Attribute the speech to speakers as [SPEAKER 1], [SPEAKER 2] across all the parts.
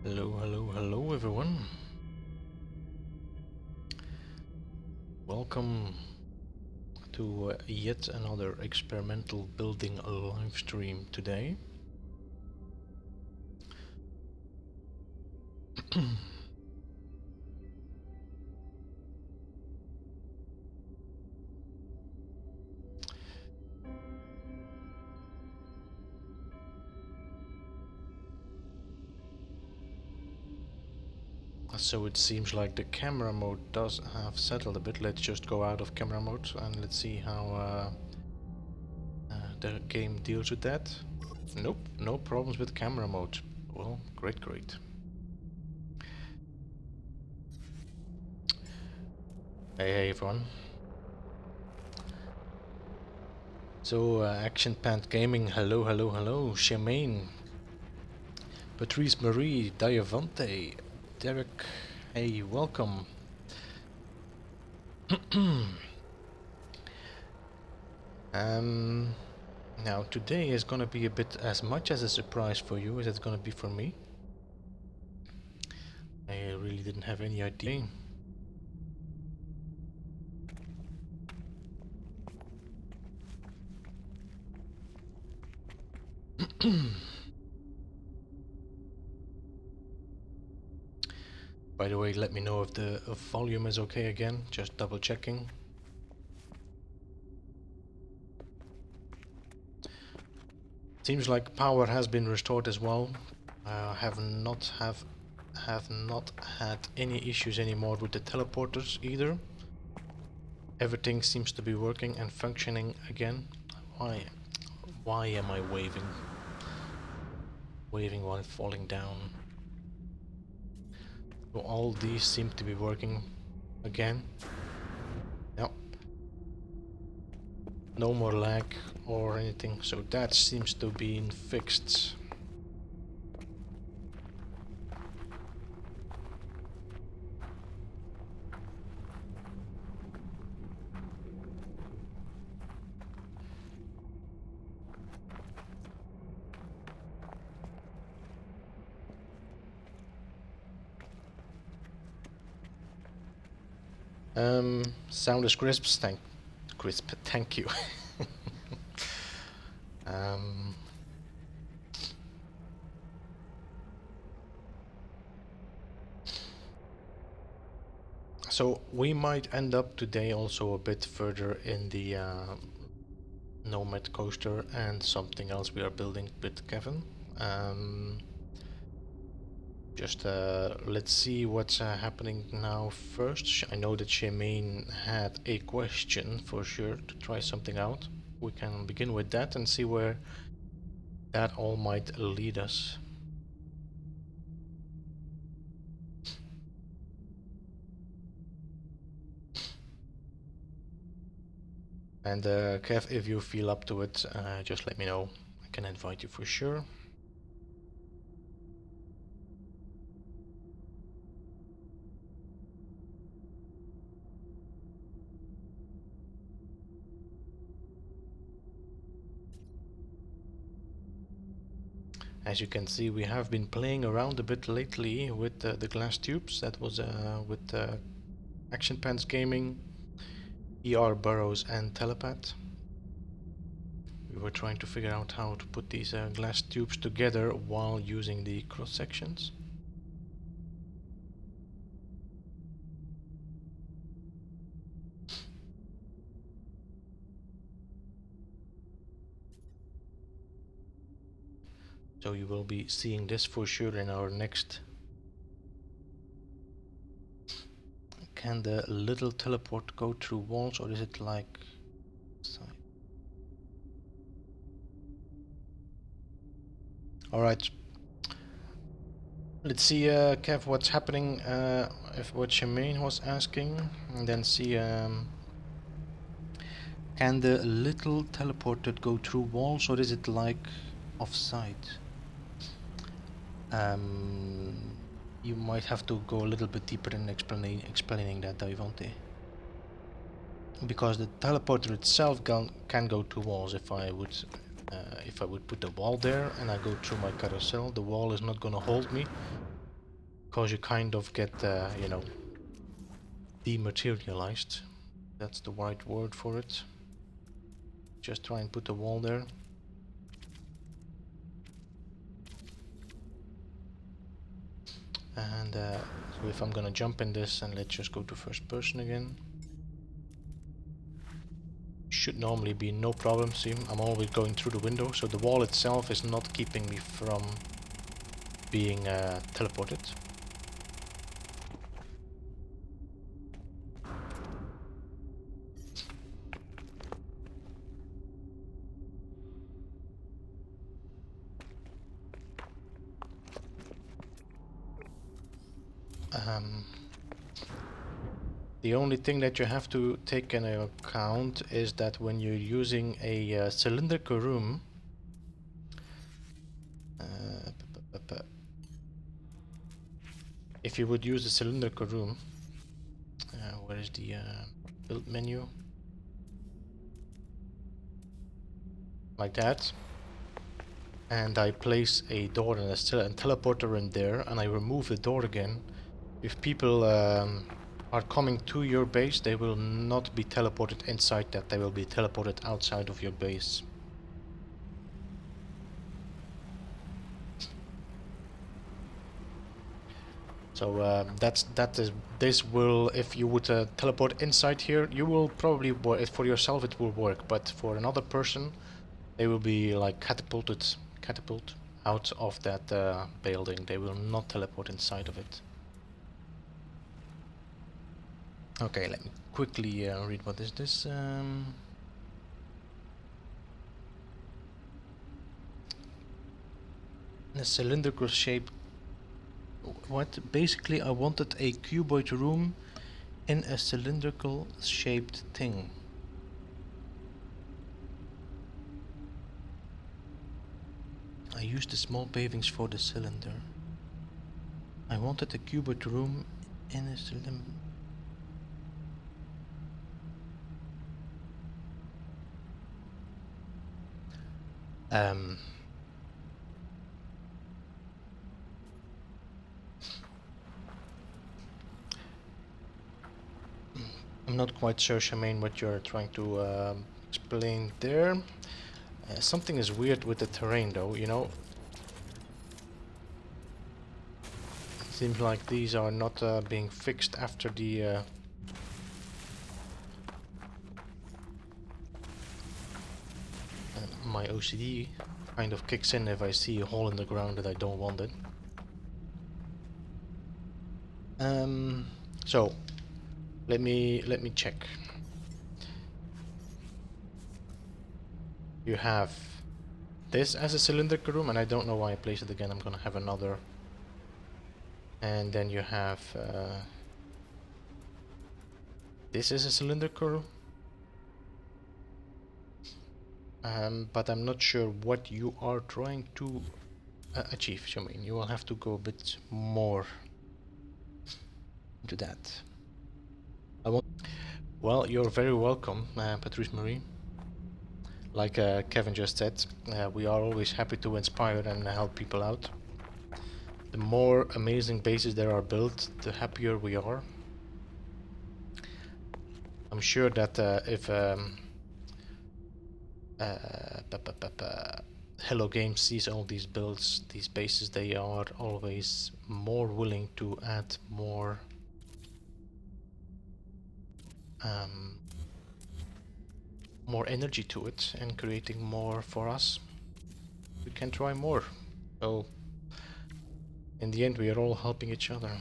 [SPEAKER 1] Hello, hello, hello everyone. Welcome to yet another experimental building live stream today. So it seems like the camera mode does have settled a bit. Let's just go out of camera mode and let's see how the game deals with that. Nope, no problems with camera mode. Well, great, great. Hey everyone. So Action Pant Gaming, hello, hello, hello. Charmaine, Patrice Marie, Diavante, Derek, hey, welcome. Now today is gonna be a bit as much as a surprise for you as it's gonna be for me. I really didn't have any idea. By the way, let me know if the volume is okay again, just double checking. Seems like power has been restored as well. Have not had any issues anymore with the teleporters either. Everything seems to be working and functioning again. Why am I waving? Waving while falling down. So all these seem to be working again. Yep. No more lag or anything, so that seems to be fixed. Sound is crisp. Thank you. So we might end up today also a bit further in the Nomad coaster and something else we are building with Kevin. Just let's see what's happening now first. I know that Charmaine had a question for sure to try something out. We can begin with that and see where that all might lead us. And Kev, if you feel up to it, just let me know. I can invite you for sure. As you can see, we have been playing around a bit lately with the glass tubes. That was with Action Pants Gaming, ER Burrows and Telepath. We were trying to figure out how to put these glass tubes together while using the cross sections. So you will be seeing this for sure in our next. Can the little teleport go through walls, or is it like side? Alright. Let's see, Kev, what's happening, if what Shemaine was asking, and then see, can the little teleported go through walls, or is it like offside? You might have to go a little bit deeper in explaining that, Davante. Because the teleporter itself can go to walls. If I would put a wall there and I go through my carousel, the wall is not gonna hold me. because you kind of get, you know, dematerialized. That's the right word for it. Just try and put a wall there. And so if I'm gonna jump in this, and let's just go to first person again. Should normally be no problem. See, I'm always going through the window, so the wall itself is not keeping me from being teleported. The only thing that you have to take into account is that when you're using a cylindrical room, if you would use a cylindrical room, where is the build menu? Like that. And I place a door and a teleporter in there, and I remove the door again. If people are coming to your base, they will not be teleported inside that, they will be teleported outside of your base. So this will, if you would teleport inside here, you will probably work. For yourself it will work, but for another person, they will be like catapult out of that building. They will not teleport inside of it. Okay, let me quickly read what is this. A cylindrical shape. What? Basically, I wanted a cuboid room in a cylindrical shaped thing. I used the small pavings for the cylinder. I wanted a cuboid room in a cylinder. I'm not quite sure, Shamaine, what you're trying to explain there. Something is weird with the terrain, though, you know. It seems like these are not being fixed after the... my OCD kind of kicks in if I see a hole in the ground that I don't want it. So let me check. You have this as a cylindrical room, and I don't know why I placed it again. I'm gonna have another. And then you have this is a cylindrical room. But I'm not sure what you are trying to achieve, Shamaine. You will have to go a bit more into that. Well, you're very welcome, Patrice Marie. Like Kevin just said, we are always happy to inspire and help people out. The more amazing bases there are built, the happier we are. I'm sure that if Hello Games sees all these builds, these bases, they are always more willing to add more more energy to it and creating more for us. We can try more. So in the end, we are all helping each other.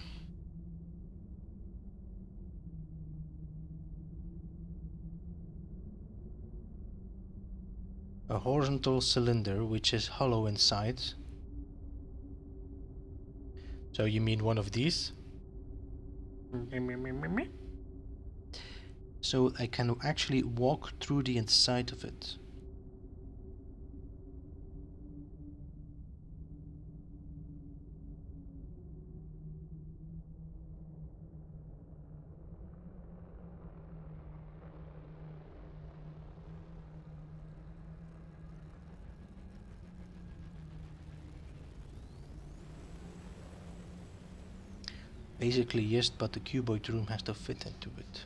[SPEAKER 1] A horizontal cylinder which is hollow inside. So you mean one of these? So I can actually walk through the inside of it. Basically, yes, but the cuboid room has to fit into it.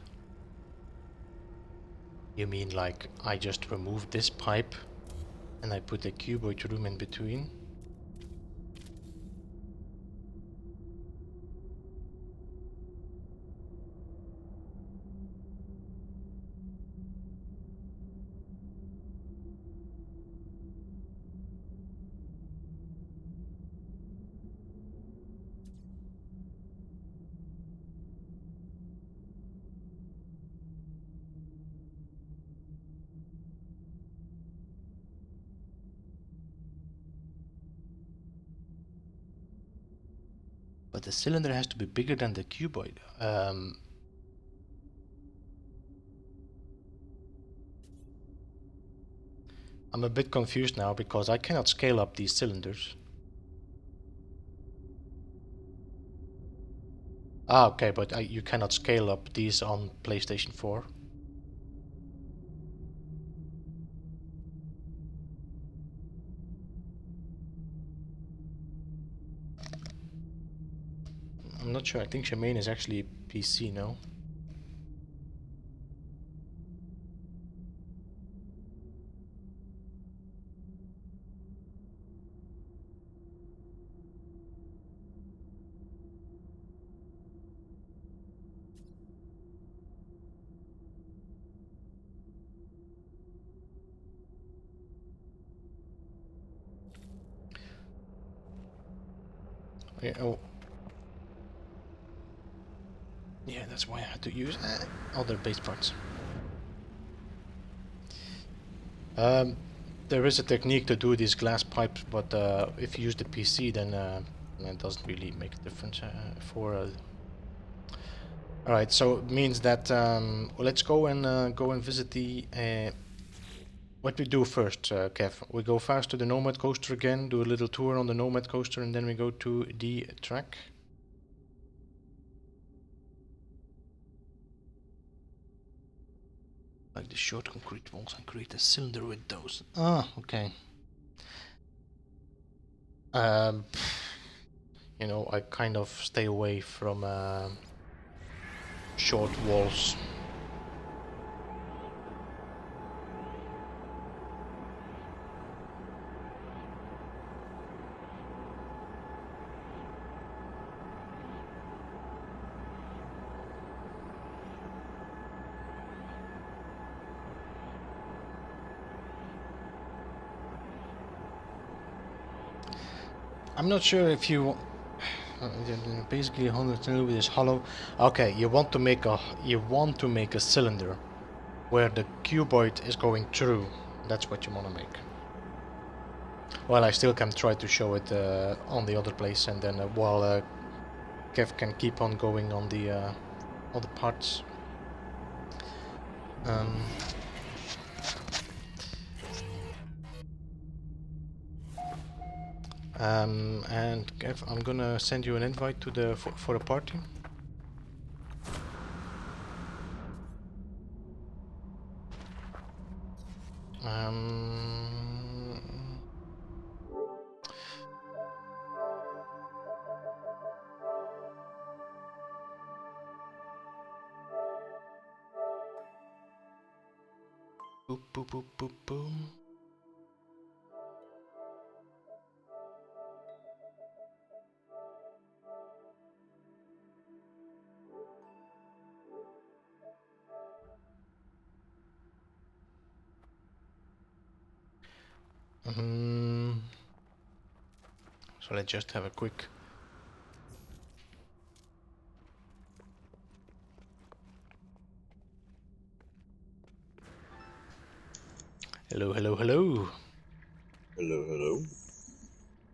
[SPEAKER 1] You mean like I just remove this pipe and I put a cuboid room in between? But the cylinder has to be bigger than the cuboid. I'm a bit confused now because I cannot scale up these cylinders. Ah, okay, but you cannot scale up these on PlayStation 4. I'm not sure. I think Shemaine is actually PC, no? Yeah, oh. Yeah, that's why I had to use other base parts. There is a technique to do these glass pipes, but if you use the PC, then it doesn't really make a difference for. All right, so it means that let's go and visit the. What we do first, Kev? We go fast to the Nomad coaster again, do a little tour on the Nomad coaster, and then we go to the track. Like the short concrete walls and create a cylinder with those. Ah, okay. You know, I kind of stay away from short walls. I'm not sure if you basically 100 with this hollow. Okay, you want to make a cylinder where the cuboid is going through. That's what you want to make. Well, I still can try to show it on the other place, and then while Kev can keep on going on the other parts. And Kev, I'm gonna send you an invite to the for a party. Boop boop boop boop boom. So let's just have a quick. Hello, hello, hello.
[SPEAKER 2] Hello, hello.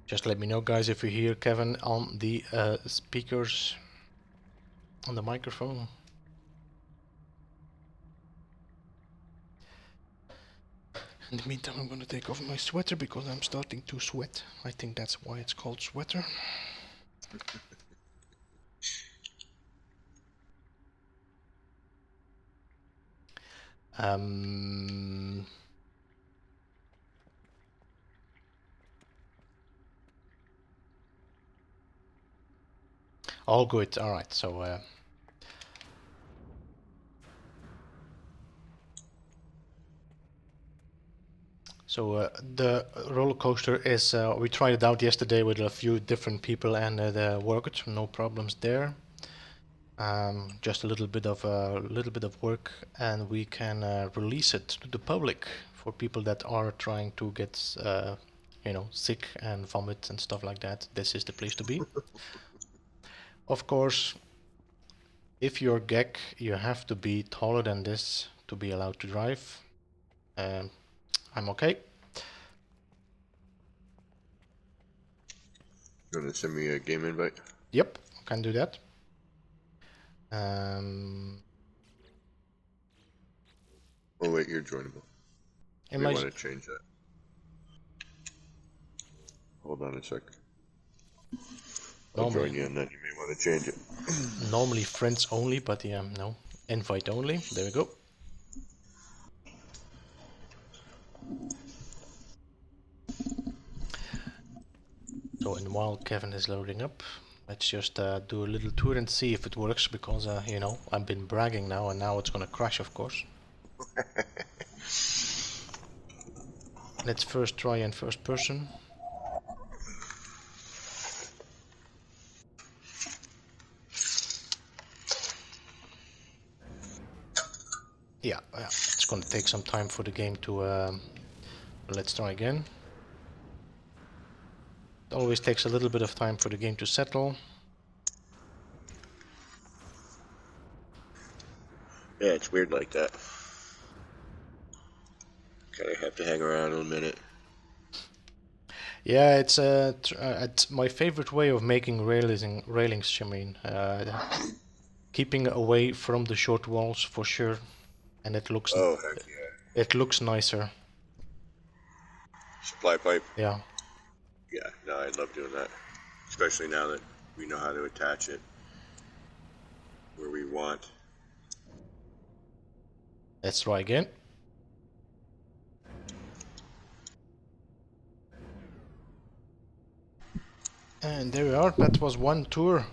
[SPEAKER 1] Just let me know, guys, if you hear Kevin on the speakers, on the microphone. In the meantime, I'm gonna take off my sweater because I'm starting to sweat. I think that's why it's called sweater. All good. All right. So the roller coaster is. We tried it out yesterday with a few different people, and it worked. No problems there. Just a little bit of work, and we can release it to the public for people that are trying to get, sick and vomit and stuff like that. This is the place to be. Of course, if you're GEC, you have to be taller than this to be allowed to drive. I'm okay.
[SPEAKER 2] You want to send me a game invite?
[SPEAKER 1] Yep, can do that. Um,
[SPEAKER 2] Oh wait, you're joinable. You may want to change that. Hold on a sec. I'll join you and then you may want to change it.
[SPEAKER 1] Normally friends only, but yeah, no. Invite only. There we go. So, and while Kevin is loading up, let's just do a little tour and see if it works, because, I've been bragging now, and now it's gonna crash, of course. Let's first try in first person. Yeah, it's gonna take some time for the game to... let's try again. It always takes a little bit of time for the game to settle.
[SPEAKER 2] Yeah, it's weird like that. Kind of have to hang around a minute.
[SPEAKER 1] Yeah, it's my favorite way of making railings, Shemaine. Keeping away from the short walls for sure, and it looks
[SPEAKER 2] Heck yeah.
[SPEAKER 1] it looks nicer.
[SPEAKER 2] Supply pipe?
[SPEAKER 1] Yeah.
[SPEAKER 2] Yeah, no, I love doing that. Especially now that we know how to attach it where we want.
[SPEAKER 1] Let's try again. And there we are. That was one tour.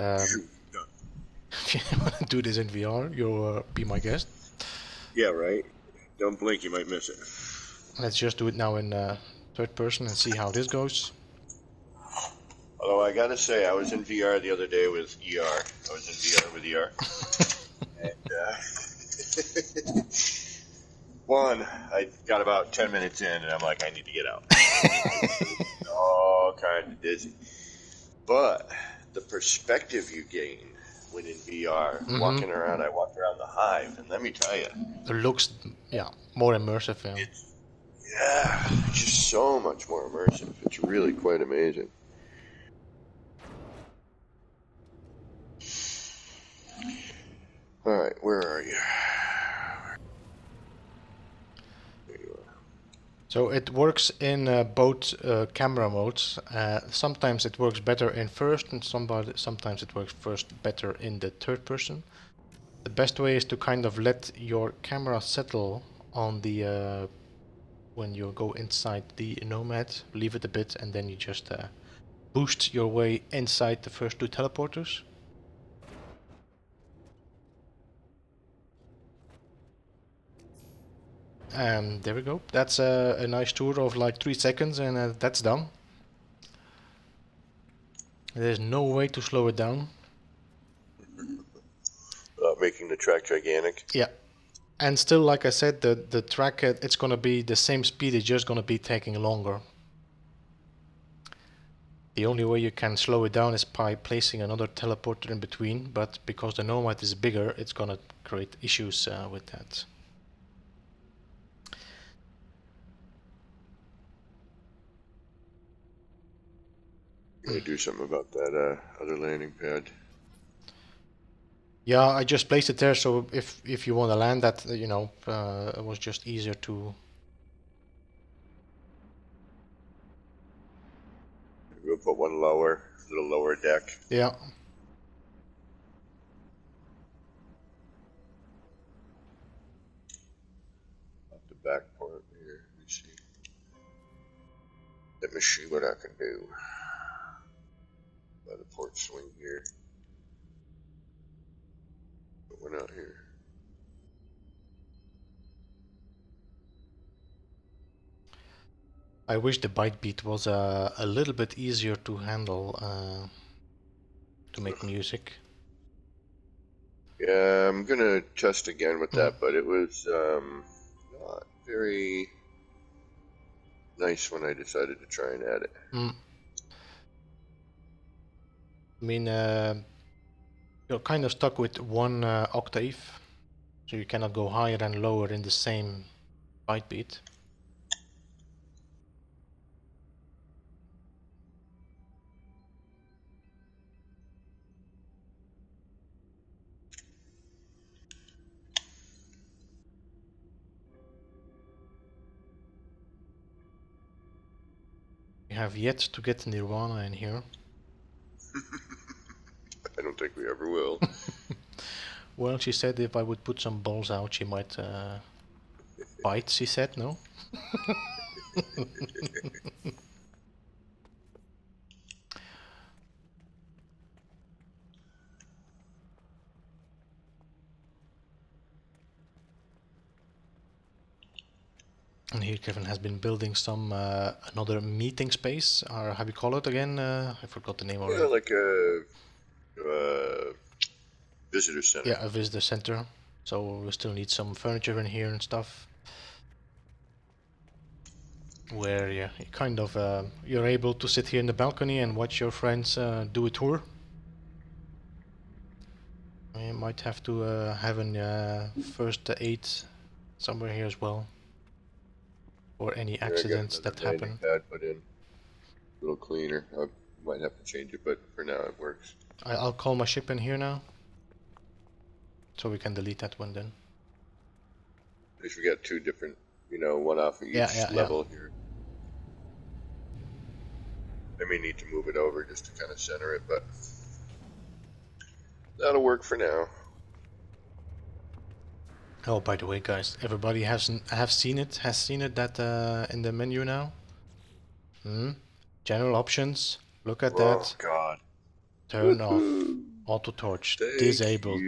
[SPEAKER 1] If you want to do this in VR, you'll be my guest.
[SPEAKER 2] Yeah, right. Don't blink, you might miss it.
[SPEAKER 1] Let's just do it now in third person and see how this goes.
[SPEAKER 2] Although I gotta say, I was in VR the other day with ER. I was in VR with ER. And, one, I got about 10 minutes in and I'm like, I need to get out. All kind of dizzy. But the perspective you gain when in VR, walking around, I walked around the hive, and let me tell you,
[SPEAKER 1] It looks, more immersive. Yeah.
[SPEAKER 2] It's just so much more immersive. It's really quite amazing. All right, where are you? There you are.
[SPEAKER 1] So it works in both camera modes. Sometimes it works better in first, and sometimes it works better in the third person. The best way is to kind of let your camera settle on the when you go inside the Nomad, leave it a bit, and then you just boost your way inside the first two teleporters. And there we go. That's a nice tour of like 3 seconds, and that's done. There's no way to slow it down.
[SPEAKER 2] Making the track gigantic.
[SPEAKER 1] Yeah. And still, like I said, the track, it's gonna be the same speed, it's just gonna be taking longer. The only way you can slow it down is by placing another teleporter in between, but because the Nomad is bigger, it's gonna create issues with that.
[SPEAKER 2] You gotta do something about that other landing pad.
[SPEAKER 1] Yeah, I just placed it there, so if you want to land that, it was just easier to...
[SPEAKER 2] We'll put one lower, a little lower deck.
[SPEAKER 1] Yeah.
[SPEAKER 2] Off the back part here, let me see. me see what I can do. By the port swing here. But we're not here.
[SPEAKER 1] I wish the bite beat was a little bit easier to handle to make music.
[SPEAKER 2] Yeah, I'm gonna test again with that, but it was not very nice when I decided to try and add it.
[SPEAKER 1] I mean, you're kind of stuck with one octave, so you cannot go higher and lower in the same bite beat. We have yet to get Nirvana in here.
[SPEAKER 2] I don't think we ever will.
[SPEAKER 1] Well, she said if I would put some balls out, she might bite, she said, no? And here Kevin has been building some another meeting space, or how do you call it again? I forgot the name already.
[SPEAKER 2] Yeah, like a visitor center.
[SPEAKER 1] Yeah, a visitor center. So we still need some furniture in here and stuff. Where you kind of you're able to sit here in the balcony and watch your friends do a tour. You might have to have a first aid somewhere here as well, or any accidents that happen.
[SPEAKER 2] Pad put in. A little cleaner. I might have to change it, but for now it works.
[SPEAKER 1] I'll call my ship in here now, so we can delete that one then.
[SPEAKER 2] At least we got two different, one off of each level here. I may need to move it over just to kind of center it, but that'll work for now.
[SPEAKER 1] Oh, by the way, guys, everybody has seen it that in the menu now. General options. Look at that.
[SPEAKER 2] Oh God.
[SPEAKER 1] Turn off. Auto torch disabled.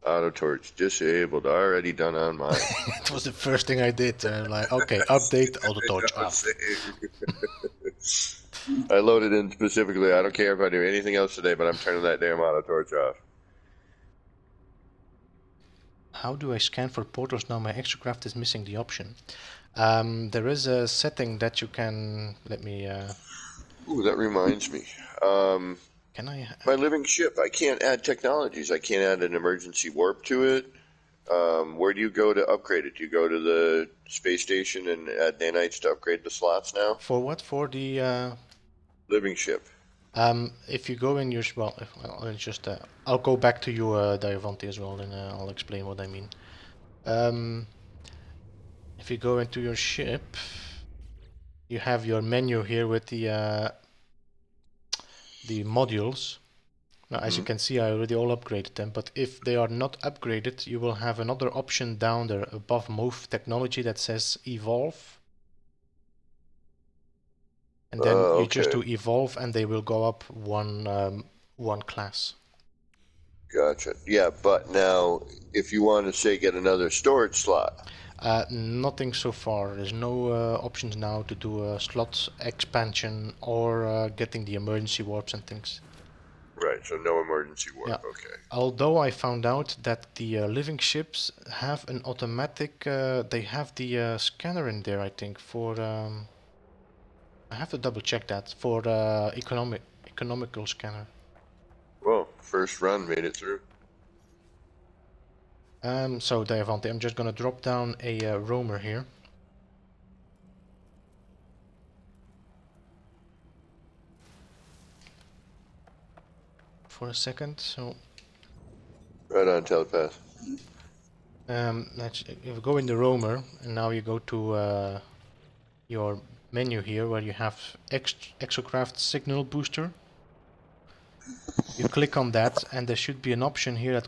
[SPEAKER 2] Auto torch disabled. Already done on mine.
[SPEAKER 1] It was the first thing I did. Like, okay, update, auto torch off.
[SPEAKER 2] I loaded in specifically. I don't care if I do anything else today, but I'm turning that damn auto torch off.
[SPEAKER 1] How do I scan for portals now? My extracraft is missing the option. There is a setting that you can. Let me.
[SPEAKER 2] Ooh, that reminds me.
[SPEAKER 1] Can I?
[SPEAKER 2] My living ship. I can't add technologies. I can't add an emergency warp to it. Where do you go to upgrade it? Do you go to the space station and add nanites to upgrade the slots now?
[SPEAKER 1] For what? For the
[SPEAKER 2] living ship.
[SPEAKER 1] If you go in your it's just I'll go back to you, Diavanti, as well, and I'll explain what I mean. If you go into your ship, you have your menu here with the modules. Now, as you can see, I already all upgraded them, but if they are not upgraded, you will have another option down there above Move Technology that says Evolve. And then you just do Evolve and they will go up one class.
[SPEAKER 2] Gotcha. Yeah, but now, if you want to, say, get another storage slot.
[SPEAKER 1] Nothing so far. There's no options now to do a slot expansion or getting the emergency warps and things.
[SPEAKER 2] Right, so no emergency warp,
[SPEAKER 1] yeah.
[SPEAKER 2] Okay.
[SPEAKER 1] Although I found out that the living ships have an automatic, they have the scanner in there, I think, for, I have to double check that, for economical scanner.
[SPEAKER 2] Well, first run made it through.
[SPEAKER 1] So Diavanti, I'm just gonna drop down a roamer here. For a second, so...
[SPEAKER 2] Right on, telepath.
[SPEAKER 1] If you go in the roamer, and now you go to your menu here, where you have exocraft signal booster. You click on that, and there should be an option here that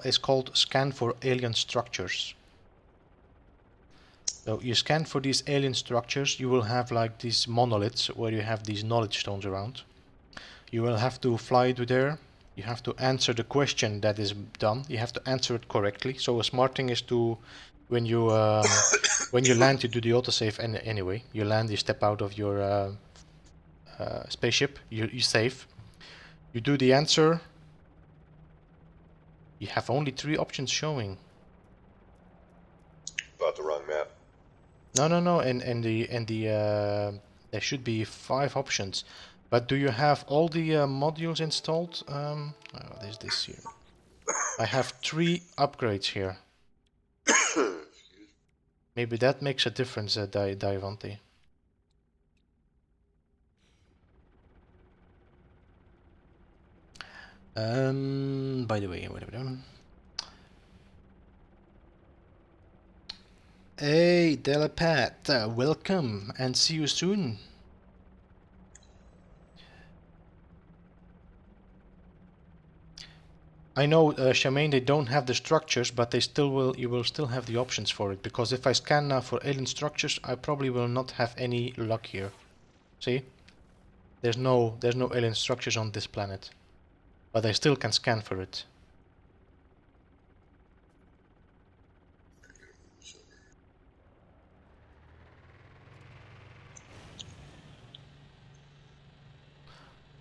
[SPEAKER 1] is called Scan for Alien Structures. So you scan for these alien structures. You will have like these monoliths where you have these knowledge stones around. You will have to fly to there. You have to answer the question that is done. You have to answer it correctly. So a smart thing is to, when you land, you do the autosave anyway. You land, you step out of your spaceship. You save. You do the answer. You have only 3 options showing.
[SPEAKER 2] About the wrong map.
[SPEAKER 1] No. There should be 5 options. But do you have all the modules installed? There's this here. I have 3 upgrades here. Maybe that makes a difference, Davante. By the way, whatever. Hey, Delapat, welcome and see you soon. I know, Charmaine, they don't have the structures, but they still will. You will still have the options for it, because if I scan now for alien structures, I probably will not have any luck here. See? There's no alien structures on this planet, but I still can scan for it.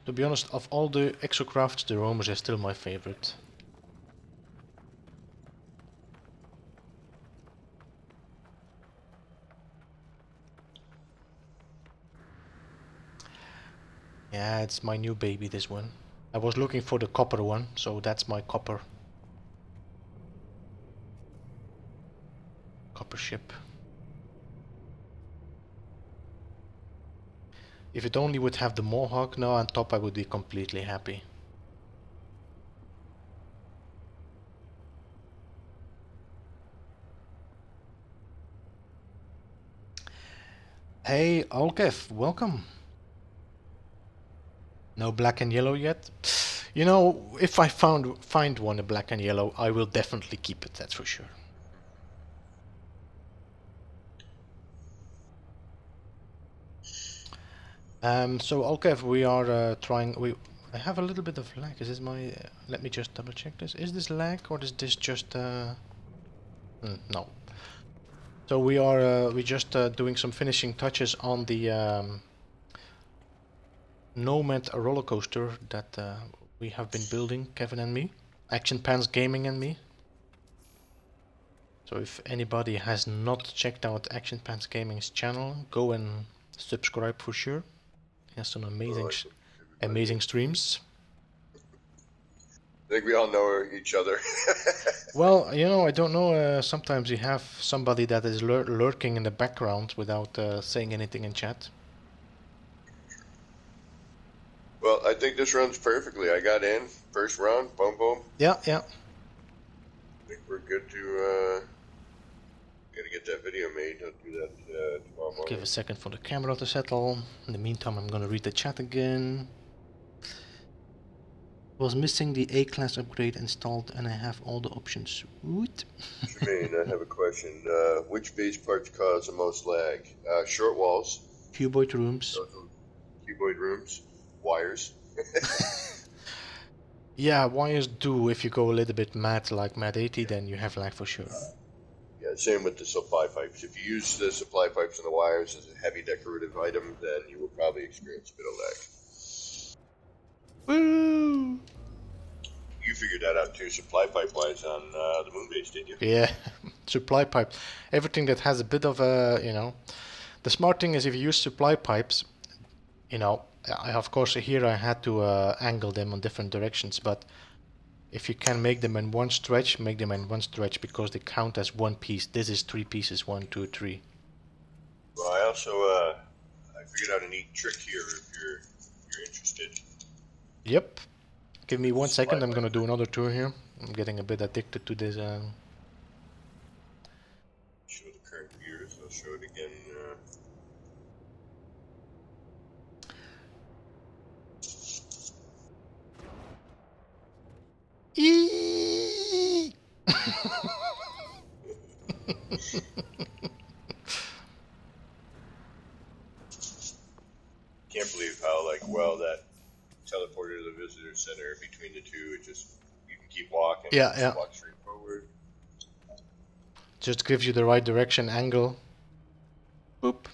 [SPEAKER 1] To be honest, of all the exocrafts, the Romers is still my favorite. Yeah, it's my new baby, this one. I was looking for the copper one, so that's my copper ship. If it only would have the Mohawk now on top, I would be completely happy. Hey, Olkev, welcome. No black and yellow yet? You know, if I find one a black and yellow, I will definitely keep it, that's for sure. So Olkev, we are trying. I have a little bit of lag. Is this my? Let me just double check this. Is this lag or is this just? No. So we are just doing some finishing touches on the Nomad roller coaster that we have been building, Kevin and me, Action Pants Gaming and me. So if anybody has not checked out Action Pants Gaming's channel, go and subscribe for sure. He has some amazing streams.
[SPEAKER 2] I think we all know each other.
[SPEAKER 1] Well, you know, I don't know. Sometimes you have somebody that is lurking in the background without saying anything in chat.
[SPEAKER 2] Well, I think this runs perfectly. I got in first round, boom, boom.
[SPEAKER 1] Yeah.
[SPEAKER 2] I think we're good to. Gotta get that video made. I'll do that tomorrow morning.
[SPEAKER 1] Give a second for the camera to settle. In the meantime, I'm gonna read the chat again. Was missing the A-class upgrade installed, and I have all the options. Woot.
[SPEAKER 2] Jermaine, I have a question. Which base parts cause the most lag? Short walls.
[SPEAKER 1] Cuboid rooms.
[SPEAKER 2] Cuboid rooms. Wires.
[SPEAKER 1] Yeah, wires do. If you go a little bit mad, like Mad 80, then you have lag for sure.
[SPEAKER 2] Yeah, same with the supply pipes. If you use the supply pipes and the wires as a heavy decorative item, then you will probably experience a bit of lag.
[SPEAKER 1] Woo!
[SPEAKER 2] You figured that out too, supply pipe wise on the moon base, did you?
[SPEAKER 1] Yeah, supply pipe. Everything that has a bit of a, you know. The smart thing is if you use supply pipes, you know, of course here I had to angle them on different directions, but if you can make them in one stretch, make them in one stretch because they count as one piece. This is 3 pieces, 1, 2, 3.
[SPEAKER 2] Well, I also I figured out a neat trick here if you're interested.
[SPEAKER 1] Yep. Give me 1 second. I'm gonna do another tour here. I'm getting a bit addicted to this.
[SPEAKER 2] Show the current viewers. I'll show it again. well, that teleporter to the visitor center between the two, it just, you can keep walking,
[SPEAKER 1] Yeah,
[SPEAKER 2] just
[SPEAKER 1] yeah.
[SPEAKER 2] walk straight forward.
[SPEAKER 1] Just gives you the right direction, angle. Boop.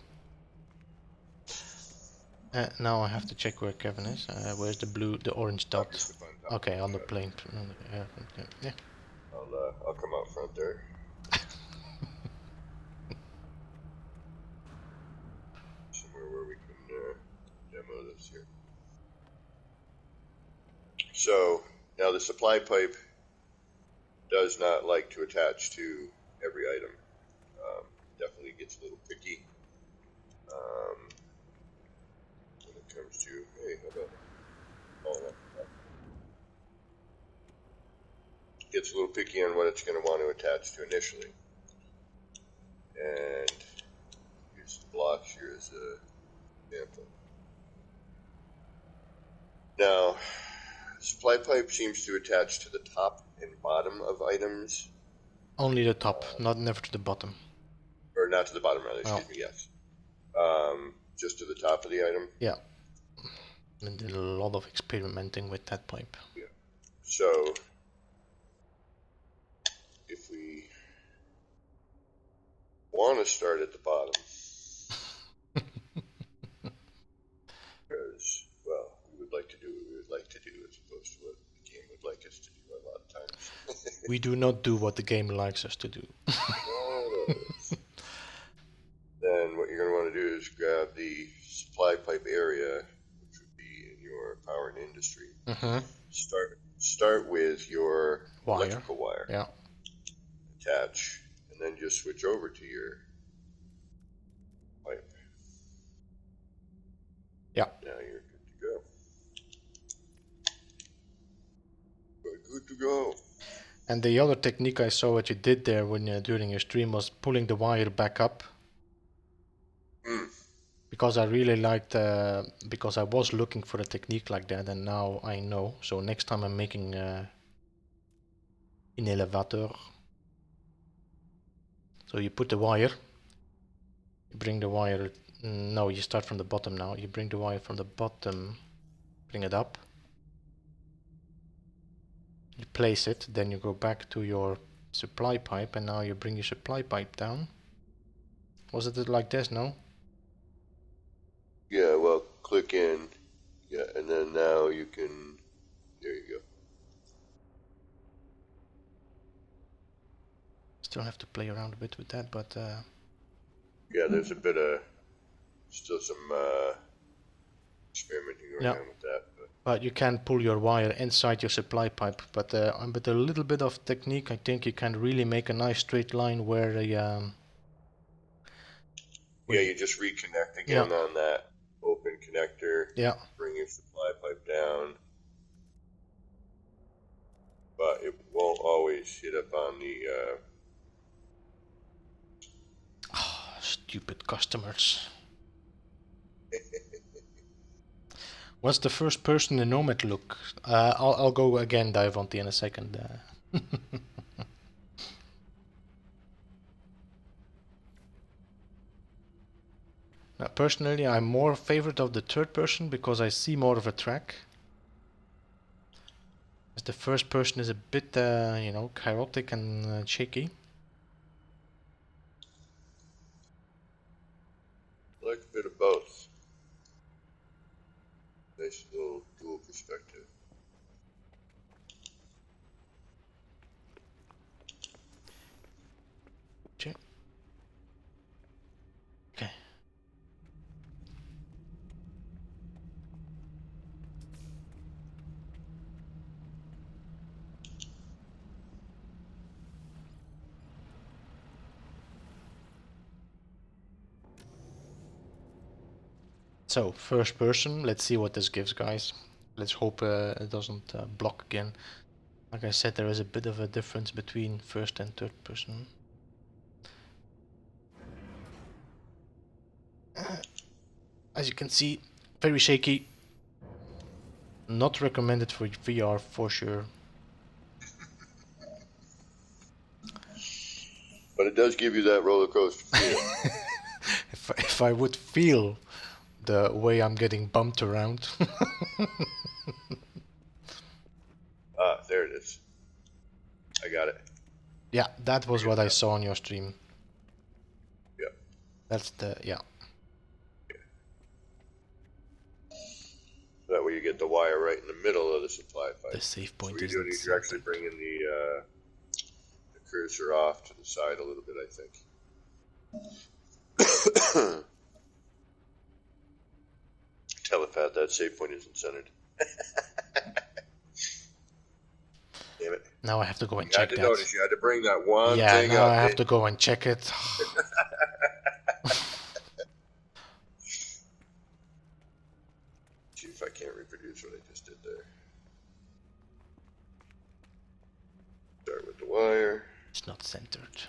[SPEAKER 1] Now I have to check where Kevin is. Where's the orange dot? Okay, on the plane. Yeah.
[SPEAKER 2] I'll come out front there. Somewhere where we can demo this here. So now the supply pipe does not like to attach to every item. Definitely gets a little picky when it comes to, hey, how about all that? Gets a little picky on what it's going to want to attach to initially. And here's some blocks here as an example. Now, supply pipe seems to attach to the top and bottom of items.
[SPEAKER 1] Only the top, never to the bottom.
[SPEAKER 2] Or not to the bottom, rather, excuse me, yes. Just to the top of the item?
[SPEAKER 1] Yeah. And did a lot of experimenting with that pipe.
[SPEAKER 2] Yeah. So, if we want to start at the bottom, because, well, we would like to do what we would like to do as opposed to what the game would like us to do a lot of times.
[SPEAKER 1] We do not do what the game likes us to do.
[SPEAKER 2] Then what you're going to want to do is grab the supply pipe area, which would be in your power and industry. Start with your electrical wire.
[SPEAKER 1] Yeah.
[SPEAKER 2] Attach, and then just switch over to your pipe.
[SPEAKER 1] Yeah.
[SPEAKER 2] Now you're good to go. We're good to go.
[SPEAKER 1] And the other technique I saw what you did there when during your stream was pulling the wire back up. Because I really liked, because I was looking for a technique like that, and now I know. So next time I'm making an elevator, so you put the wire, you bring the wire, no, you start from the bottom now. You bring the wire from the bottom, bring it up, you place it, then you go back to your supply pipe, and now you bring your supply pipe down. Was it like this, no?
[SPEAKER 2] Yeah, well, click in, yeah, and then now you can, there you go.
[SPEAKER 1] Still have to play around a bit with that, but
[SPEAKER 2] yeah, there's a bit of, still some experimenting going on with that.
[SPEAKER 1] But you can pull your wire inside your supply pipe, but with a little bit of technique, I think you can really make a nice straight line where yeah,
[SPEAKER 2] you just reconnect again on that open connector.
[SPEAKER 1] Yeah.
[SPEAKER 2] Bring your supply pipe down. But it won't always hit up on the...
[SPEAKER 1] stupid customers. What's the first person the Nomad look? I'll go again, Divanti, in a second. Now, personally, I'm more favorite of the third person because I see more of a track. As the first person is a bit, you know, chaotic and shaky.
[SPEAKER 2] I like a bit of both. Nice little dual perspective.
[SPEAKER 1] Okay. Okay. So, first person, let's see what this gives, guys. Let's hope it doesn't block again. Like I said, there is a bit of a difference between first and third person. As you can see, very shaky. Not recommended for VR for sure.
[SPEAKER 2] But it does give you that roller coaster feel.
[SPEAKER 1] If I would feel the way I'm getting bumped around.
[SPEAKER 2] Ah, there it is. I got it.
[SPEAKER 1] Yeah, that was what I saw on your stream.
[SPEAKER 2] Yep.
[SPEAKER 1] That's the, yeah.
[SPEAKER 2] That way you get the wire right in the middle of the supply pipe.
[SPEAKER 1] The save
[SPEAKER 2] So
[SPEAKER 1] point
[SPEAKER 2] what you're
[SPEAKER 1] isn't
[SPEAKER 2] doing is you're actually
[SPEAKER 1] centered.
[SPEAKER 2] bringing the cursor off to the side a little bit, I think. Telepath, that save point isn't centered. Damn it.
[SPEAKER 1] Now I have to go and
[SPEAKER 2] You had
[SPEAKER 1] check
[SPEAKER 2] to
[SPEAKER 1] that.
[SPEAKER 2] notice, you had to bring that one
[SPEAKER 1] Yeah,
[SPEAKER 2] thing
[SPEAKER 1] now I
[SPEAKER 2] up,
[SPEAKER 1] have
[SPEAKER 2] didn't
[SPEAKER 1] to go and check it.
[SPEAKER 2] See if I can't reproduce what I just did there. Start with the wire.
[SPEAKER 1] It's not centered.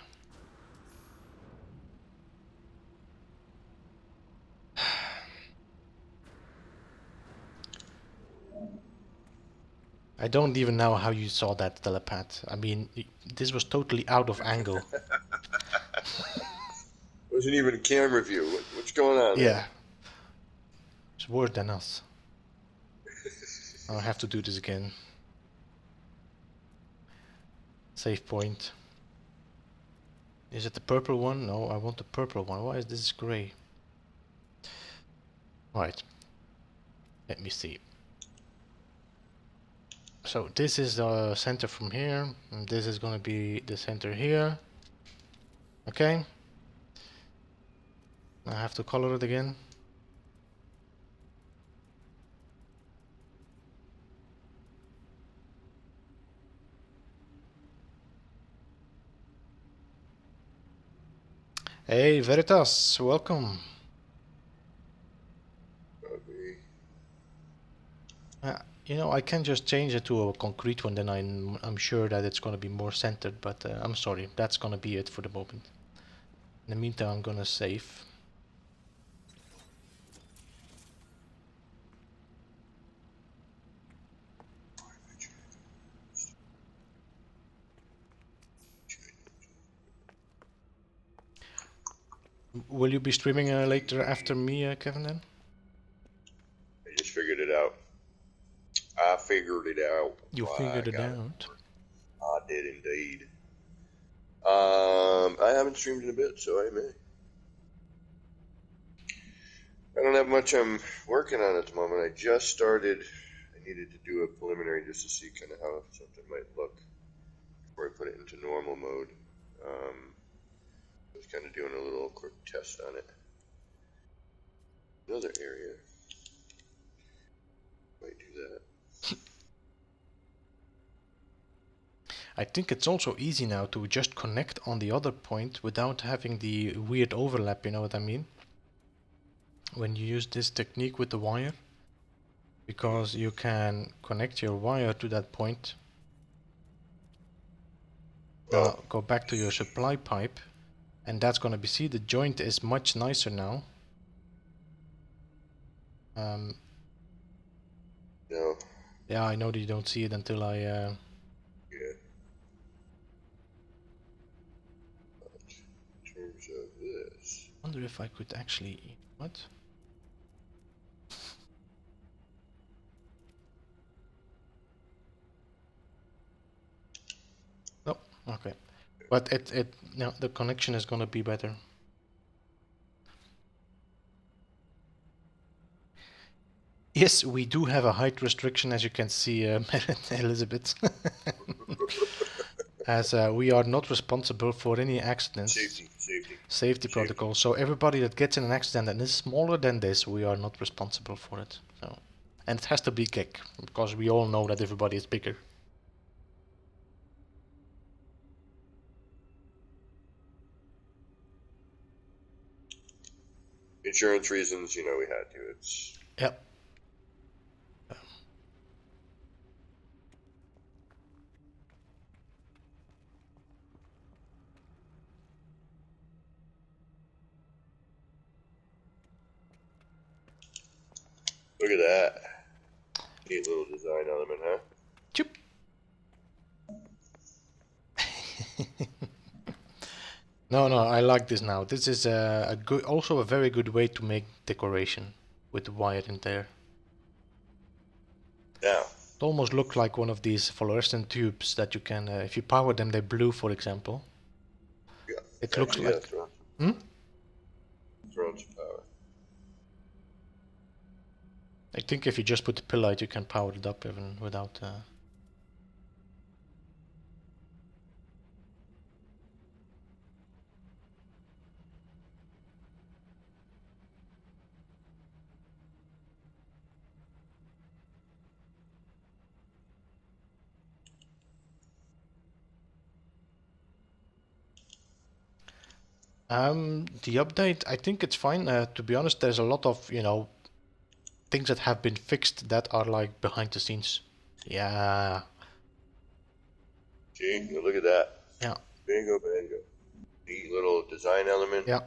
[SPEAKER 1] I don't even know how you saw that, telepath. I mean, this was totally out of angle.
[SPEAKER 2] Wasn't even a camera view. What's going on there?
[SPEAKER 1] Yeah. It's worse than us. I'll have to do this again. Save point. Is it the purple one? No, I want the purple one. Why is this gray? Right. Let me see. So this is the center from here, and this is going to be the center here. Okay. I have to color it again. Hey Veritas, welcome. You know, I can just change it to a concrete one, then I'm sure that it's going to be more centered, but I'm sorry, that's going to be it for the moment. In the meantime, I'm going to save. Will you be streaming later after me, Kevin, then?
[SPEAKER 2] I just figured it out. I figured it out.
[SPEAKER 1] You figured it out?
[SPEAKER 2] I did indeed. I haven't streamed in a bit, so I may. I don't have much I'm working on at the moment. I just started. I needed to do a preliminary just to see kind of how something might look before I put it into normal mode. I was kind of doing a little quick test on it. Another area. Might do that.
[SPEAKER 1] I think it's also easy now to just connect on the other point without having the weird overlap, you know what I mean? When you use this technique with the wire, because you can connect your wire to that point. Now go back to your supply pipe, and that's gonna be, see, the joint is much nicer now.
[SPEAKER 2] No.
[SPEAKER 1] Yeah, I know that you don't see it until I
[SPEAKER 2] Yeah. In terms of this.
[SPEAKER 1] wonder if I could actually, what? Oh, okay. But no, the connection is gonna be better. Yes, we do have a height restriction, as you can see, Elizabeth. As we are not responsible for any accidents. Safety protocol. So everybody that gets in an accident and is smaller than this, we are not responsible for it. So, and it has to be kick, because we all know that everybody is bigger.
[SPEAKER 2] Insurance reasons, you know, we had to. It's.
[SPEAKER 1] Yep.
[SPEAKER 2] Look at that. Neat little design element, huh?
[SPEAKER 1] Choop. No, I like this now. This is a good, also a very good way to make decoration. with wire in there.
[SPEAKER 2] Yeah.
[SPEAKER 1] It almost looked like one of these fluorescent tubes that you can, if you power them, they blue, for example.
[SPEAKER 2] Yeah.
[SPEAKER 1] It looks
[SPEAKER 2] Actually, yeah,
[SPEAKER 1] like.
[SPEAKER 2] throwing some power.
[SPEAKER 1] I think if you just put the pill light, you can power it up even without. The update, I think it's fine. To be honest, there's a lot of, things that have been fixed that are like behind the scenes. Yeah.
[SPEAKER 2] See, look at that.
[SPEAKER 1] Yeah.
[SPEAKER 2] Bingo, bango. Neat little design element.
[SPEAKER 1] Yeah.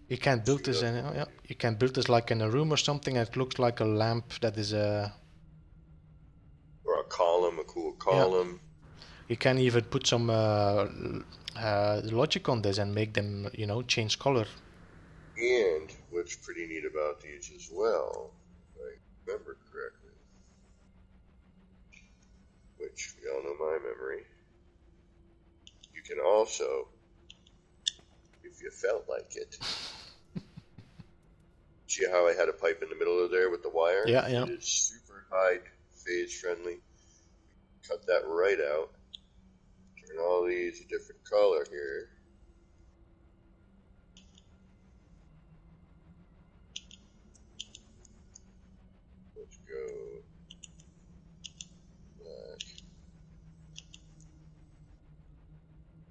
[SPEAKER 1] You can build this in, yeah. You can build this like in a room or something, and it looks like a lamp that is
[SPEAKER 2] Or a column, a cool
[SPEAKER 1] yeah.
[SPEAKER 2] column.
[SPEAKER 1] You can even put some logic on this and make them, change color.
[SPEAKER 2] And what's pretty neat about these as well, if I remember correctly, which we all know my memory, you can also, if you felt like it, see how I had a pipe in the middle of there with the wire?
[SPEAKER 1] Yeah, yeah.
[SPEAKER 2] It is super high phase friendly. Cut that right out. Turn all these a different color here. Let's go black.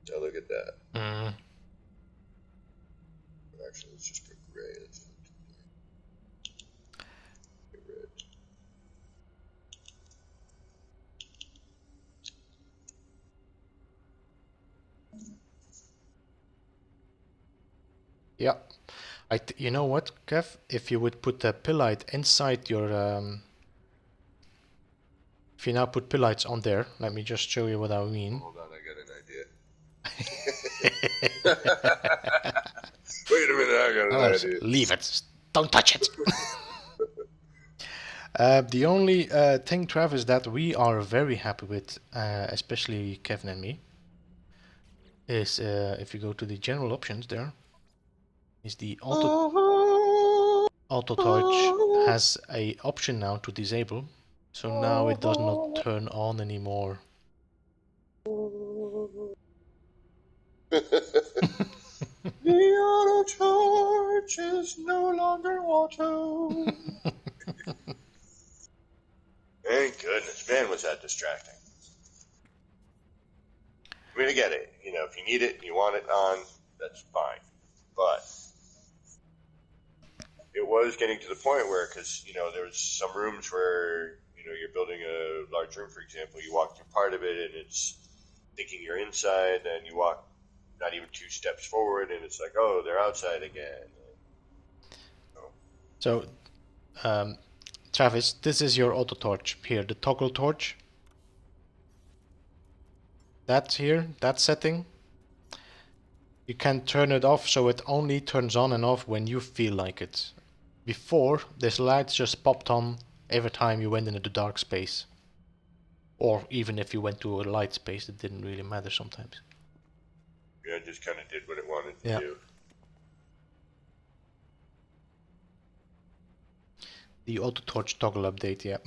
[SPEAKER 2] Now look at that. Actually, let's just go gray. Let's get red.
[SPEAKER 1] Yeah. You know what, Kev? If you would put the pill light inside your if you now put pill lights on there, let me just show you what I mean.
[SPEAKER 2] Hold on, I got an idea. Wait a minute, I got an idea.
[SPEAKER 1] Leave it. Don't touch it. The only thing, Travis, that we are very happy with, especially Kevin and me, is if you go to the general options there, is the auto torch has a option now to disable, so now it does not turn on anymore.
[SPEAKER 2] The auto torch is no longer auto. Thank goodness. Man, was that distracting. I mean, I get it. If you need it and you want it on, that's fine. But it was getting to the point where, because, there's some rooms where, you're building a large room, for example, you walk through part of it and it's thinking you're inside, and you walk not even 2 steps forward and it's like, oh, they're outside again.
[SPEAKER 1] So, Travis, this is your auto torch here, the toggle torch. That's here, that setting. You can turn it off so it only turns on and off when you feel like it. Before, this light just popped on every time you went into the dark space. Or even if you went to a light space, it didn't really matter sometimes.
[SPEAKER 2] Yeah, it just kind of did what it wanted to do.
[SPEAKER 1] The auto torch toggle update, yeah.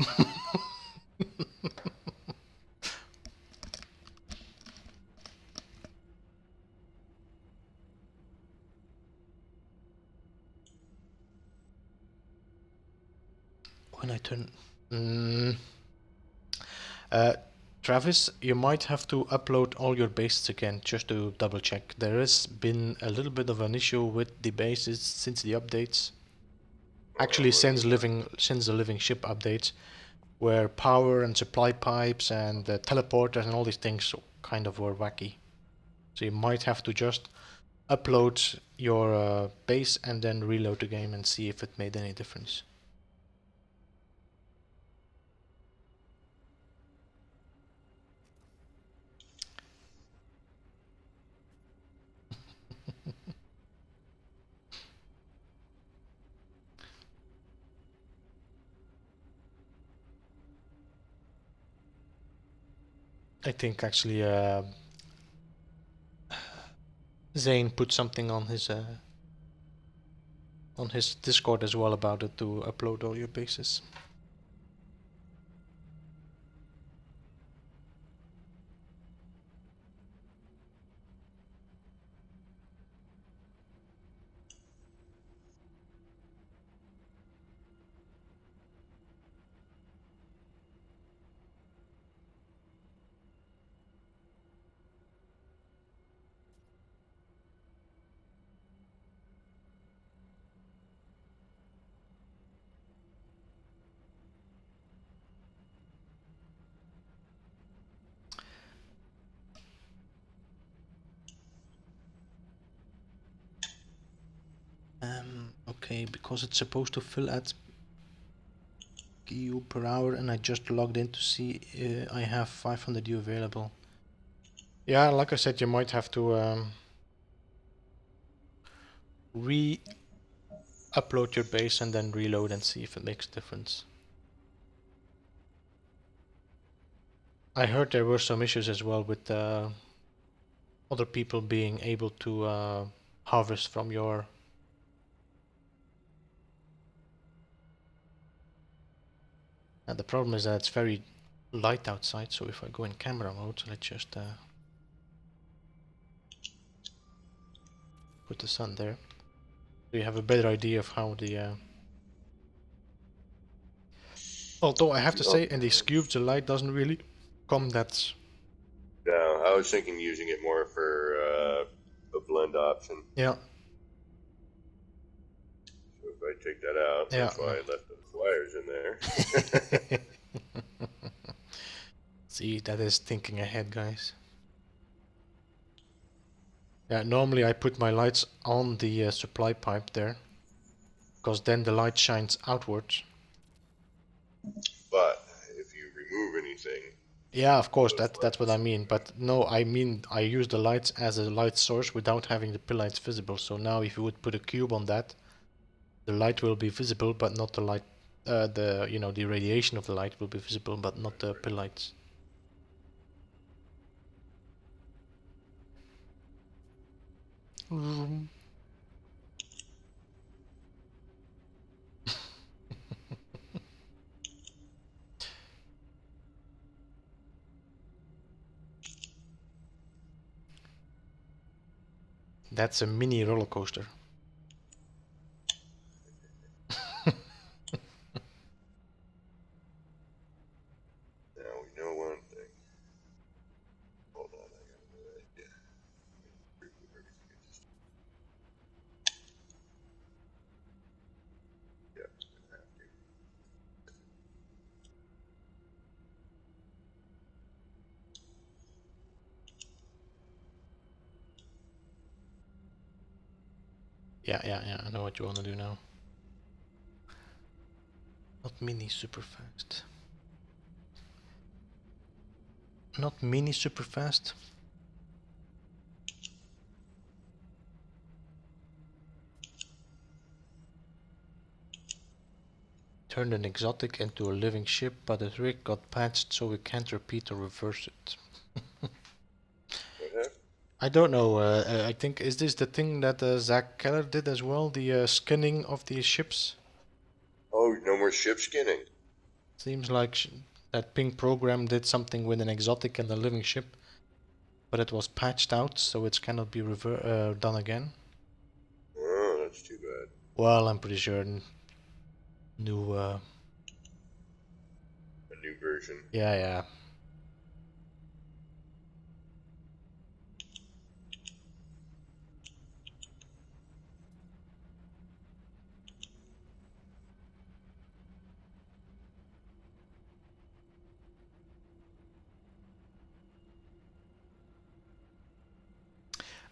[SPEAKER 1] When I turn... Travis, you might have to upload all your bases again, just to double check. There has been a little bit of an issue with the bases since the updates. Actually, since the living ship updates, where power and supply pipes and teleporters and all these things kind of were wacky. So you might have to just upload your base and then reload the game and see if it made any difference. I think actually Zane put something on his Discord as well about it to upload all your bases. Okay, because it's supposed to fill at EU per hour, and I just logged in to see I have 500 U available. Yeah, like I said, you might have to re-upload your base and then reload and see if it makes a difference. I heard there were some issues as well with other people being able to harvest from your... And the problem is that it's very light outside, so if I go in camera mode, let's just put the sun there. So you have a better idea of how the... Although I have to say, in these cubes, the light doesn't really come that...
[SPEAKER 2] No, I was thinking using it more for a blend option.
[SPEAKER 1] Yeah.
[SPEAKER 2] So if I take that out,
[SPEAKER 1] Yeah.
[SPEAKER 2] that's why I left those wires in there.
[SPEAKER 1] See, that is thinking ahead, guys. Yeah, normally I put my lights on the supply pipe there, because then the light shines outwards.
[SPEAKER 2] But if you remove anything...
[SPEAKER 1] Yeah, of course, that's what I mean. But no, I mean I use the lights as a light source without having the pill lights visible. So now if you would put a cube on that, the light will be visible, but not the light... the radiation of the light will be visible, but not the pill lights. That's a mini roller coaster.
[SPEAKER 2] Now we know one thing. Hold on, I got another idea. Yep, I have to.
[SPEAKER 1] Yeah, I know what you want to do now. Not mini super fast. Not mini super fast. Turned an exotic into a living ship, but the rig got patched so we can't repeat or reverse it.
[SPEAKER 2] What happened?
[SPEAKER 1] I don't know, I think, is this the thing that Zach Keller did as well? The skinning of the ships?
[SPEAKER 2] Oh, no more ship skinning.
[SPEAKER 1] Seems like that ping program did something with an exotic and a living ship, but it was patched out, so it cannot be done again.
[SPEAKER 2] Oh, that's too bad.
[SPEAKER 1] Well, I'm pretty sure new...
[SPEAKER 2] A new version.
[SPEAKER 1] Yeah.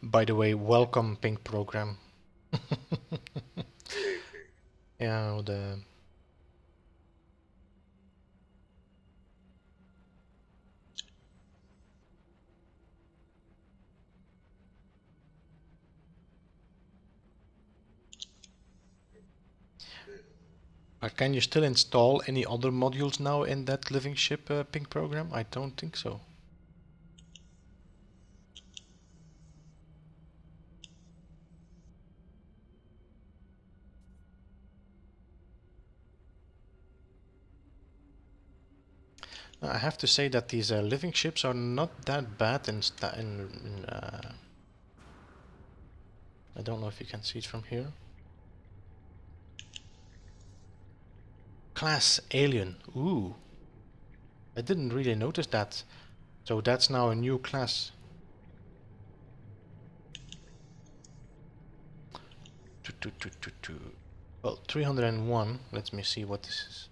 [SPEAKER 1] By the way, welcome ping program. Yeah, the... But can you still install any other modules now in that living ship ping program? I don't think so. I have to say that these living ships are not that bad I don't know if you can see it from here. Class Alien. Ooh. I didn't really notice that. So that's now a new class. Well, 301. Let me see what this is.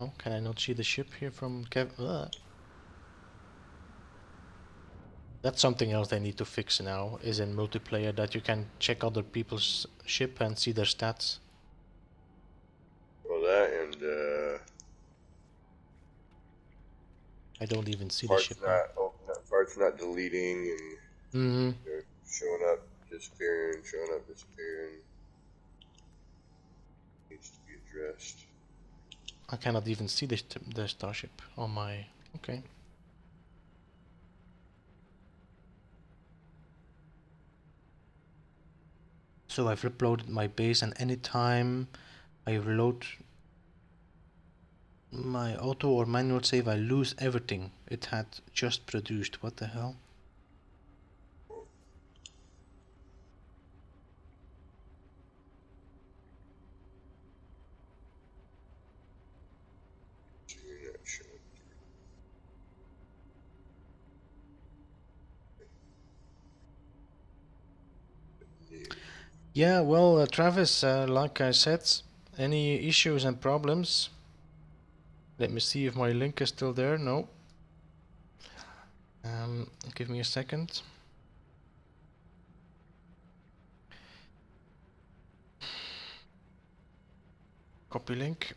[SPEAKER 1] Oh, can I not see the ship here from Kev? That's something else they need to fix now, is in multiplayer, that you can check other people's ship and see their stats.
[SPEAKER 2] Well, that and
[SPEAKER 1] I don't even see the
[SPEAKER 2] parts
[SPEAKER 1] ship now.
[SPEAKER 2] parts not deleting and
[SPEAKER 1] Mm-hmm.
[SPEAKER 2] showing up, disappearing, showing up, disappearing. Needs to be addressed.
[SPEAKER 1] I cannot even see the starship on my... Okay. So I've uploaded my base, and anytime I reload my auto or manual save, I lose everything it had just produced. What the hell?
[SPEAKER 2] So you're not showing.
[SPEAKER 1] Yeah, well, Travis, like I said, any issues and problems? Let me see if my link is still there. No. Give me a second. Copy link.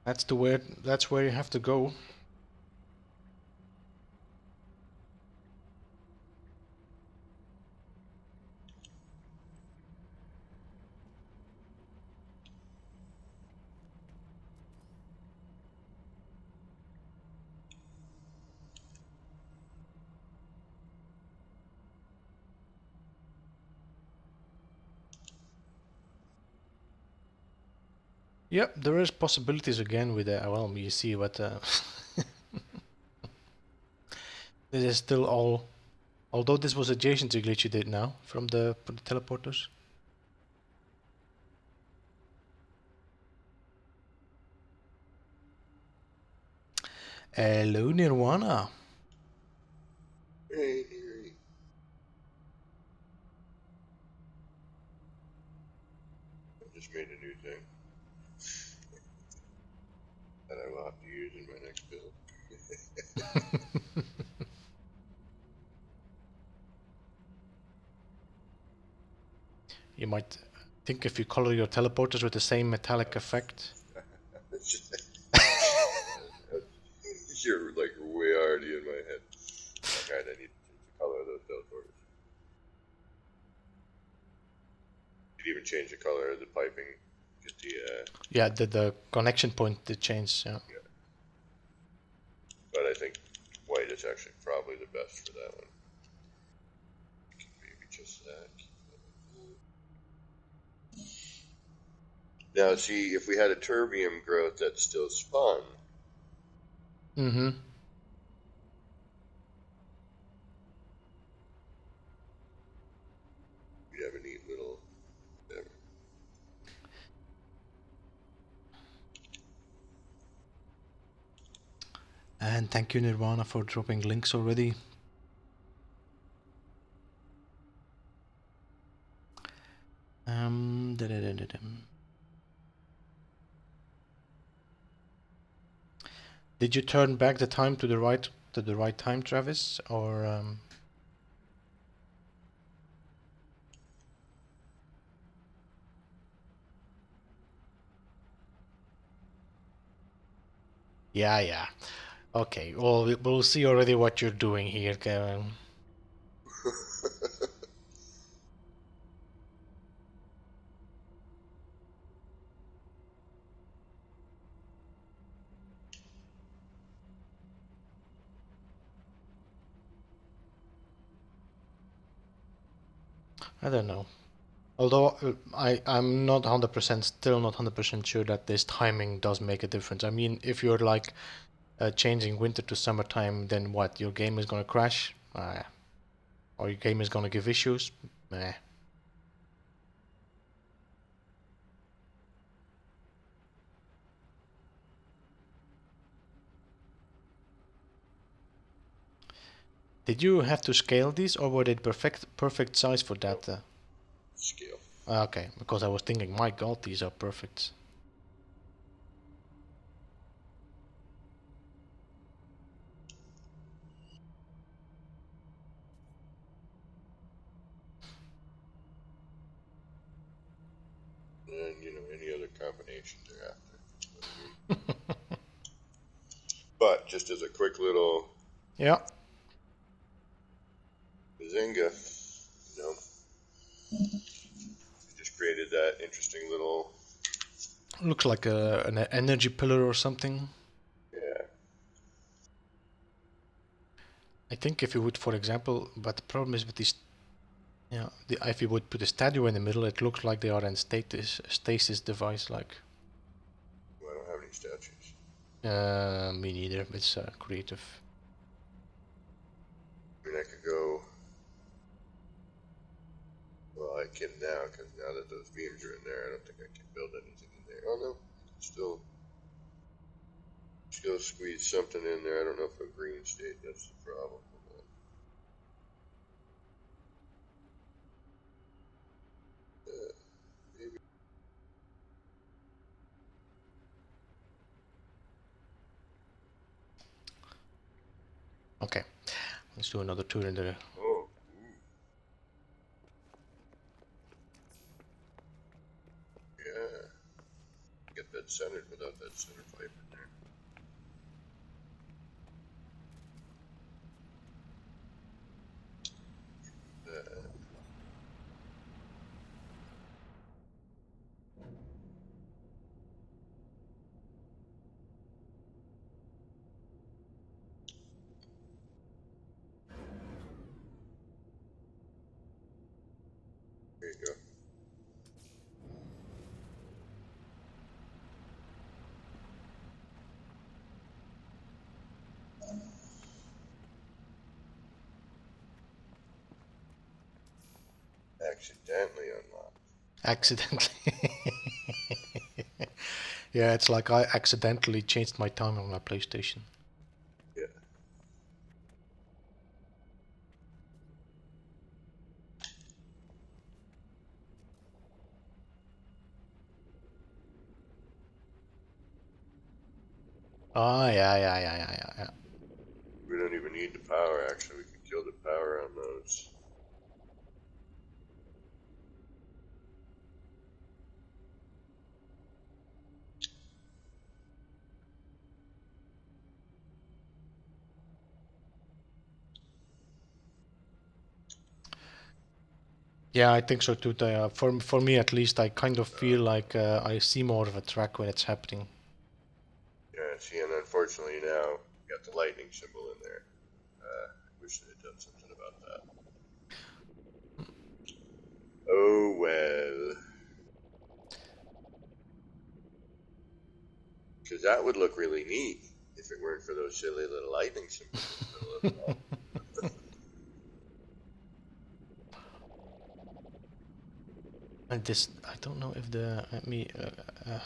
[SPEAKER 1] That's where you have to go. Yep, there is possibilities again with well, you see what this is still all, although this was adjacent to glitch you did now from the teleporters. Hello, Nirvana.
[SPEAKER 2] Hey, I just made a new thing that I will have to use in my next build.
[SPEAKER 1] You might think if you color your teleporters with the same metallic effect.
[SPEAKER 2] You're like way already in my head. Like, alright, I need to change the color of those teleporters. You could even change the color of the piping. Get the
[SPEAKER 1] Yeah, the connection point did change. Yeah.
[SPEAKER 2] yeah. But I think white is actually probably the best for that one. Maybe just that. Now, see, if we had a terbium growth that still spun,
[SPEAKER 1] Mm-hmm.
[SPEAKER 2] we'd have a neat little. Whatever.
[SPEAKER 1] And thank you, Nirvana, for dropping links already. Did you turn back the time to the right time, Travis, or Yeah, yeah. Okay. Well, we'll see already what you're doing here, Kevin. I don't know. Although I'm not 100%, still not 100% sure that this timing does make a difference. I mean, if you're like changing winter to summertime, then what? Your game is gonna crash? Or your game is gonna give issues? Nah. Did you have to scale these, or were they perfect size for
[SPEAKER 2] Nope.
[SPEAKER 1] that?
[SPEAKER 2] Scale.
[SPEAKER 1] Okay, because I was thinking, my God, these are perfect.
[SPEAKER 2] And any other combination thereafter. You know what I mean? But just as a quick little
[SPEAKER 1] Yeah,
[SPEAKER 2] bazinga, you know, just created that interesting little,
[SPEAKER 1] looks like an energy pillar or something.
[SPEAKER 2] yeah.
[SPEAKER 1] I think if you would, for example, but the problem is with these, yeah, if you would put a statue in the middle, it looks like they are in stasis device. Like,
[SPEAKER 2] Well, I don't have any statues.
[SPEAKER 1] me neither. It's creative.
[SPEAKER 2] I mean, I could go. Well, I can now because now that those beams are in there, I don't think I can build anything in there. Oh no, I can still squeeze something in there. I don't know if a green state. That's the problem. Maybe.
[SPEAKER 1] Okay, let's do another tour in the.
[SPEAKER 2] Oh, yeah. Get that centered without that center pipe in there. There you go. Accidentally unlocked.
[SPEAKER 1] Accidentally. Yeah, it's like I accidentally changed my time on my PlayStation.
[SPEAKER 2] Yeah.
[SPEAKER 1] Ah, yeah.
[SPEAKER 2] We don't even need the power. Actually, we can kill the power on those.
[SPEAKER 1] Yeah, I think so too. For me at least, I kind of feel like I see more of a track when it's happening.
[SPEAKER 2] Yeah. See, and unfortunately now we got the lightning symbol in there. I wish they had done something about that. Oh well. Because that would look really neat if it weren't for those silly little lightning symbols in the middle of it all.
[SPEAKER 1] And this, I don't know if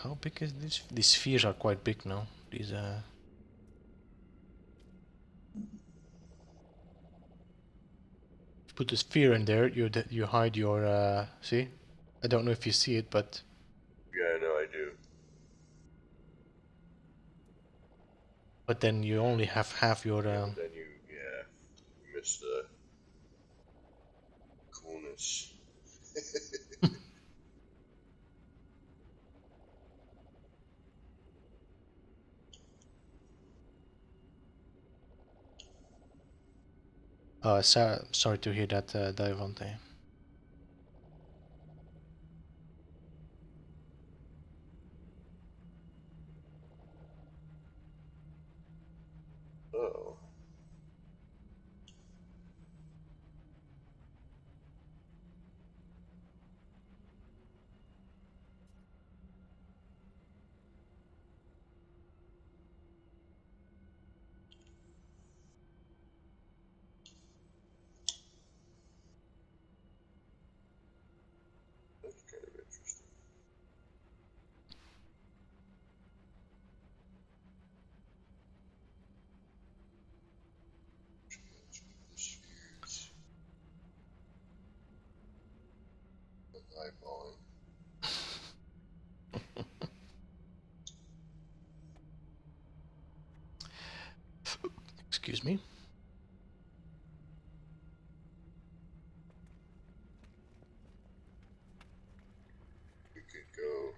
[SPEAKER 1] how big is this? These spheres are quite big now. These, put a sphere in there, you hide your, see? I don't know if you see it, but
[SPEAKER 2] Yeah, no, I do.
[SPEAKER 1] then you only have half your,
[SPEAKER 2] Yeah, but then you miss the coolness.
[SPEAKER 1] sorry to hear that, Davante.
[SPEAKER 2] Oh,
[SPEAKER 1] Excuse me.
[SPEAKER 2] We could go.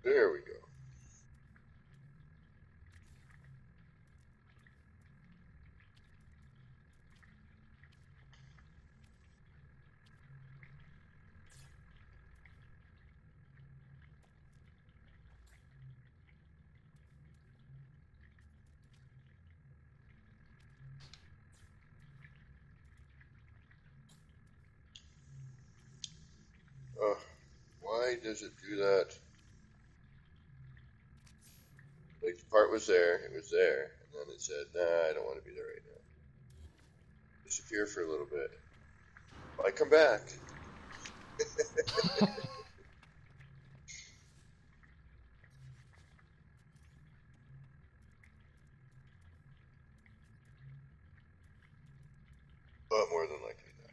[SPEAKER 2] There we go. Why does it do that? Like the part was there, it was there, and then it said, nah, I don't want to be there right now. Disappear for a little bit. Why come back? But more than likely not.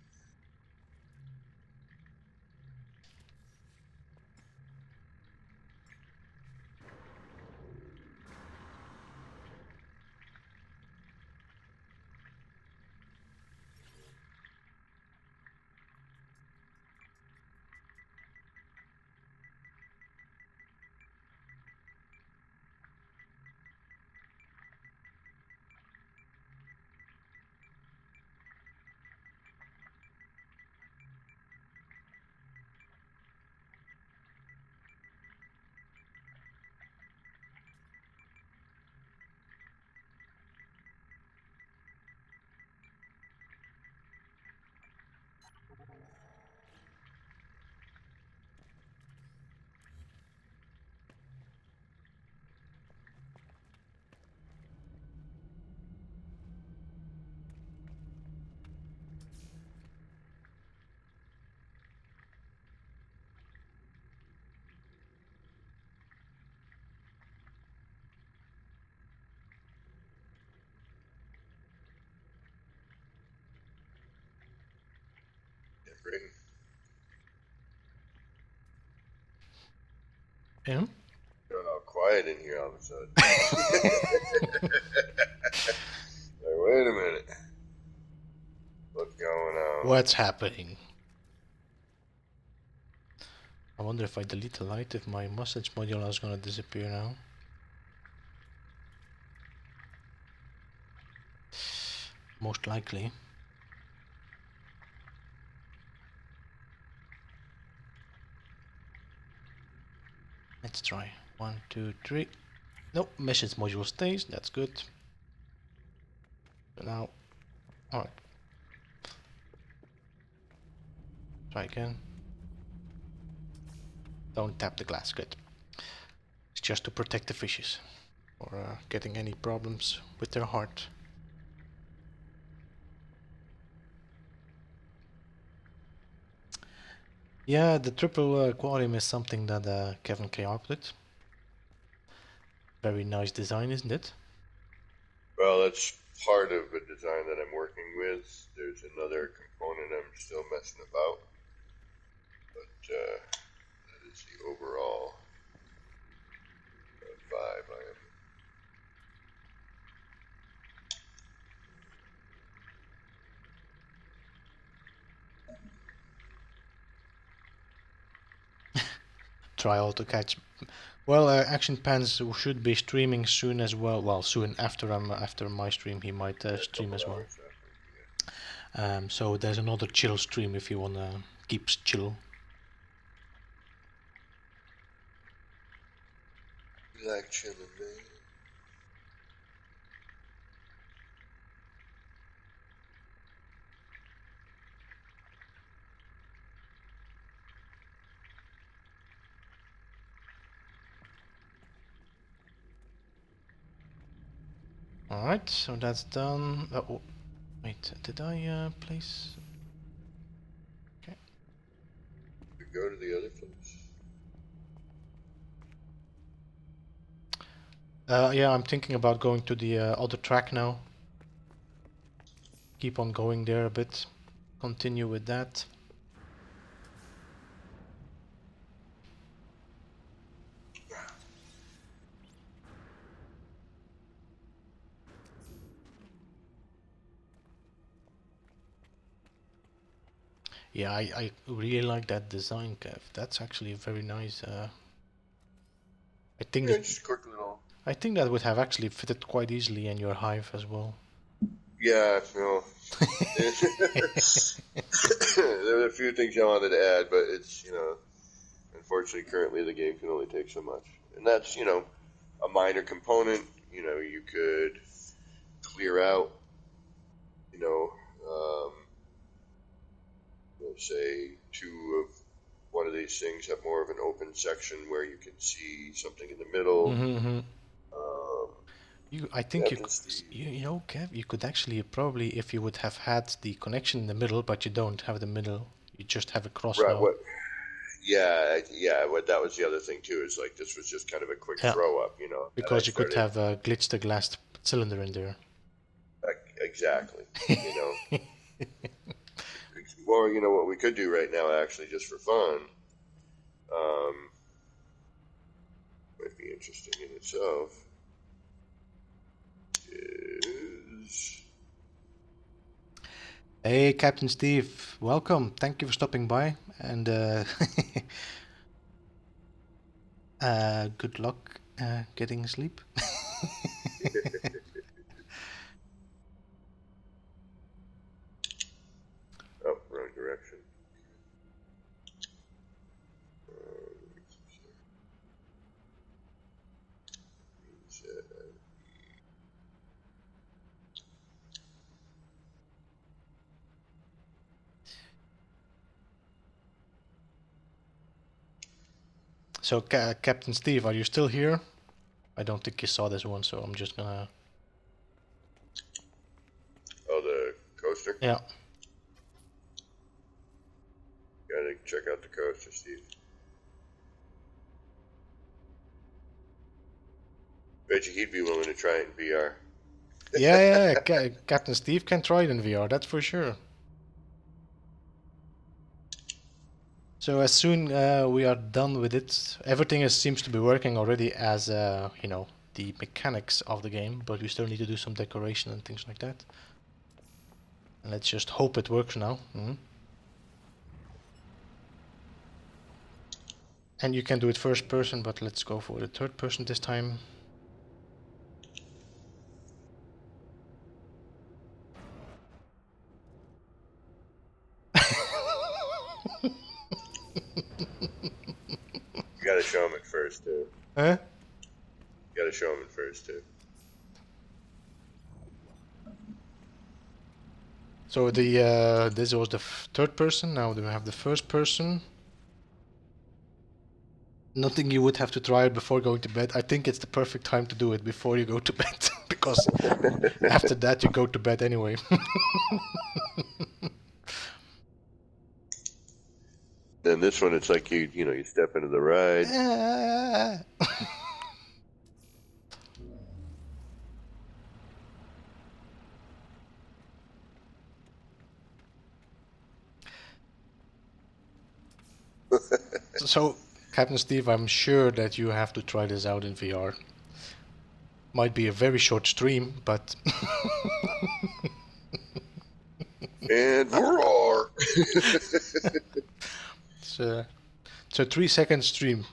[SPEAKER 2] Yeah, bring.
[SPEAKER 1] Yeah.
[SPEAKER 2] Oh, quiet in here all of a sudden. Like, wait a minute. What's going on?
[SPEAKER 1] What's happening? I wonder if I delete the light, if my message module is gonna disappear now. Most likely. Let's try. 1, 2, 3. Nope, message module stays. That's good. So now, alright. Try again. Don't tap the glass. Good. It's just to protect the fishes, or getting any problems with their heart. Yeah, the triple aquarium is something that Kevin came up with. Very nice design, isn't it?
[SPEAKER 2] Well, that's part of a design that I'm working with. There's another component I'm still messing about. But that is the overall vibe I am.
[SPEAKER 1] try to catch. Well, Action Pants should be streaming soon as well. Well, soon after my stream, he might stream as well. So there's another chill stream if you wanna keep chill.
[SPEAKER 2] Like chilling, man.
[SPEAKER 1] Alright, so that's done. Oh, wait, did I place? Okay.
[SPEAKER 2] We go to the other place.
[SPEAKER 1] Yeah, I'm thinking about going to the other track now. Keep on going there a bit. Continue with that. Yeah, I really like that design, Kev. That's actually very nice. I think
[SPEAKER 2] Yeah,
[SPEAKER 1] that,
[SPEAKER 2] just quick little.
[SPEAKER 1] I think that would have actually fitted quite easily in your hive as well.
[SPEAKER 2] Yeah, no. There were a few things I wanted to add, but it's, unfortunately, currently the game can only take so much. And that's, a minor component. You could clear out, say one of these things have more of an open section where you can see something in the middle.
[SPEAKER 1] Mm-hmm. I think
[SPEAKER 2] yeah,
[SPEAKER 1] you know, Kev, you could actually probably, if you would have had the connection in the middle, but you don't have the middle, you just have a cross
[SPEAKER 2] right.
[SPEAKER 1] now.
[SPEAKER 2] What? Yeah. What that was the other thing too. Is like this was just kind of a quick
[SPEAKER 1] Yeah,
[SPEAKER 2] throw up,
[SPEAKER 1] because you could have glitched the glass cylinder in there.
[SPEAKER 2] Exactly. Or what we could do right now, actually, just for fun, might be interesting in itself. Is
[SPEAKER 1] Hey, Captain Steve, welcome. Thank you for stopping by, and good luck getting sleep.
[SPEAKER 2] oh, wrong direction.
[SPEAKER 1] So, Captain Steve, are you still here? I don't think you saw this one, so I'm just gonna.
[SPEAKER 2] Oh, the coaster.
[SPEAKER 1] Yeah.
[SPEAKER 2] Gotta check out the coaster, Steve. Bet you he'd be willing to try it in VR.
[SPEAKER 1] Yeah. Captain Steve can try it in VR, that's for sure. So as soon we are done with it, everything seems to be working already as the mechanics of the game, but we still need to do some decoration and things like that. And let's just hope it works now. And you can do it first person, but let's go for the third person this time.
[SPEAKER 2] You gotta show him it first, too.
[SPEAKER 1] Huh?
[SPEAKER 2] You gotta show him it first, too.
[SPEAKER 1] So this was the third person. Now we have the first person. Nothing you would have to try it before going to bed. I think it's the perfect time to do it before you go to bed, because after that you go to bed anyway.
[SPEAKER 2] Then this one, it's like you step into the ride.
[SPEAKER 1] So, Captain Steve, I'm sure that you have to try this out in VR. Might be a very short stream, but
[SPEAKER 2] And roar!
[SPEAKER 1] it's a 3-second stream.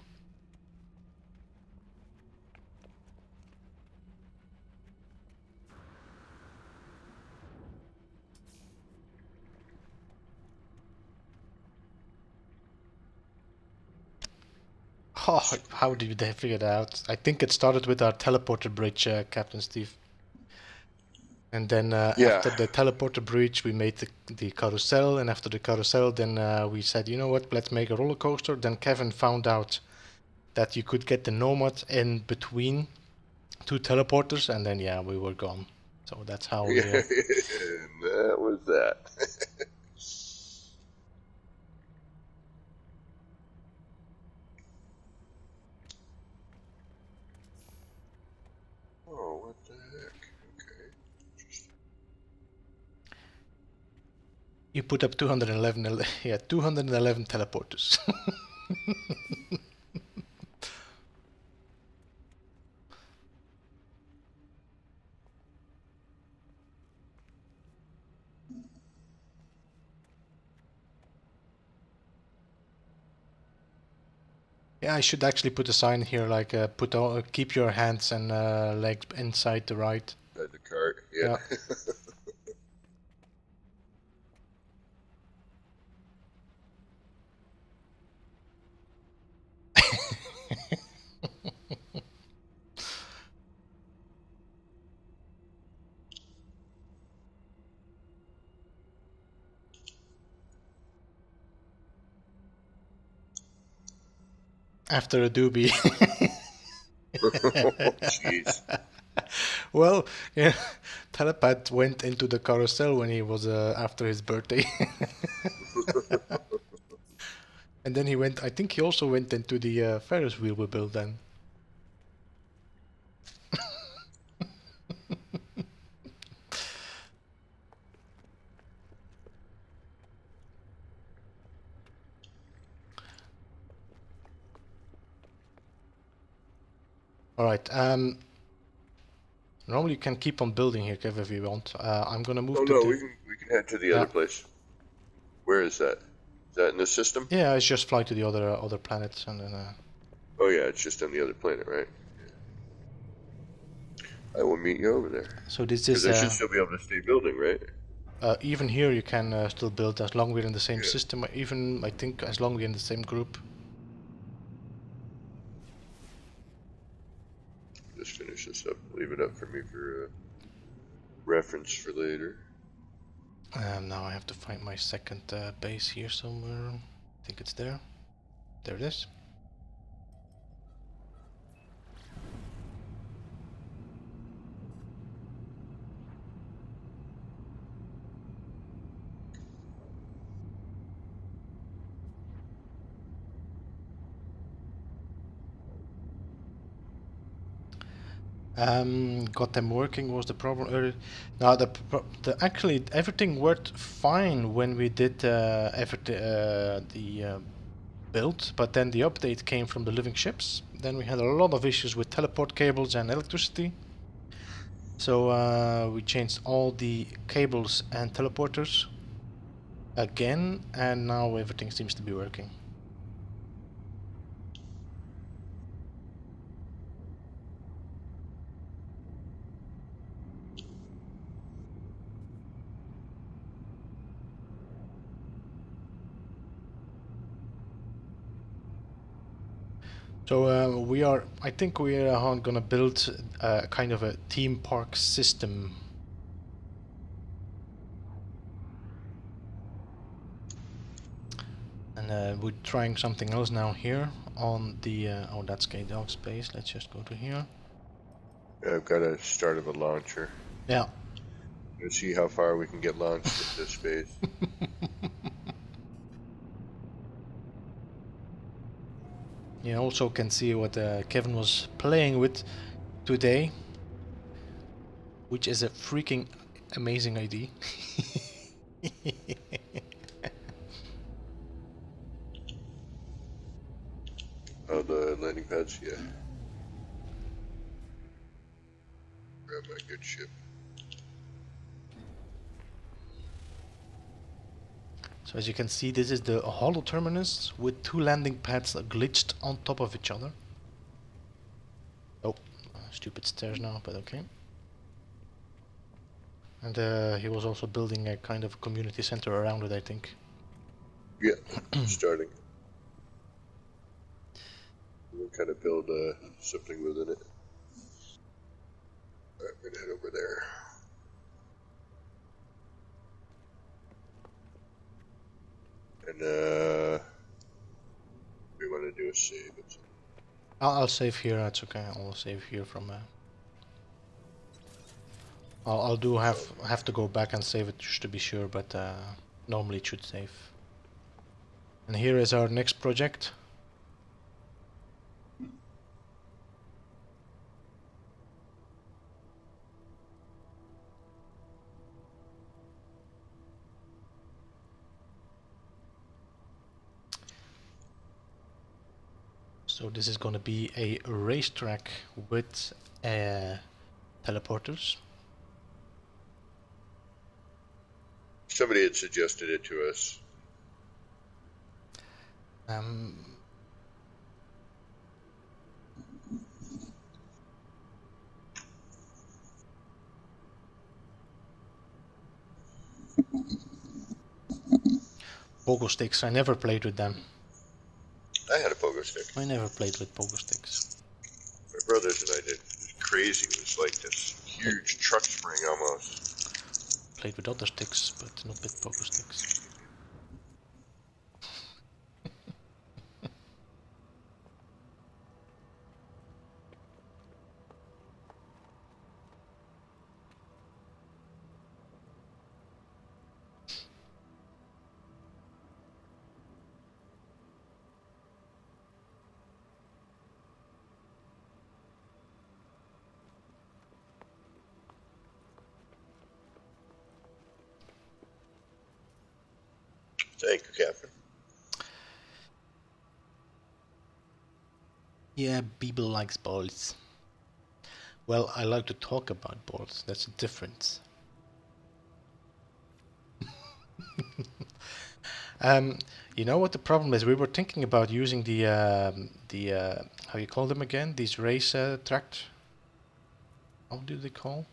[SPEAKER 1] Oh, how did they figure that out? I think it started with our teleporter bridge, Captain Steve. And then
[SPEAKER 2] Yeah.
[SPEAKER 1] after the teleporter bridge, we made the carousel. And after the carousel, then we said, you know what, let's make a roller coaster. Then Kevin found out that you could get the Nomad in between two teleporters. And then, yeah, we were gone. So that's how we...
[SPEAKER 2] And that was that. Oh, what the heck? Okay.
[SPEAKER 1] You put up 211, yeah, 211 teleporters. Yeah, I should actually put a sign here like keep your hands and legs inside the ride.
[SPEAKER 2] At the cart, yeah.
[SPEAKER 1] After a doobie.
[SPEAKER 2] Jeez.
[SPEAKER 1] Well, yeah, Telepath went into the carousel when he was after his birthday. And then he went, I think he also went into the Ferris wheel we built then. Alright, normally you can keep on building here, Kev, if you want. I'm gonna move
[SPEAKER 2] Oh
[SPEAKER 1] to
[SPEAKER 2] no,
[SPEAKER 1] the...
[SPEAKER 2] we can head to the other place. Where is that? Is that in the system?
[SPEAKER 1] Yeah, it's just fly to the other planets and then...
[SPEAKER 2] Oh yeah, it's just on the other planet, right? I will meet you over there.
[SPEAKER 1] So this
[SPEAKER 2] Because
[SPEAKER 1] is...
[SPEAKER 2] I should still be able to stay building, right?
[SPEAKER 1] even here you can still build as long as we're in the same system, even I think as long as we're in the same group.
[SPEAKER 2] Just finish this up. Leave it up for me for reference for later.
[SPEAKER 1] Now I have to find my second base here somewhere. I think it's there. There it is. Got them working was the problem earlier. Now actually everything worked fine when we did the build, but then the update came from the living ships. Then we had a lot of issues with teleport cables and electricity. So we changed all the cables and teleporters again, and now everything seems to be working. So I think we are gonna build kind of a theme park system. And we're trying something else now here on the, oh that's K-Dog space, let's just go to here.
[SPEAKER 2] I've got a start of a launcher.
[SPEAKER 1] Yeah.
[SPEAKER 2] Let's see how far we can get launched into space.
[SPEAKER 1] You also can see what Kevin was playing with today, which is a freaking amazing idea.
[SPEAKER 2] Oh, the landing pads? Yeah. Grab my good ship.
[SPEAKER 1] So as you can see, this is the hollow terminus with two landing pads glitched on top of each other. Oh, stupid stairs now, but okay. And he was also building a kind of community center around it, I think.
[SPEAKER 2] Yeah, starting. We'll kind of build something within it. Alright, we're gonna head over there. And we want to do a save.
[SPEAKER 1] I'll save here. That's okay. I'll save here from. I'll do have to go back and save it just to be sure, but normally it should save. And here is our next project. So this is going to be a racetrack with teleporters.
[SPEAKER 2] Somebody had suggested it to us.
[SPEAKER 1] Pogo sticks. I never played with them.
[SPEAKER 2] I had a pogo stick.
[SPEAKER 1] I never played with pogo sticks.
[SPEAKER 2] My brothers and I did. It was crazy. It was like this huge truck spring almost.
[SPEAKER 1] Played with other sticks, but not with pogo sticks.
[SPEAKER 2] Thank you, Captain.
[SPEAKER 1] Yeah, Beeble likes balls. Well, I like to talk about balls. That's a difference. You know what the problem is? We were thinking about using the how you call them again? These race tract. How do they call?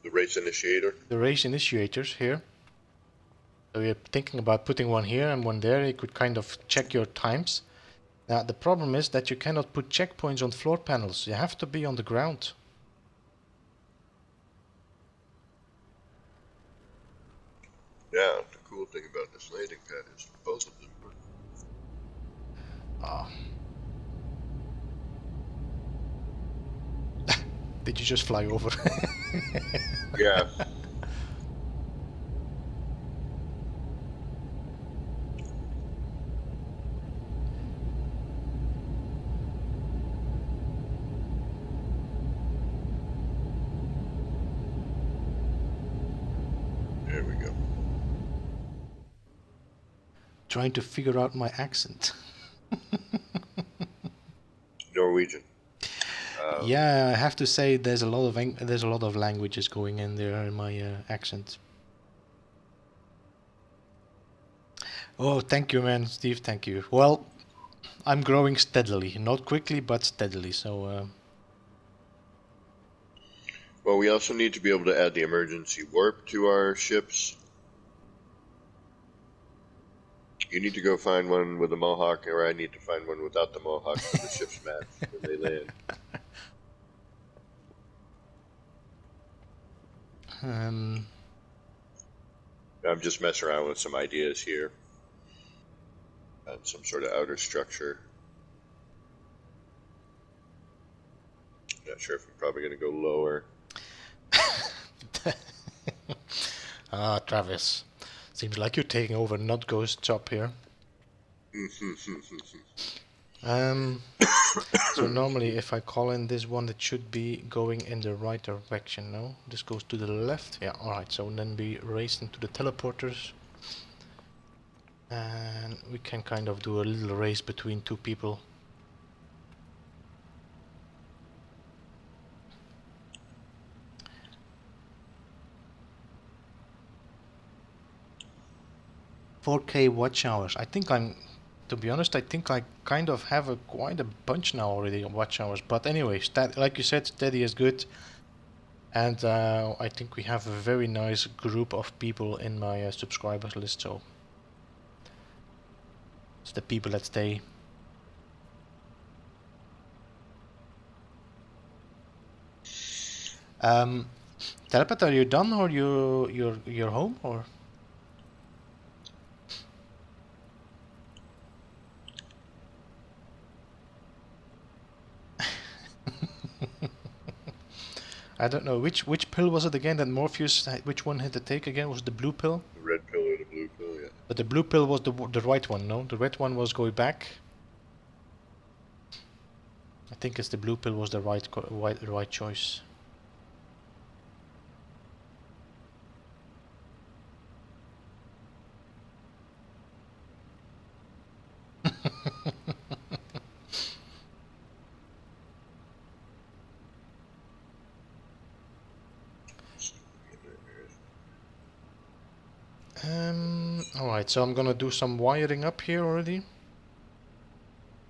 [SPEAKER 2] The race initiator.
[SPEAKER 1] The race initiators here. So we're thinking about putting one here and one there. You could kind of check your times. Now the problem is that you cannot put checkpoints on floor panels. You have to be on the ground.
[SPEAKER 2] Yeah, the cool thing about this landing pad is both of them work.
[SPEAKER 1] Ah. Did you just fly over?
[SPEAKER 2] Yeah. There we go.
[SPEAKER 1] Trying to figure out my accent.
[SPEAKER 2] Norwegian.
[SPEAKER 1] Yeah, I have to say there's a lot of languages going in there in my accent. Oh, thank you, man, Steve. Thank you. Well, I'm growing steadily, not quickly, but steadily. So.
[SPEAKER 2] Well, we also need to be able to add the emergency warp to our ships. You need to go find one with a mohawk, or I need to find one without the mohawk for the ship's match when they land. I'm just messing around with some ideas here. And some sort of outer structure. Not sure if I'm probably going to go lower.
[SPEAKER 1] Travis. Seems like you're taking over Not Ghost's job here. So normally if I call in this one, it should be going in the right direction, no? This goes to the left? Yeah, alright, so then we race into the teleporters. And we can kind of do a little race between two people. "4K watch hours." I think to be honest, I think I kind of have quite a bunch now already of watch hours. But anyway, like you said, steady is good. And I think we have a very nice group of people in my subscribers list. So it's the people that stay. Telepath, are you done or you're home or? I don't know which pill was it again that Morpheus? Which one had to take again? Was it the blue pill?
[SPEAKER 2] The red pill or the blue pill, yeah.
[SPEAKER 1] But the blue pill was the right one, no? The red one was going back. I think it's the blue pill was the right choice. Alright, so I'm gonna do some wiring up here already.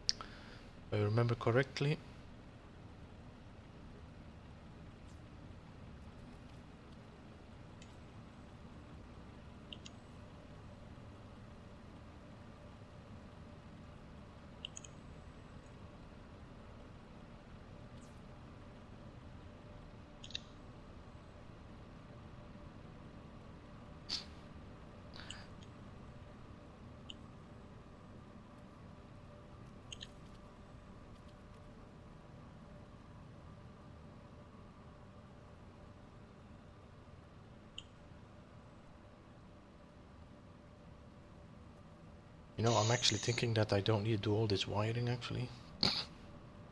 [SPEAKER 1] If I remember correctly. You know, I'm actually thinking that I don't need to do all this wiring actually.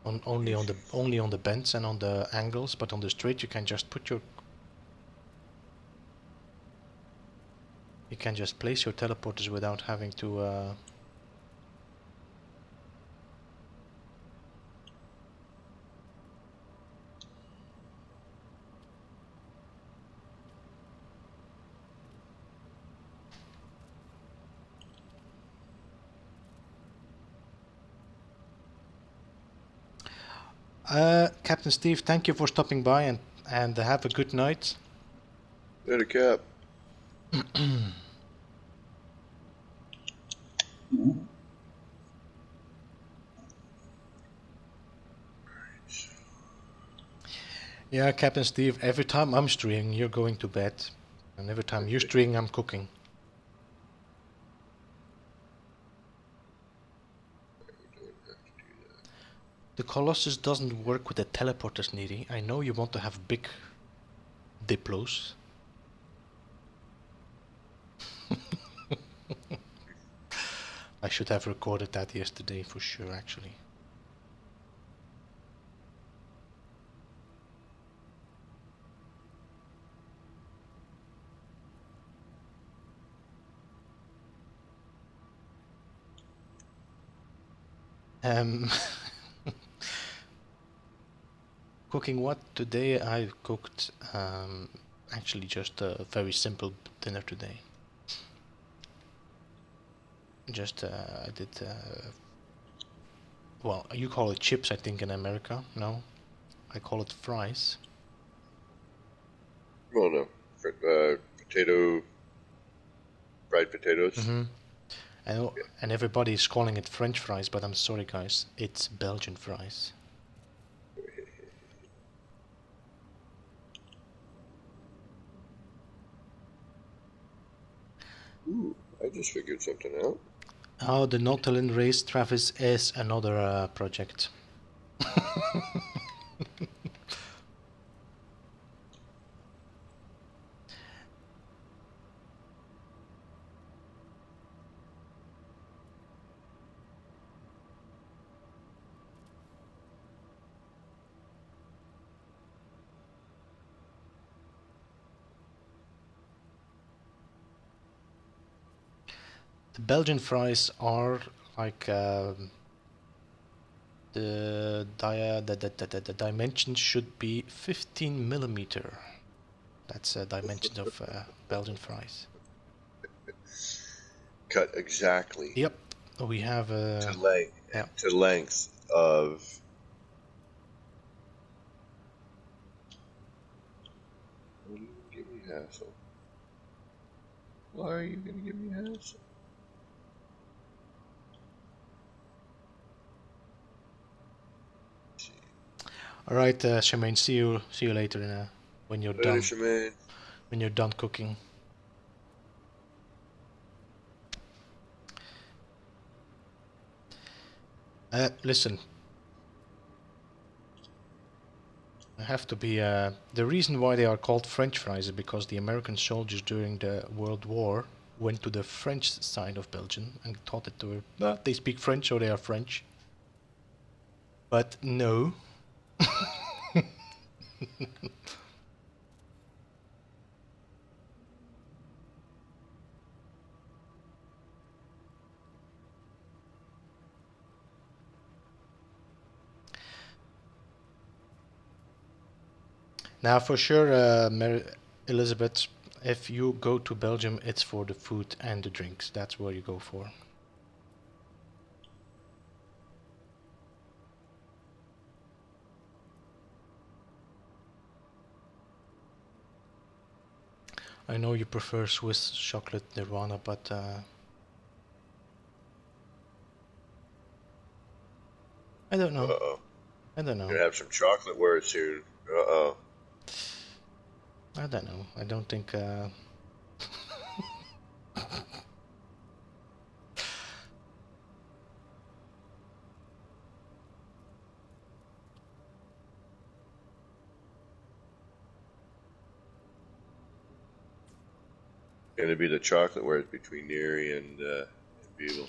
[SPEAKER 1] Only on the bends and on the angles, but on the straight you can just put your you can just place your teleporters without having to Captain Steve, thank you for stopping by and have a good night.
[SPEAKER 2] Later, Cap.
[SPEAKER 1] Yeah, Captain Steve, every time I'm streaming, you're going to bed. And every time you're streaming, I'm cooking. The Colossus doesn't work with the teleporters, Needy. I know you want to have big Diplos. I should have recorded that yesterday for sure, actually. Cooking what? Today I cooked actually just a very simple dinner today. Just I did well, you call it chips I think in America. No? I call it fries.
[SPEAKER 2] Well, no. Fried potatoes.
[SPEAKER 1] Mm-hmm. And everybody's calling it French fries, but I'm sorry guys, it's Belgian fries.
[SPEAKER 2] Ooh, I just figured something out.
[SPEAKER 1] Oh, the Nautilin race, Travis, is another project. The Belgian fries are like the dimensions should be 15 millimeter. That's dimensions of Belgian fries.
[SPEAKER 2] Cut exactly.
[SPEAKER 1] Yep, we have
[SPEAKER 2] to length of. Why are you gonna give me hassle? Why are you gonna give me hassle?
[SPEAKER 1] All right, Shemaine. See you later. when you're
[SPEAKER 2] Later,
[SPEAKER 1] done.
[SPEAKER 2] Shemaine.
[SPEAKER 1] When you're done cooking. Listen. I have to be. The reason why they are called French fries is because the American soldiers during the World War went to the French side of Belgium and thought that they speak French, so they are French. But no. Now, for sure, Elizabeth, if you go to Belgium, it's for the food and the drinks. That's where you go for. I know you prefer Swiss chocolate Nirvana, but I don't know.
[SPEAKER 2] Uh-oh.
[SPEAKER 1] I don't know.
[SPEAKER 2] Gonna have some chocolate word soon. Uh-oh.
[SPEAKER 1] I don't know. I don't think.
[SPEAKER 2] Gonna be the chocolate words between Neri and Beeble.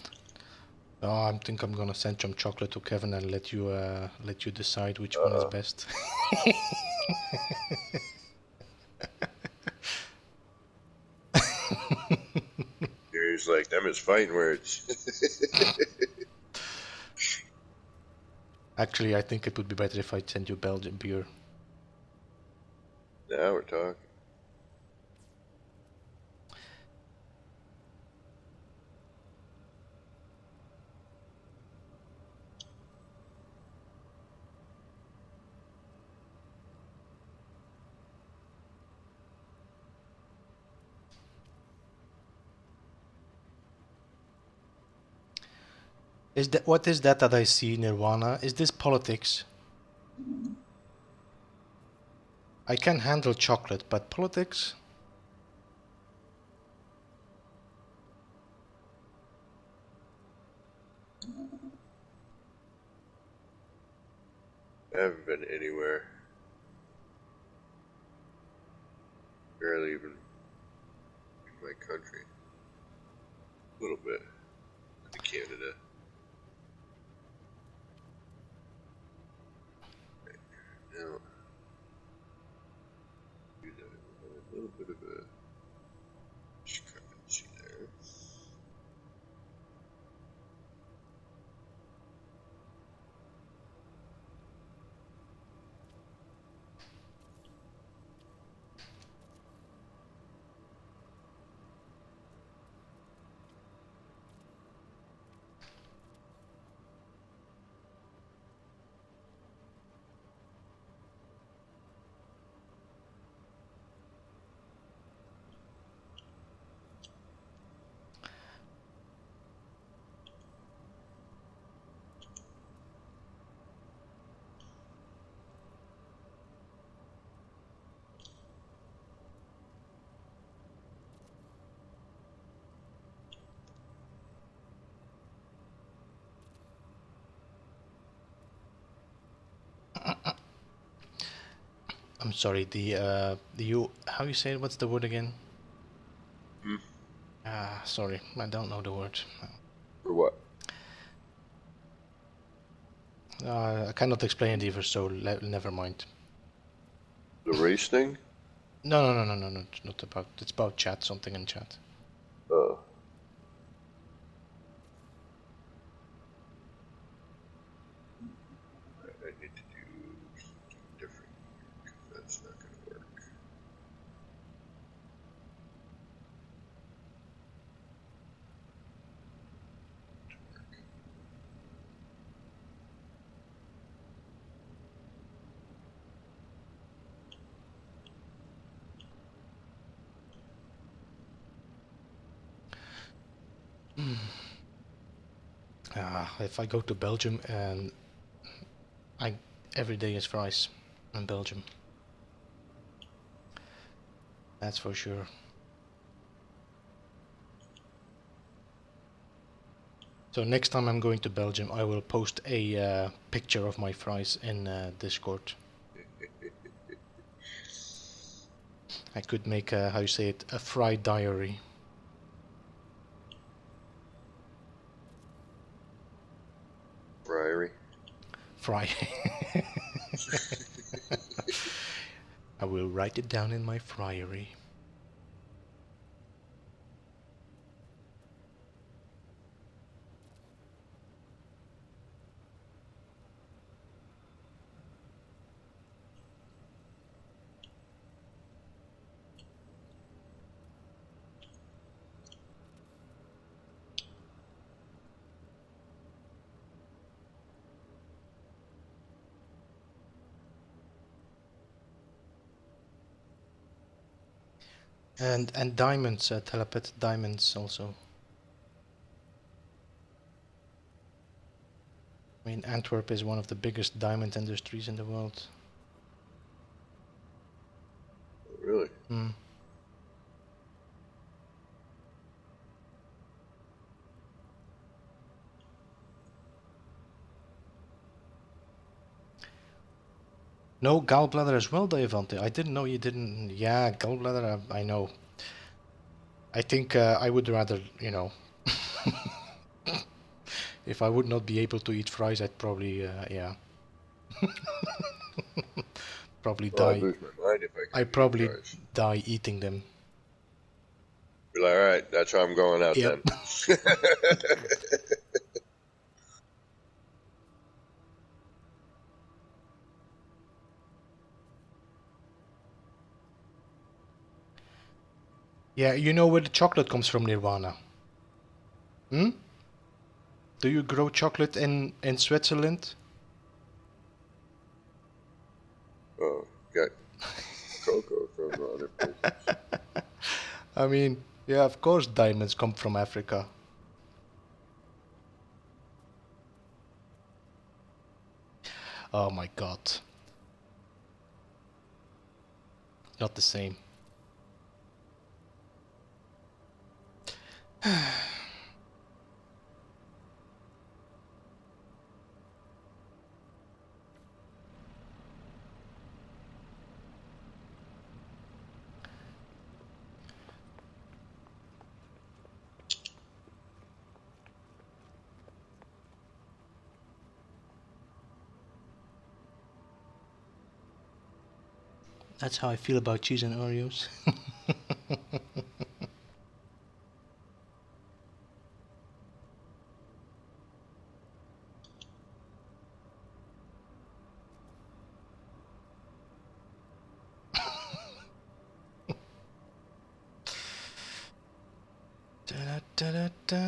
[SPEAKER 1] Oh, I think I'm gonna send some chocolate to Kevin and let you decide which one is
[SPEAKER 2] Uh-oh.
[SPEAKER 1] best.
[SPEAKER 2] Neri's like, them is fighting words.
[SPEAKER 1] Actually, I think it would be better if I send you Belgian beer.
[SPEAKER 2] Now we're talking.
[SPEAKER 1] Is that what is that I see, Nirvana? Is this politics? I can handle chocolate, but politics?
[SPEAKER 2] I haven't been anywhere. Barely even in my country. A little bit. To Canada. Now, do that with a little bit of a discrepancy there.
[SPEAKER 1] I'm sorry. The you how you say it? What's the word again?
[SPEAKER 2] Hmm?
[SPEAKER 1] Sorry, I don't know the word.
[SPEAKER 2] For what?
[SPEAKER 1] I cannot explain it either, so never mind.
[SPEAKER 2] The race thing?
[SPEAKER 1] No. It's not about. It's about chat. Something in chat.
[SPEAKER 2] Oh. I need to do something different because that's not going to work.
[SPEAKER 1] If I go to Belgium and I every day is fries in Belgium. That's for sure. So next time I'm going to Belgium, I will post a picture of my fries in Discord. I could make a, how you say it, a fry diary.
[SPEAKER 2] Friary.
[SPEAKER 1] Fry. I will write it down in my fryery. And diamonds, telepet diamonds also. I mean, Antwerp is one of the biggest diamond industries in the world.
[SPEAKER 2] Really?
[SPEAKER 1] Mm. No, gallbladder as well, Diavante. I didn't know you didn't. Yeah, gallbladder, I know. I think I would rather, you know, if I would not be able to eat fries, I'd probably, yeah, probably
[SPEAKER 2] Well, I'd
[SPEAKER 1] die.
[SPEAKER 2] lose my mind if I
[SPEAKER 1] I
[SPEAKER 2] couldn't eat
[SPEAKER 1] probably
[SPEAKER 2] fries.
[SPEAKER 1] die eating them.
[SPEAKER 2] Be like, all right, that's how I'm going out
[SPEAKER 1] Yep.
[SPEAKER 2] then.
[SPEAKER 1] Yeah, you know where the chocolate comes from, Nirvana? Hmm? Do you grow chocolate in Switzerland?
[SPEAKER 2] Oh, got cocoa from other places.
[SPEAKER 1] I mean, yeah, of course diamonds come from Africa. Oh my god. Not the same. That's how I feel about cheese and Oreos. Da-da-da-da-da.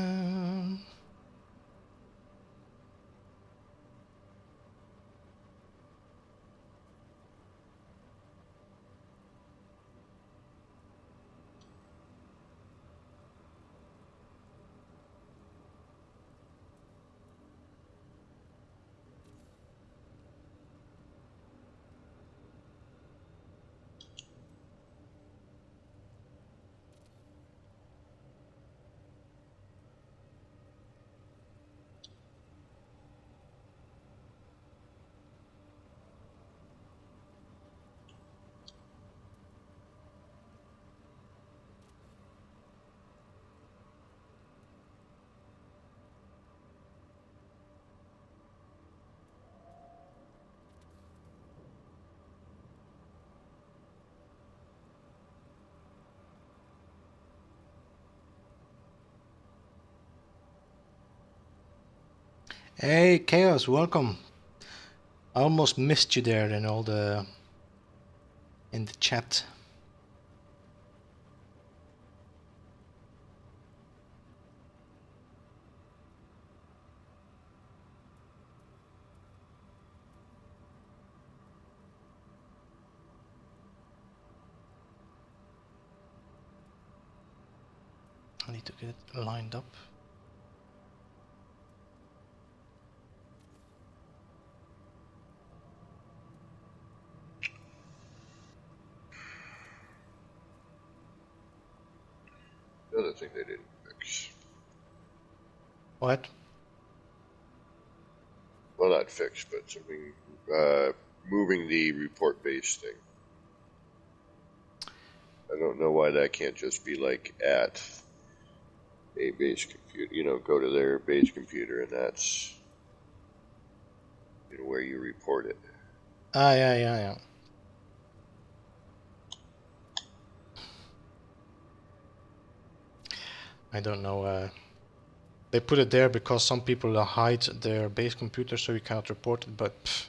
[SPEAKER 1] Hey, Chaos, welcome. I almost missed you there in all the in the chat. I need to get it lined up.
[SPEAKER 2] thing they didn't fix.
[SPEAKER 1] What?
[SPEAKER 2] Well, not fix, but something, moving the report base thing. I don't know why that can't just be like at a base computer, go to their base computer and that's, where you report it.
[SPEAKER 1] Yeah. I don't know. They put it there because some people hide their base computer so you cannot report it, but pff.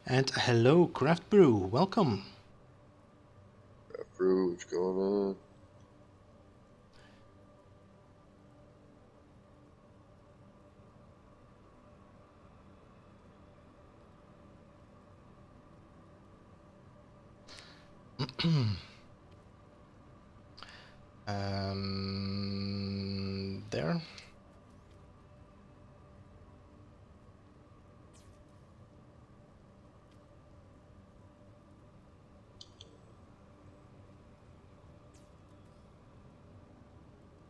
[SPEAKER 1] And hello, Craft Brew, welcome.
[SPEAKER 2] Craft Brew, what's going on?
[SPEAKER 1] There.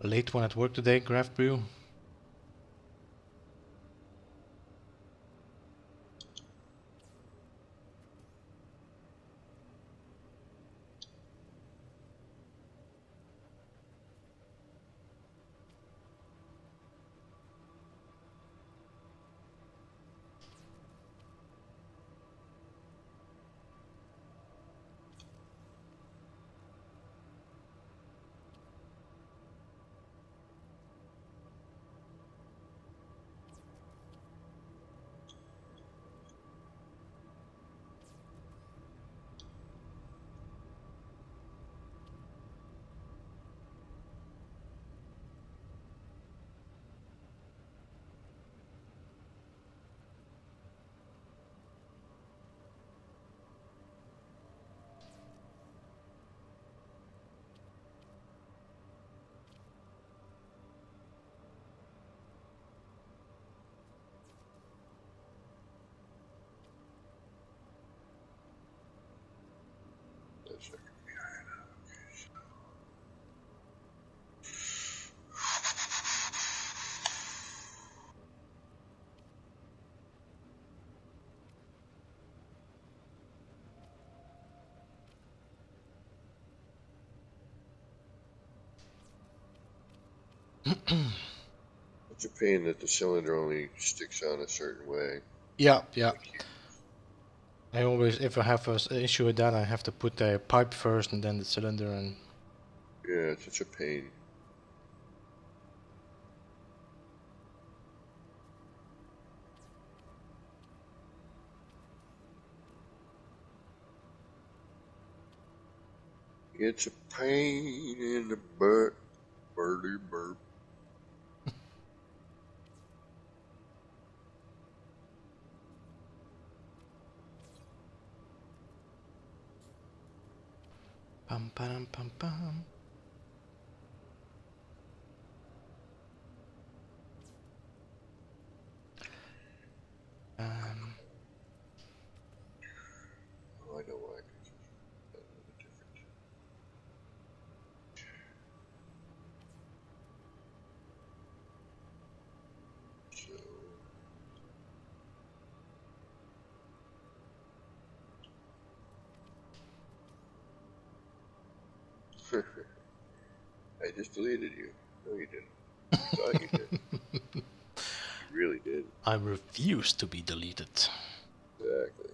[SPEAKER 1] Late one at work today, Craft Brew.
[SPEAKER 2] That's like, it's a pain that the cylinder only sticks on a certain way.
[SPEAKER 1] Yeah. I always, if I have an issue with that, I have to put the pipe first and then the cylinder and...
[SPEAKER 2] Yeah, it's such a pain. It's a pain in the butt, birdie burp.
[SPEAKER 1] Pam pam pam pam.
[SPEAKER 2] Oh, I know why. It's a little different. So, I just deleted you. No, you didn't. I thought you did. You really did.
[SPEAKER 1] I refuse to be deleted.
[SPEAKER 2] Exactly.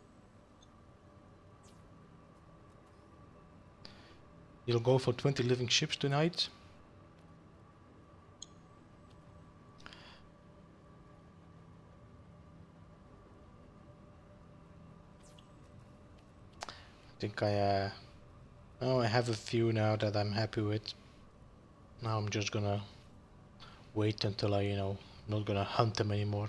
[SPEAKER 1] You'll go for 20 living ships tonight? I think I have a few now that I'm happy with. Now I'm just gonna wait until I, not gonna hunt them anymore.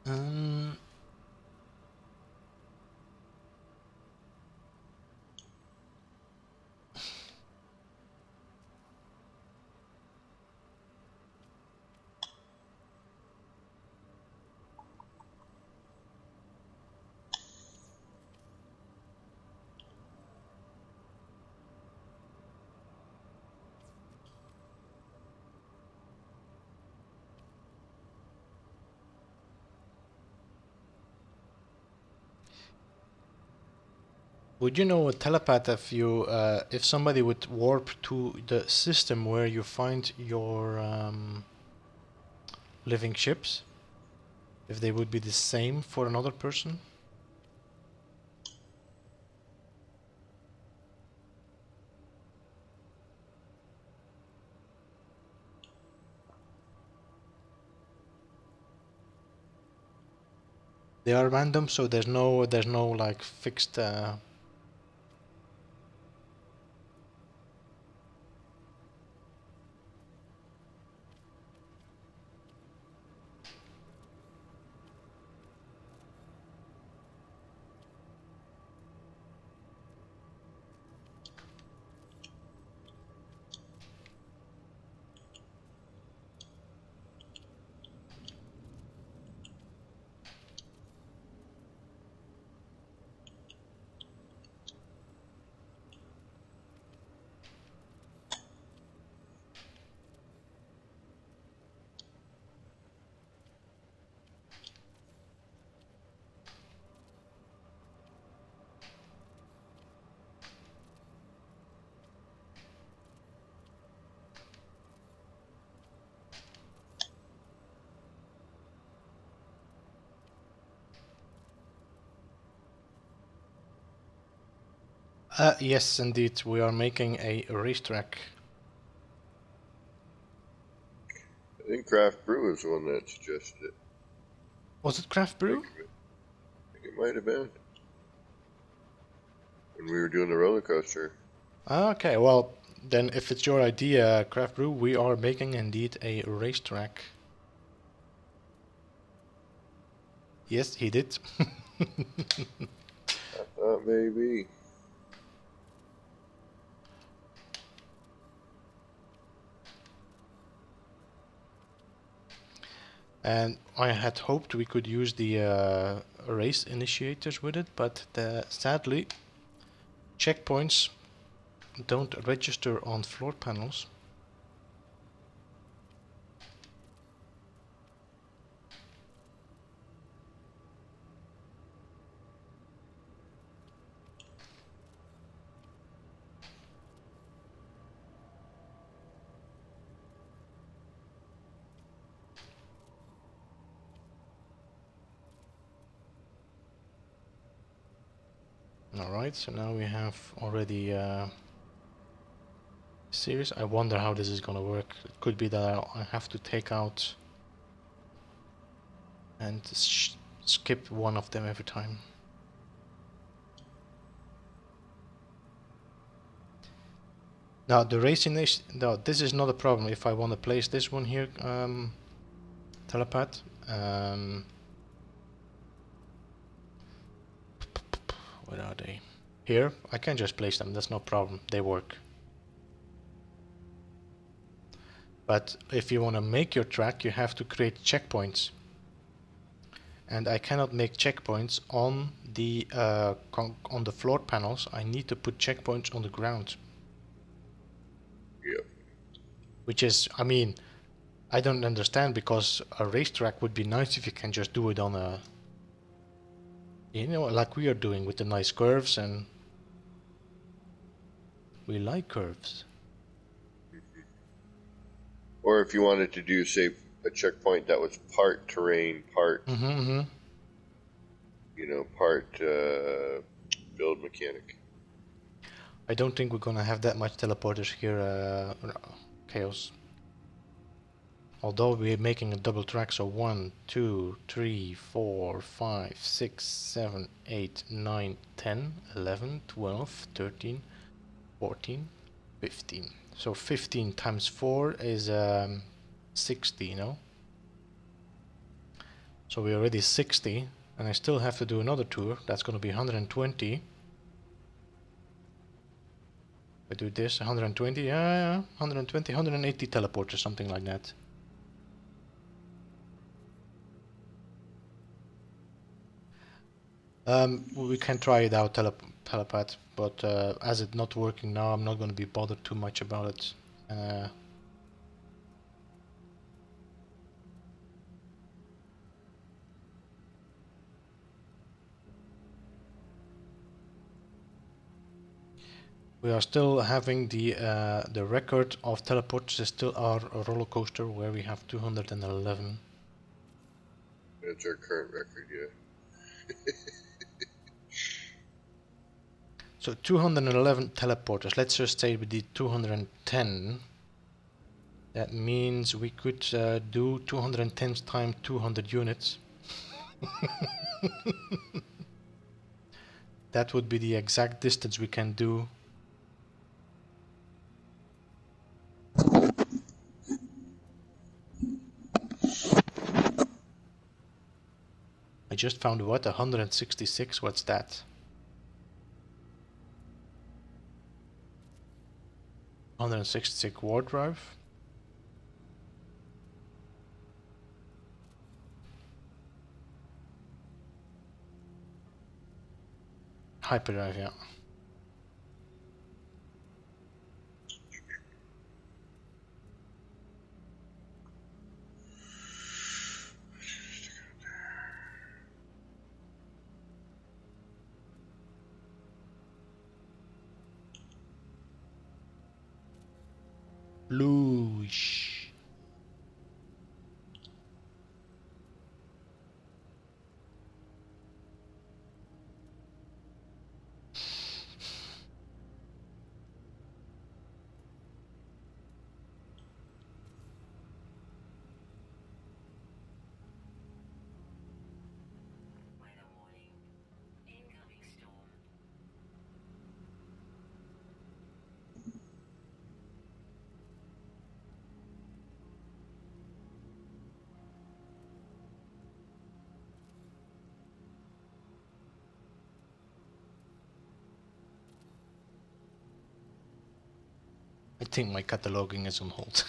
[SPEAKER 1] Um, Would you know a telepath if somebody would warp to the system where you find your living ships, if they would be the same for another person? They are random, so there's no like fixed. Yes, indeed, we are making a racetrack.
[SPEAKER 2] I think Craft Brew is the one that suggested it.
[SPEAKER 1] Was it Craft Brew?
[SPEAKER 2] I think it might have been. When we were doing the roller coaster.
[SPEAKER 1] Okay, well, then if it's your idea, Craft Brew, we are making indeed a racetrack. Yes, he did.
[SPEAKER 2] I thought maybe.
[SPEAKER 1] And I had hoped we could use the race initiators with it, but sadly, checkpoints don't register on floor panels. Alright, so now we have already series. I wonder how this is gonna work. It could be that I have to take out and skip one of them every time. Now the racing nation. No, this is not a problem. If I want to place this one here, telepath. Where are they? Here, I can just place them. That's no problem. They work. But if you want to make your track, you have to create checkpoints. And I cannot make checkpoints on the floor panels. I need to put checkpoints on the ground.
[SPEAKER 2] Yep.
[SPEAKER 1] Which is, I mean, I don't understand, because a racetrack would be nice if you can just do it on a, like we are doing with the nice curves, and we like curves.
[SPEAKER 2] Or if you wanted to do, say, a checkpoint that was part terrain, part, part build mechanic.
[SPEAKER 1] I don't think we're gonna have that much teleporters here, Chaos. Although we're making a double track, so 1, 2, 3, 4, 5, 6, 7, 8, 9, 10, 11, 12, 13, 14, 15. So 15 times 4 is 60, So we're already 60, and I still have to do another tour. That's going to be 120. I do this, 120, yeah, 120, 180 teleporters, something like that. We can try it out, telepath, but as it's not working now, I'm not going to be bothered too much about it. We are still having the record of teleports is still our roller coaster where we have 211.
[SPEAKER 2] That's our current record, yeah.
[SPEAKER 1] So 211 teleporters. Let's just say we did 210. That means we could do 210 times 200 units. That would be the exact distance we can do. I just found what? 166? What's that? 166 ward drive? Hyperdrive, yeah. Loosh. I think my cataloging is on hold.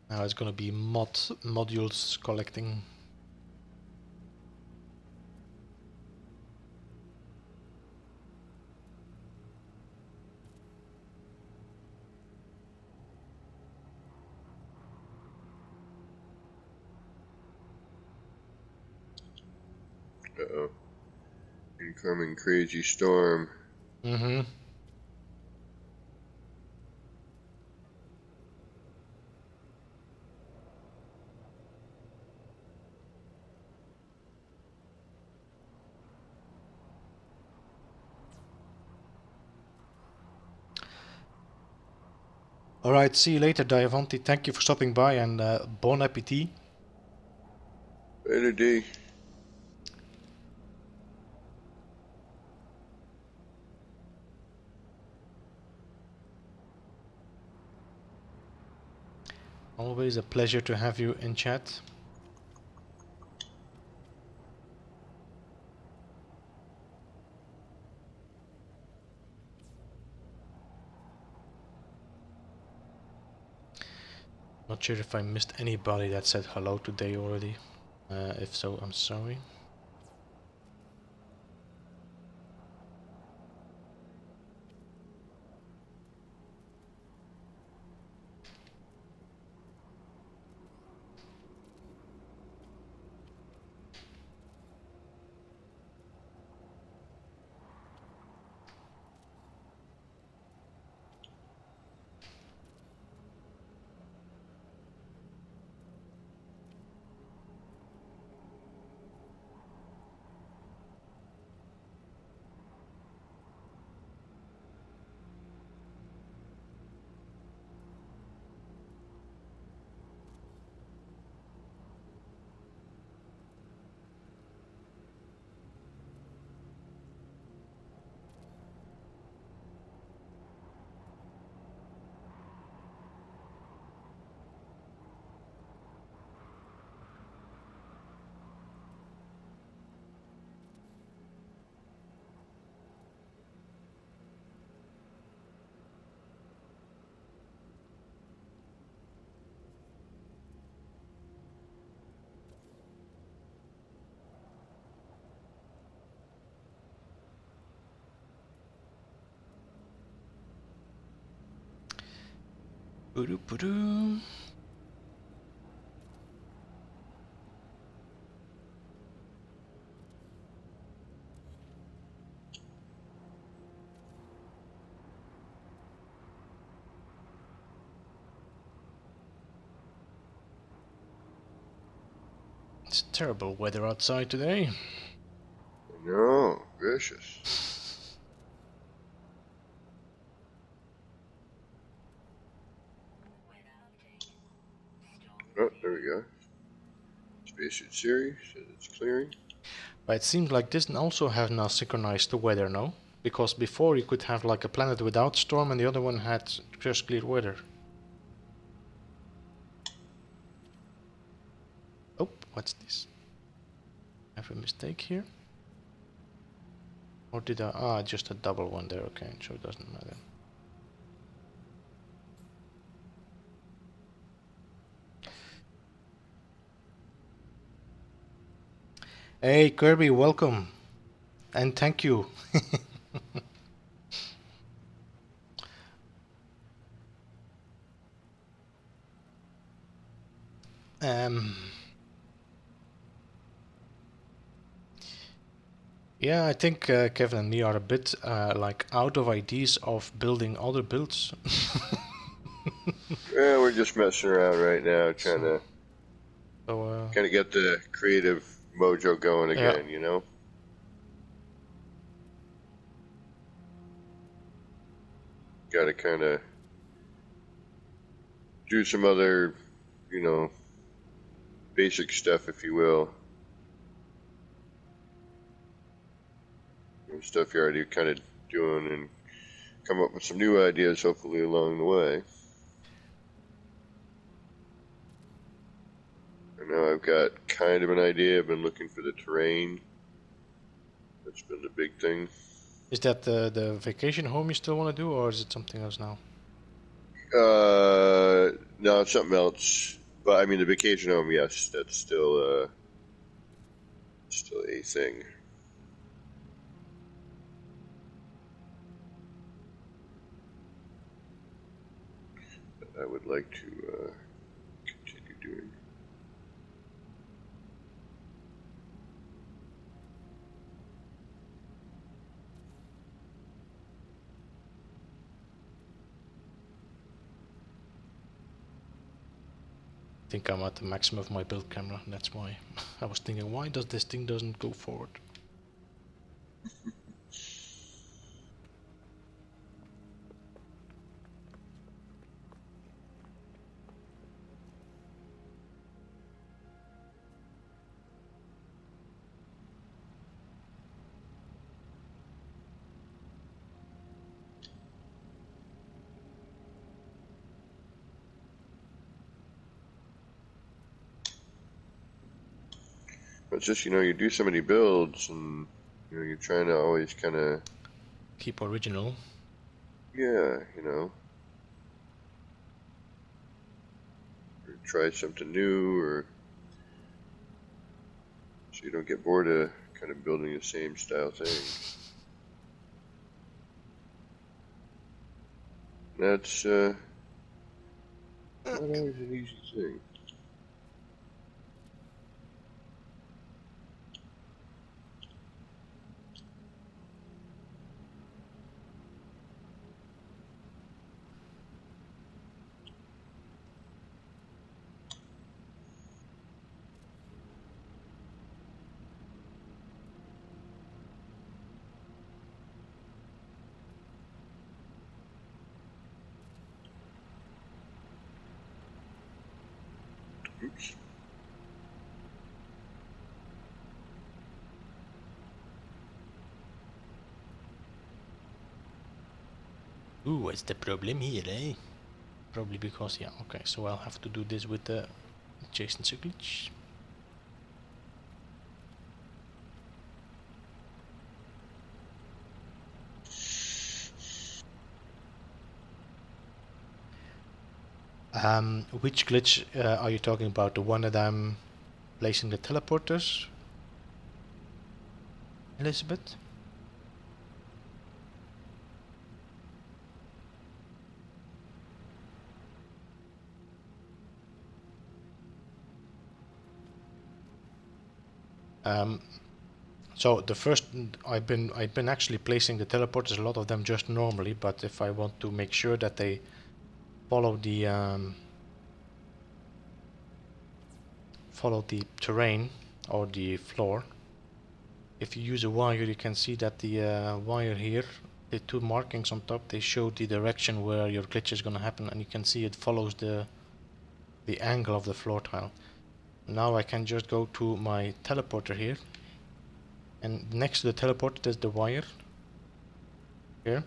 [SPEAKER 1] Now it's gonna be modules collecting.
[SPEAKER 2] Uh-oh. Incoming crazy storm.
[SPEAKER 1] Mm-hmm. Alright, see you later, Diavanti. Thank you for stopping by and bon appetit.
[SPEAKER 2] Later, D.
[SPEAKER 1] Always a pleasure to have you in chat. Not sure if I missed anybody that said hello today already. If so, I'm sorry. Boo-doo-boo-doo. It's terrible weather outside today.
[SPEAKER 2] No, vicious. Oh, there we go. Spacesuit Series says it's clearing.
[SPEAKER 1] But it seems like this also has now synchronized the weather, no? Because before you could have like a planet without storm and the other one had just clear weather. Oh, what's this? I have a mistake here? Or did I? Ah, just a double one there, okay, so it doesn't matter. Hey Kirby, welcome. And thank you. um, yeah, I think Kevin and me are a bit like out of ideas of building other builds.
[SPEAKER 2] Yeah, we're just messing around right now, trying to kind of get the creative mojo going again, you know? Got to kind of do some other, you know, basic stuff, if you will. Stuff you're already kind of doing, and come up with some new ideas, hopefully, along the way. I know I've got kind of an idea. I've been looking for the terrain. That's been the big thing.
[SPEAKER 1] Is that the vacation home you still want to do, or is it something else now?
[SPEAKER 2] No, it's something else. But I mean, the vacation home, yes, that's still a thing. That I would like to continue doing.
[SPEAKER 1] I think I'm at the maximum of my build camera, that's why. I was thinking, why does this thing doesn't go forward?
[SPEAKER 2] But it's just, you know, you do so many builds, and you know, you're trying to always kind of
[SPEAKER 1] keep original.
[SPEAKER 2] Yeah, you know, or try something new, or so you don't get bored of kind of building the same style thing. That's not always an easy thing. Oops.
[SPEAKER 1] Ooh, what's the problem here, eh? Probably because, yeah, okay, so I'll have to do this with the adjacency glitch. Which glitch are you talking about? The one that I'm placing the teleporters? Elizabeth? So the first, I've been actually placing the teleporters, a lot of them just normally, but if I want to make sure that they follow the terrain, or the floor. If you use a wire, you can see that the wire here, the two markings on top, they show the direction where your glitch is gonna happen, and you can see it follows the angle of the floor tile. Now I can just go to my teleporter here, and next to the teleporter there's the wire here.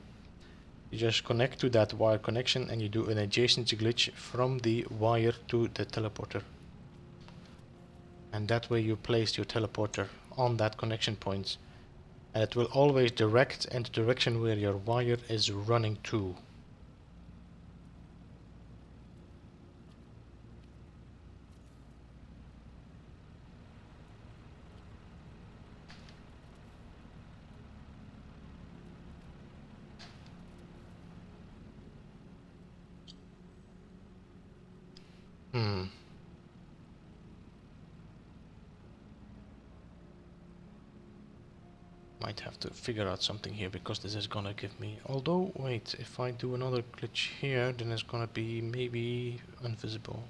[SPEAKER 1] You just connect to that wire connection and you do an adjacency glitch from the wire to the teleporter. And that way you place your teleporter on that connection point. And it will always direct in the direction where your wire is running to. Might have to figure out something here because this is gonna give me... Although, wait, if I do another glitch here, then it's gonna be maybe invisible.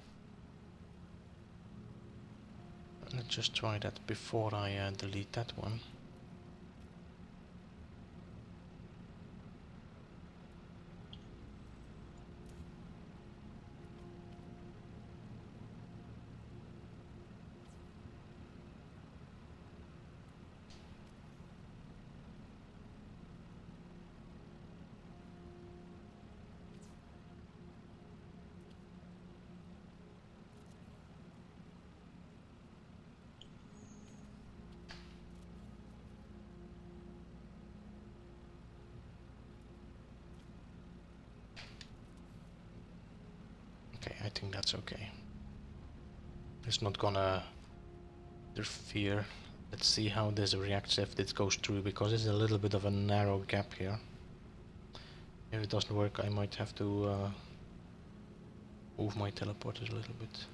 [SPEAKER 1] Let's just try that before I delete that one. Okay, I think that's okay. It's not gonna interfere. Let's see how this reacts if this goes through, because it's a little bit of a narrow gap here. If it doesn't work, I might have to move my teleporters a little bit.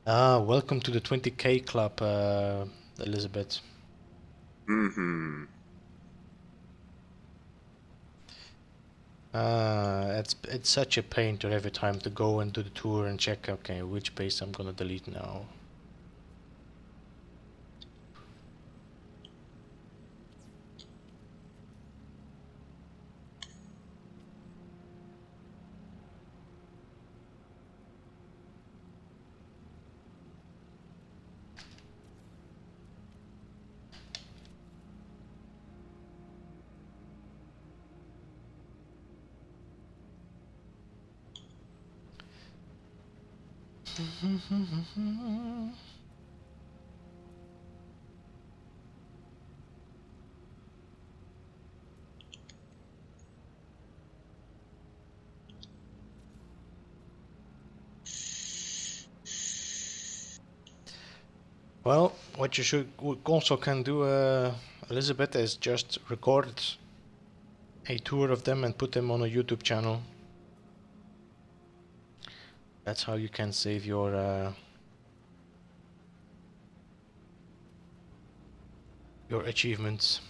[SPEAKER 1] Welcome to the 20k club, Elizabeth.
[SPEAKER 2] Mm-hmm.
[SPEAKER 1] It's such a pain to every time to go and do the tour and check, okay, which base I'm gonna delete now. Well, what you should also can do, Elizabeth, is just record a tour of them and put them on a YouTube channel. That's how you can save your achievements.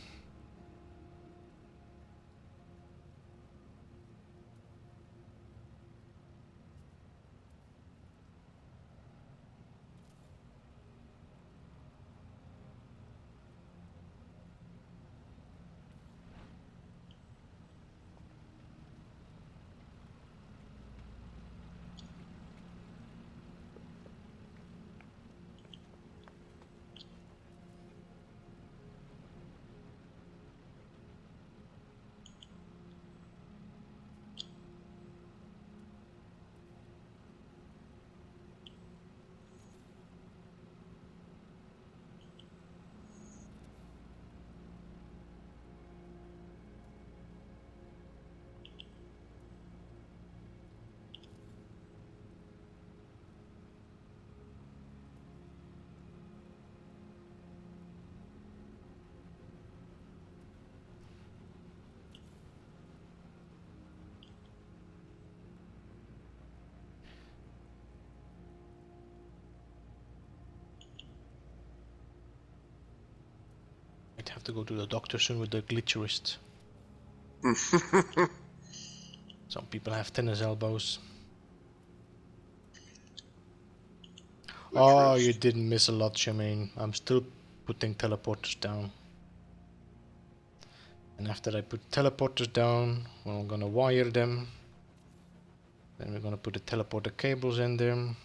[SPEAKER 1] I'd have to go to the doctor soon with the glitch wrist. Some people have tennis elbows. Oh, you didn't miss a lot, Shemaine. I'm still putting teleporters down. And after I put teleporters down, we're gonna wire them. Then we're gonna put the teleporter cables in them.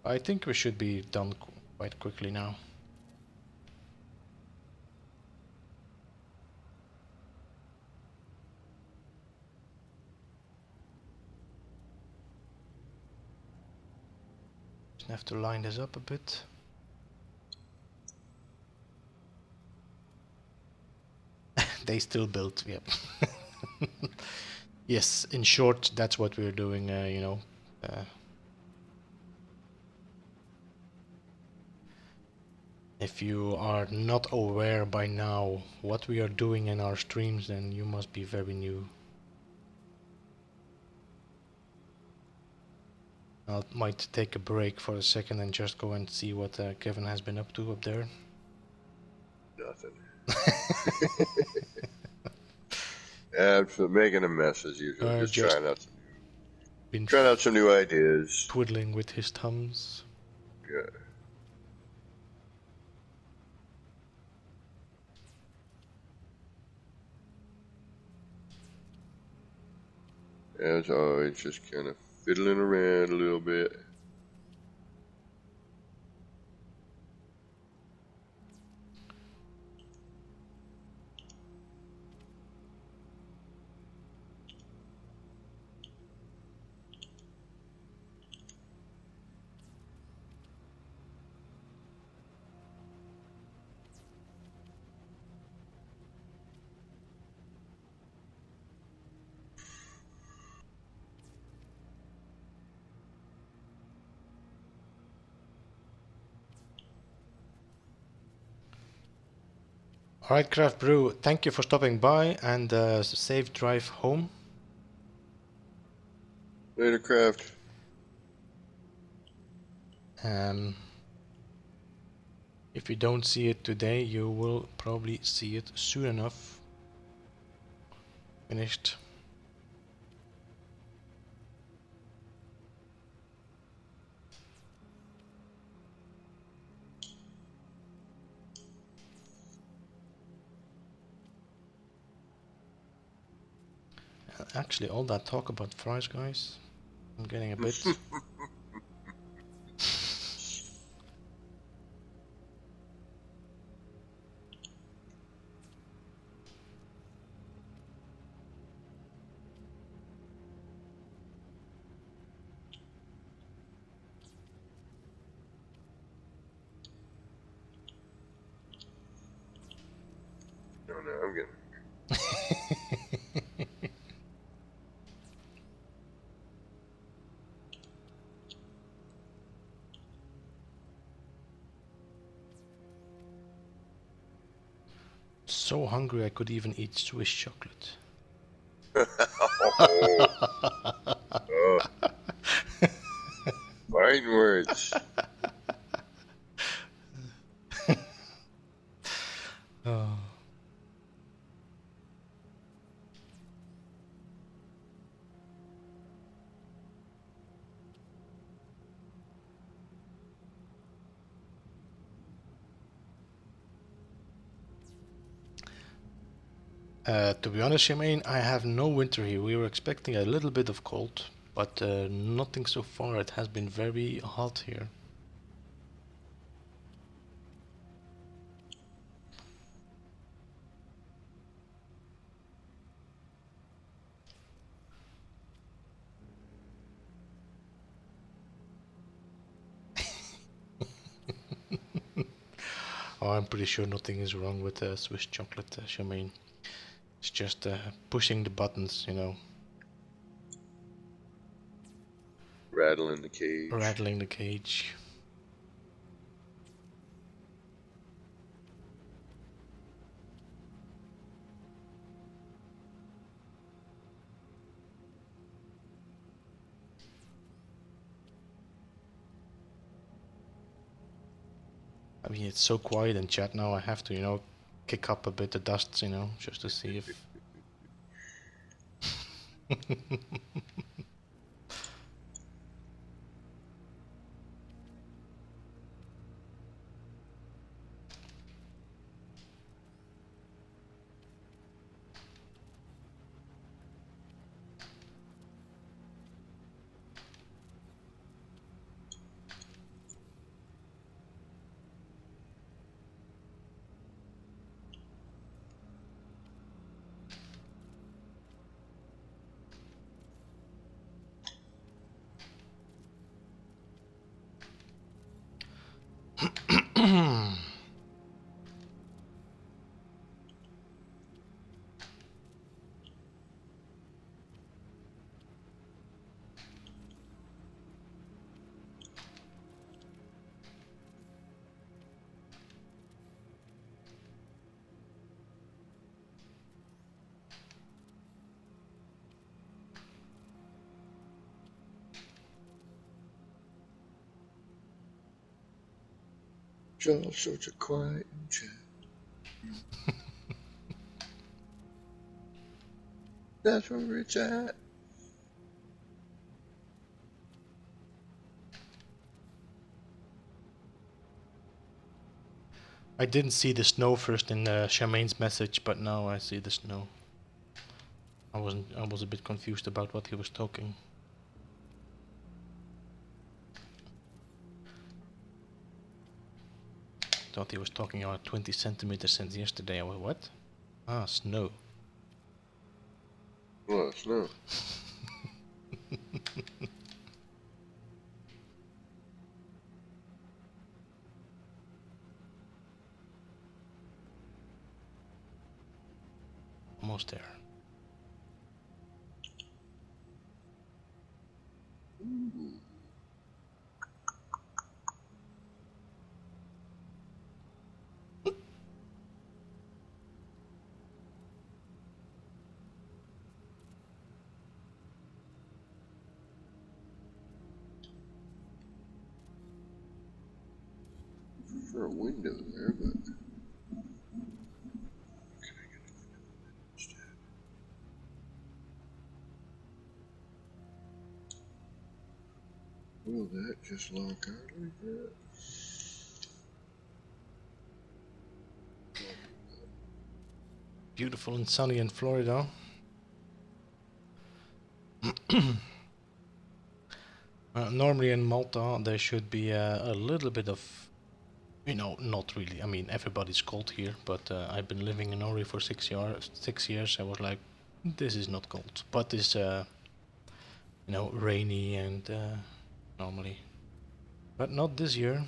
[SPEAKER 1] I think we should be done quite quickly now. Just have to line this up a bit. They still build, yep. Yes, in short, that's what we're doing, you know. If you are not aware by now what we are doing in our streams, then you must be very new. I might take a break for a second and just go and see what Kevin has been up to up there.
[SPEAKER 2] Nothing. Making a mess as usual. Just trying out some new ideas.
[SPEAKER 1] Twiddling with his thumbs.
[SPEAKER 2] Yeah. As always, just kind of fiddling around a little bit.
[SPEAKER 1] Alright, Craft Brew, thank you for stopping by and safe drive home.
[SPEAKER 2] Later, Craft.
[SPEAKER 1] If you don't see it today, you will probably see it soon enough. Finished. Actually, all that talk about fries, guys, I'm getting a bit...
[SPEAKER 2] No, I'm getting...
[SPEAKER 1] So hungry I could even eat Swiss chocolate.
[SPEAKER 2] Oh. Fine words.
[SPEAKER 1] Oh. To be honest, Shemaine, I have no winter here. We were expecting a little bit of cold, but nothing so far. It has been very hot here. Oh, I'm pretty sure nothing is wrong with Swiss chocolate, Shemaine. It's just pushing the buttons, you know.
[SPEAKER 2] Rattling the cage.
[SPEAKER 1] Rattling the cage. I mean, it's so quiet in chat now. I have to, you know, kick up a bit the dust, you know, just to see if...
[SPEAKER 2] All sorts of quiet and chat. That's where it's at.
[SPEAKER 1] I didn't see the snow first in Charmaine's message, but now I see the snow. I was a bit confused about what he was talking. Thought he was talking about 20 centimeters since yesterday. I was what? Ah, snow.
[SPEAKER 2] Well, snow.
[SPEAKER 1] Almost there.
[SPEAKER 2] Ooh. For a window there, but will that just lock out like that?
[SPEAKER 1] Beautiful and sunny in Florida. Normally in Malta there should be a little bit of, not really. I mean, everybody's cold here, but I've been living in Norway for 6 years. 6 years. I was like, this is not cold, but it's rainy and normally, but not this year.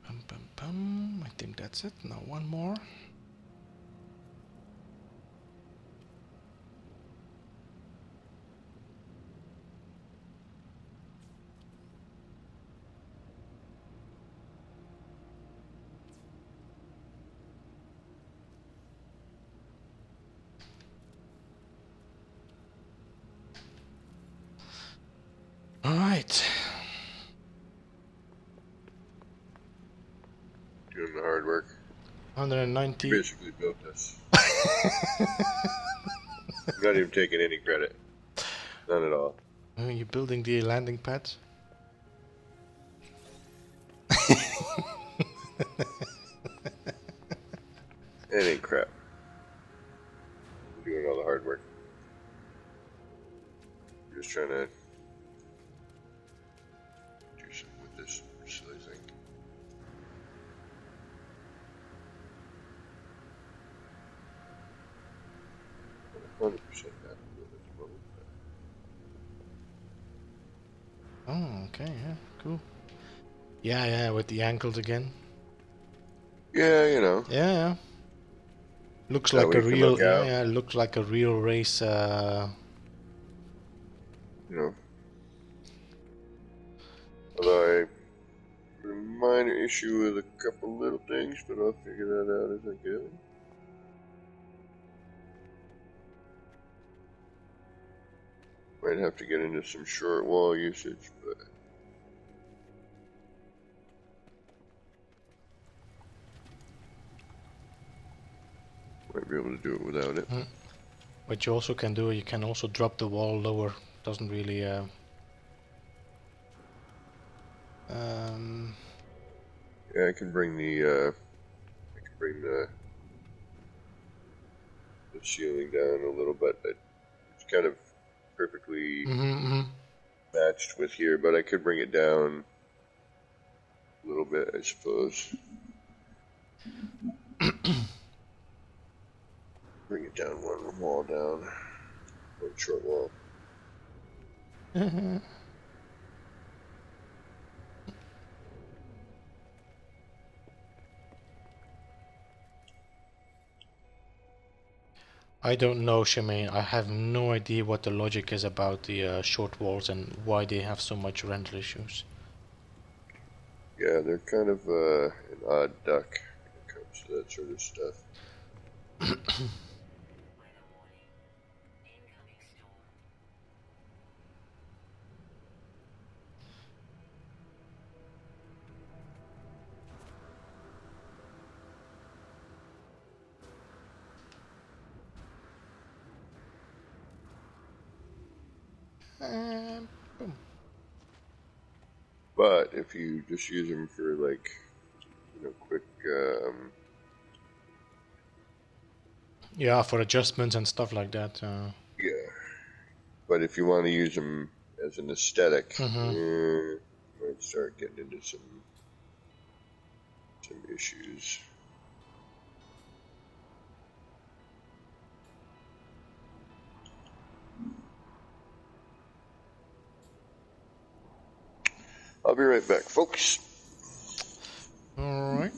[SPEAKER 1] Pum, pum, pum. I think that's it. Now one more. right.
[SPEAKER 2] Doing the hard work.
[SPEAKER 1] 190.
[SPEAKER 2] You basically built this. I'm not even taking any credit. None at all.
[SPEAKER 1] Are you building the landing pads?
[SPEAKER 2] It ain't crap. I'm doing all the hard work. I'm just trying to do something with this silly thing. I'm 100% happy with it at the moment.
[SPEAKER 1] Oh, okay, yeah, cool. Yeah, with the ankles again.
[SPEAKER 2] Yeah, you know.
[SPEAKER 1] Yeah. Looks
[SPEAKER 2] That
[SPEAKER 1] like
[SPEAKER 2] way
[SPEAKER 1] a
[SPEAKER 2] you can
[SPEAKER 1] real,
[SPEAKER 2] look out.
[SPEAKER 1] yeah, looks like a real race.
[SPEAKER 2] You know. Although I have a minor issue with a couple little things, but I'll figure that out as I go. Might have to get into some short wall usage, but might be able to do it without it.
[SPEAKER 1] What you also can do, you can also drop the wall lower. Doesn't really.
[SPEAKER 2] Yeah, I can bring the ceiling down a little bit. It's kind of perfectly matched with here, but I could bring it down a little bit, I suppose. Bring it down one wall down, one short wall.
[SPEAKER 1] I don't know, Shemaine. I have no idea what the logic is about the short walls and why they have so much render issues.
[SPEAKER 2] Yeah, they're kind of an odd duck when it comes to that sort of stuff.
[SPEAKER 1] Boom.
[SPEAKER 2] But if you just use them for like, quick,
[SPEAKER 1] Yeah, for adjustments and stuff like that.
[SPEAKER 2] yeah. But if you want to use them as an aesthetic, you might start getting into some issues. I'll be right back, folks.
[SPEAKER 1] Alright.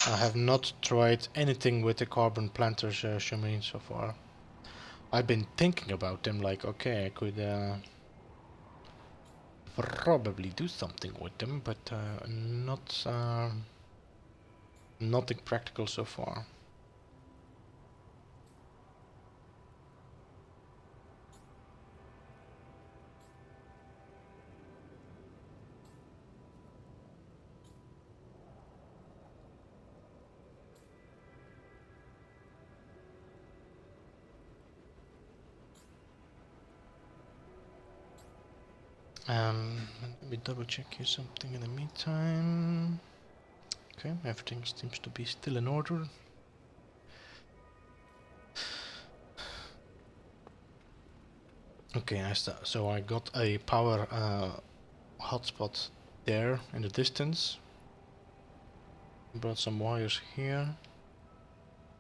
[SPEAKER 1] I have not tried anything with the carbon planters, Shemaine, so far. I've been thinking about them, like, okay, I could probably do something with them, but nothing practical so far. Let me double check here something in the meantime. Okay, everything seems to be still in order. Okay, so I got a power hotspot there in the distance. Brought some wires here.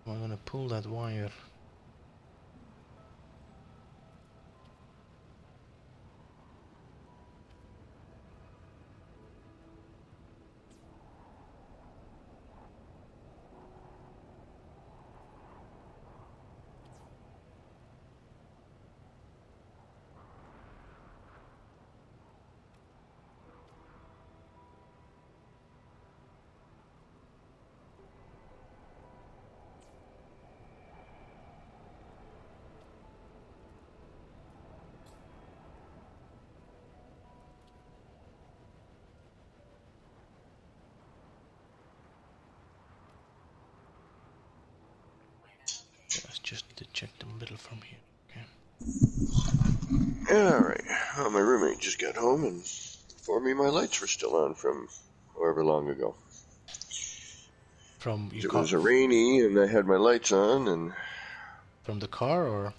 [SPEAKER 1] I'm gonna pull that wire. check the middle from here. Okay.
[SPEAKER 2] Alright. Well, my roommate just got home and informed me my lights were still on from however long ago.
[SPEAKER 1] From your
[SPEAKER 2] It
[SPEAKER 1] car?
[SPEAKER 2] was rainy and I had my lights on and...
[SPEAKER 1] From the car or?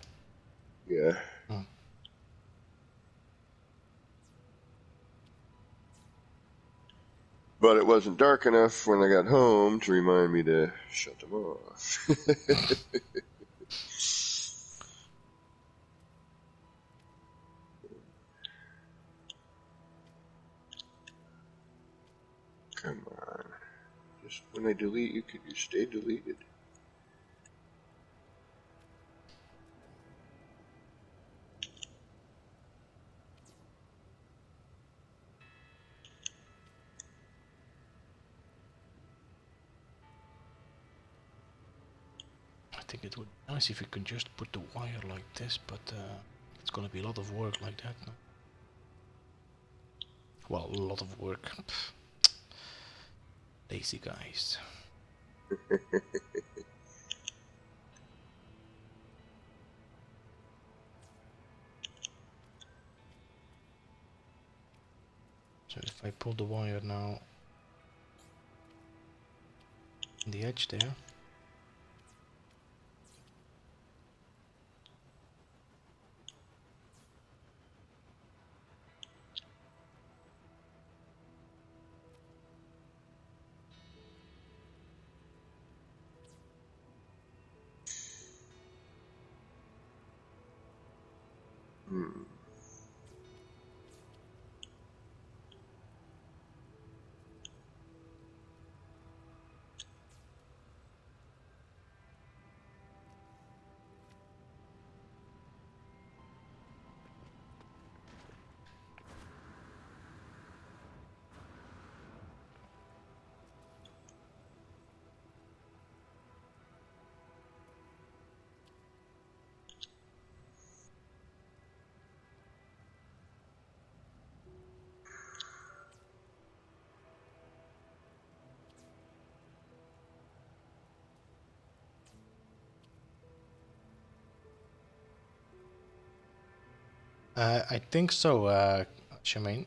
[SPEAKER 2] Yeah.
[SPEAKER 1] Oh.
[SPEAKER 2] But it wasn't dark enough when I got home to remind me to shut them off. Come on. Just when I delete you, could you stay deleted?
[SPEAKER 1] I think it would be nice if you could just put the wire like this, but it's gonna be a lot of work like that. No? Well, a lot of work. Pff. Lazy guys. So if I pull the wire now in the edge there.
[SPEAKER 2] Hmm.
[SPEAKER 1] I think so, Shemaine.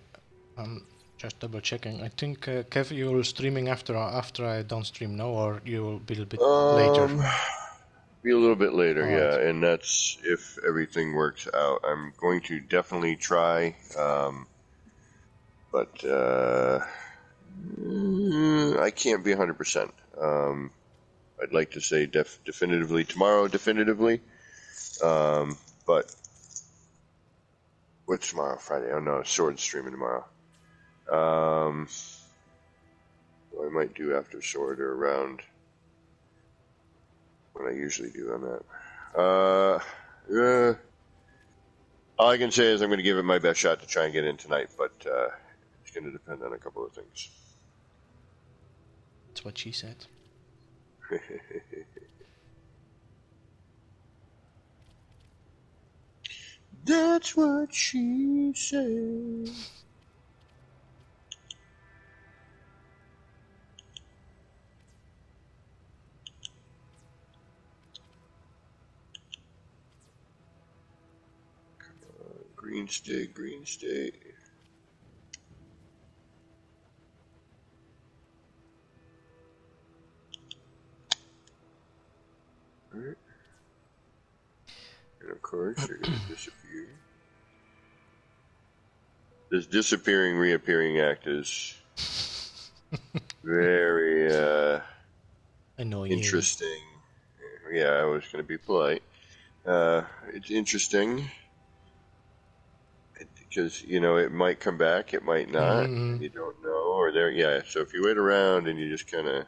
[SPEAKER 1] I'm just double checking. I think Kev, you're streaming after I don't stream now, or you will be a bit later.
[SPEAKER 2] Be a little bit later,
[SPEAKER 1] All
[SPEAKER 2] yeah,
[SPEAKER 1] right.
[SPEAKER 2] and that's if everything works out. I'm going to definitely try, but I can't be 100%. I'd like to say definitively tomorrow, but what's tomorrow? Friday? Oh no, Sword streaming tomorrow. I might do after Sword or around what I usually do on that. All I can say is I'm going to give it my best shot to try and get in tonight, but it's going to depend on a couple of things.
[SPEAKER 1] That's what she said.
[SPEAKER 2] That's what she said. Green state, green state. All right. And of course, you're going to disappear. This disappearing, reappearing act is very
[SPEAKER 1] Annoying.
[SPEAKER 2] interesting. Yeah, I was going to be polite. It's interesting because it might come back, it might not, and you don't know. Or there, yeah. So if you wait around and you just kind of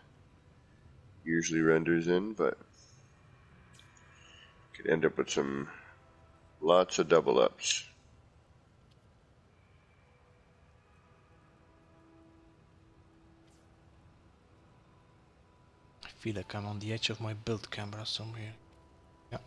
[SPEAKER 2] usually renders in, but could end up with some lots of double ups.
[SPEAKER 1] I feel like I'm on the edge of my build camera somewhere. Yeah.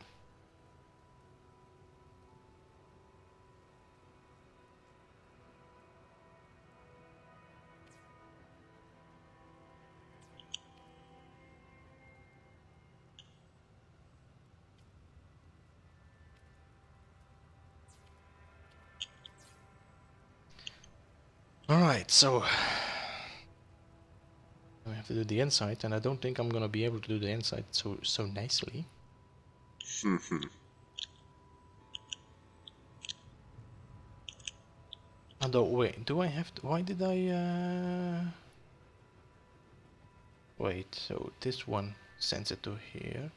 [SPEAKER 1] Alright, so we have to do the inside, and I don't think I'm gonna be able to do the inside so nicely. Although, wait, do I have to... Why did I... Wait, so this one sends it to here.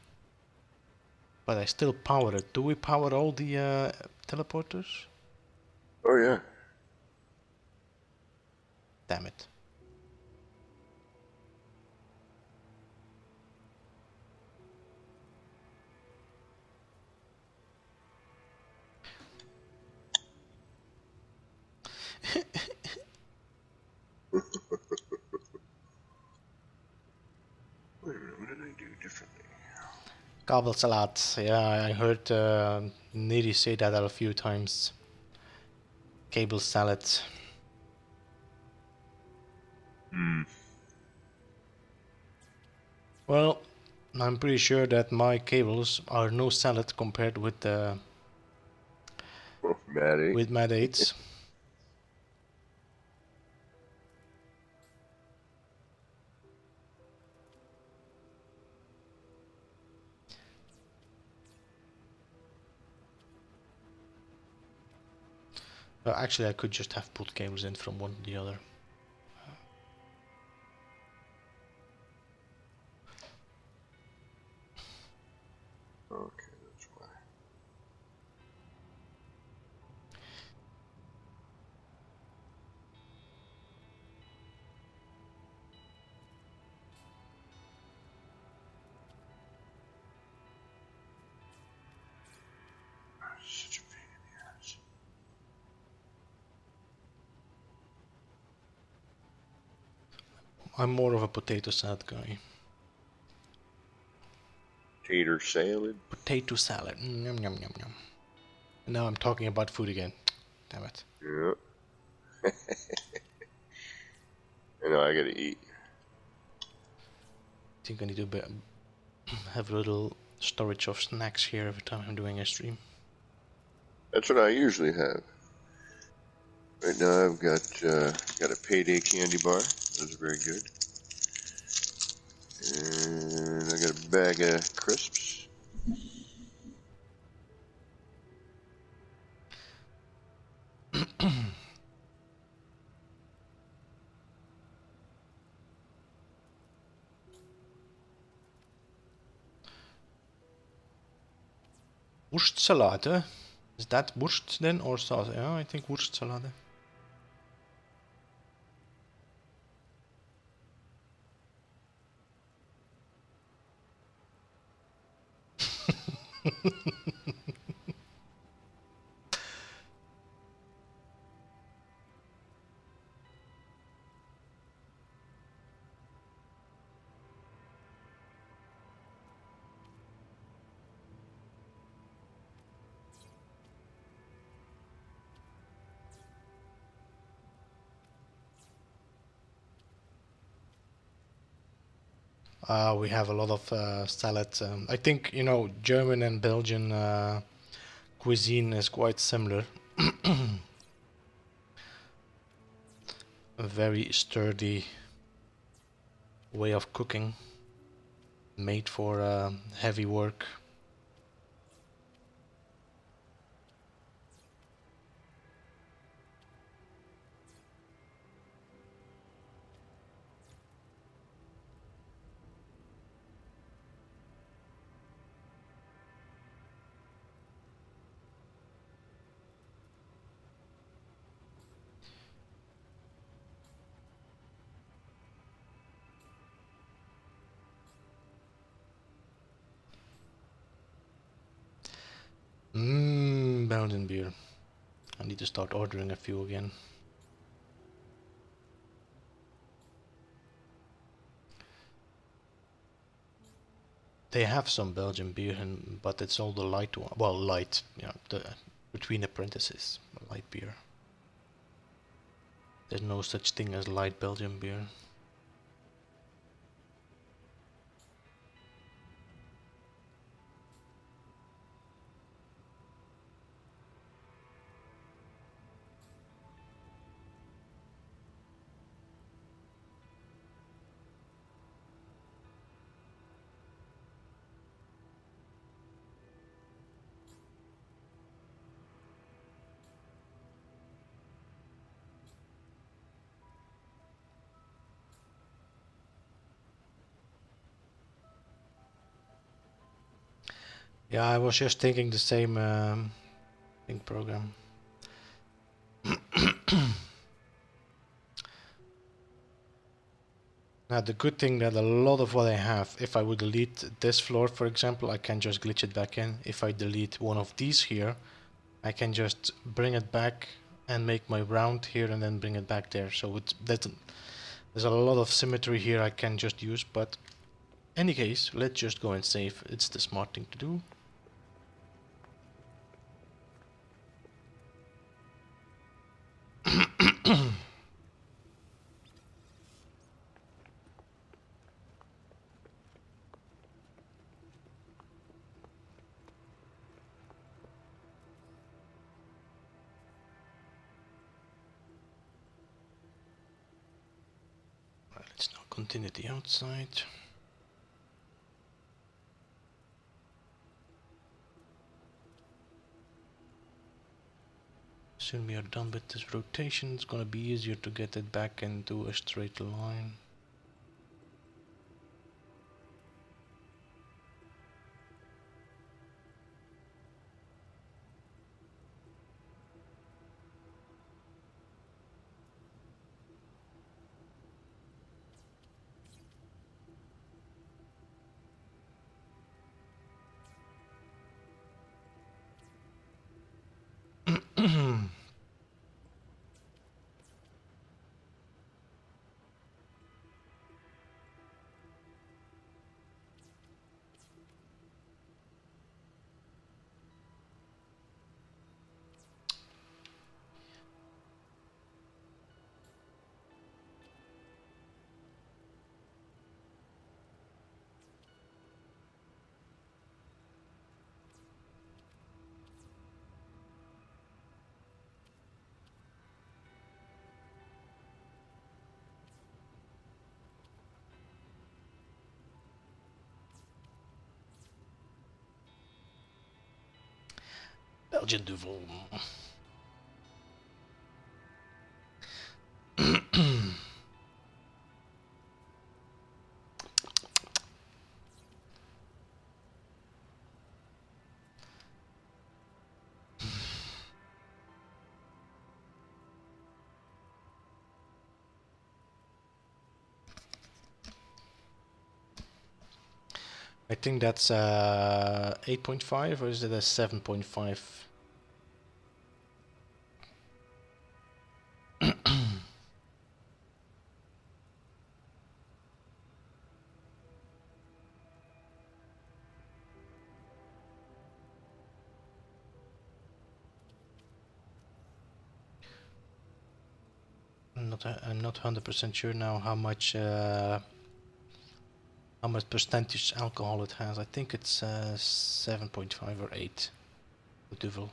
[SPEAKER 1] But I still power it. Do we power all the teleporters?
[SPEAKER 2] Oh yeah.
[SPEAKER 1] Damn it.
[SPEAKER 2] Wait a minute, what did I do differently?
[SPEAKER 1] Kabelsalat. Yeah, I heard Neri say that a few times. Cable salad. Well, I'm pretty sure that my cables are no salad compared with
[SPEAKER 2] Maddie.
[SPEAKER 1] Mad 8's. Actually, I could just have pulled cables in from one to the other.
[SPEAKER 2] Okay, that's why. Such a pain in the ass.
[SPEAKER 1] I'm more of a potato salad guy.
[SPEAKER 2] Tater salad.
[SPEAKER 1] Potato salad. Yum, yum, yum, yum. And now I'm talking about food again. Damn it.
[SPEAKER 2] Yeah. I know I gotta eat.
[SPEAKER 1] I think I need to have a little storage of snacks here every time I'm doing a stream.
[SPEAKER 2] That's what I usually have. Right now I've got a payday candy bar. Those are very good. And I got a bag of crisps.
[SPEAKER 1] Wurstsalade? Is that wurst then or sauce? Yeah, I think wurstsalade. We have a lot of salads. I think, you know, German and Belgian cuisine is quite similar. A very sturdy way of cooking, made for heavy work. Belgian beer. I need to start ordering a few again. They have some Belgian beer, but it's all the light one. Well, light, yeah, between the parentheses, light beer. There's no such thing as light Belgian beer. Yeah, I was just thinking the same think program. Now the good thing that a lot of what I have, if I would delete this floor for example, I can just glitch it back in. If I delete one of these here, I can just bring it back and make my round here and then bring it back there. So there's a lot of symmetry here I can just use, but any case, let's just go and save. It's the smart thing to do. Right, let's now continue the outside. Soon we are done with this rotation. It's gonna be easier to get it back into a straight line. Belgian duvel. I think that's 8.5 or is it a 7.5? I'm not 100% sure now how much percentage alcohol it has. I think it's 7.5 or 8. The duvel.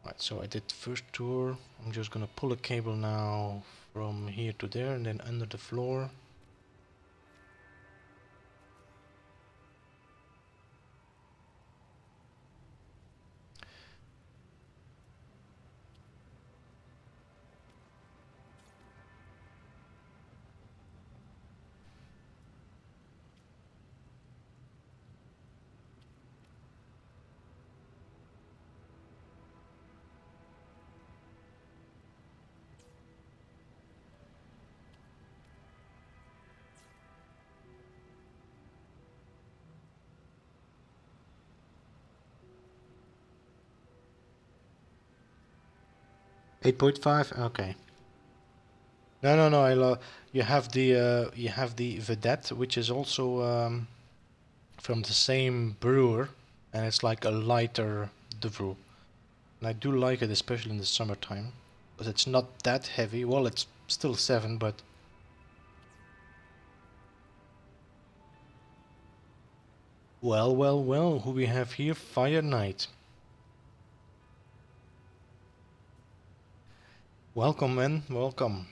[SPEAKER 1] Right, so I did the first tour. I'm just gonna pull a cable now from here to there and then under the floor. .5. Okay. No. You have the Vedette, which is also from the same brewer, and it's like a lighter duvel. And I do like it, especially in the summertime, because it's not that heavy. Well, it's still 7, but well. Who we have here? Fire Knight. Welcome, man. Welcome.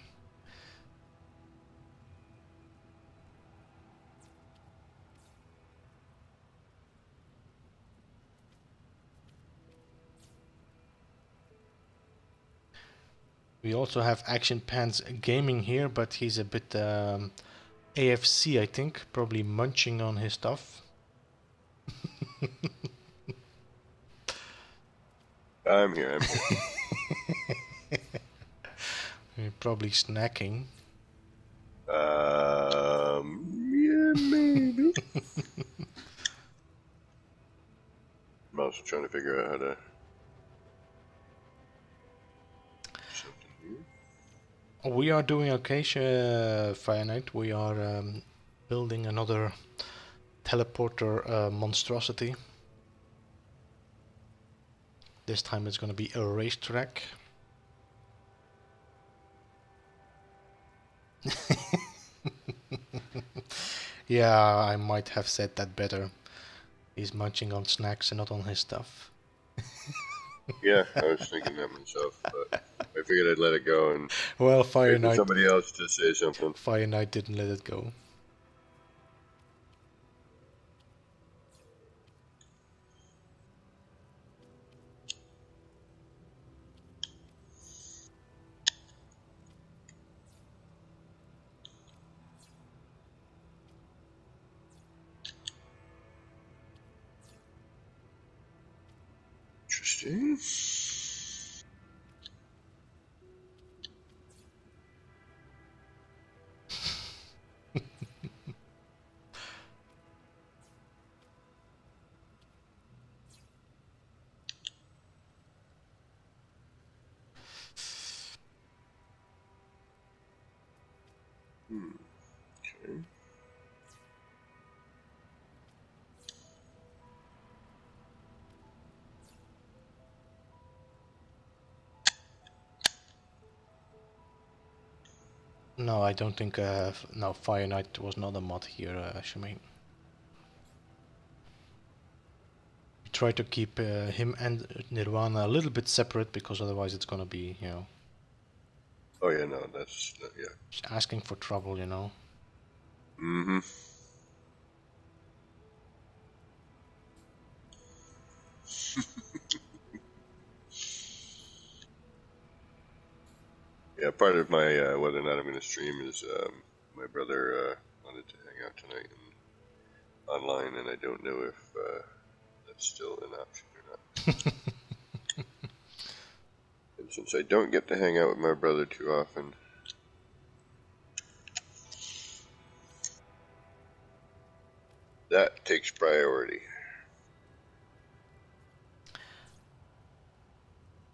[SPEAKER 1] We also have Action Pants Gaming here, but he's a bit AFC, I think, probably munching on his stuff.
[SPEAKER 2] I'm here.
[SPEAKER 1] Probably snacking.
[SPEAKER 2] Yeah, maybe. I'm also trying to figure out how to. Something here.
[SPEAKER 1] We are doing okay, Fire Knight. We are building another teleporter monstrosity. This time it's going to be a racetrack. Yeah, I might have said that better. He's munching on snacks and not on his stuff.
[SPEAKER 2] Yeah, I was thinking that myself, but I figured I'd let it go and
[SPEAKER 1] Well,
[SPEAKER 2] wait for somebody else to say something.
[SPEAKER 1] Fire Knight didn't let it go.
[SPEAKER 2] Interesting. Okay.
[SPEAKER 1] No, I don't think. No, Fire Knight was not a mod here, Shemaine. We try to keep him and Nirvana a little bit separate because otherwise it's gonna be, you know.
[SPEAKER 2] Oh yeah, no, that's yeah.
[SPEAKER 1] Just asking for trouble, you know.
[SPEAKER 2] Mm-hmm. Yeah, part of my whether or not I'm going to stream is my brother wanted to hang out tonight and online, and I don't know if that's still an option or not. And since I don't get to hang out with my brother too often, that takes priority.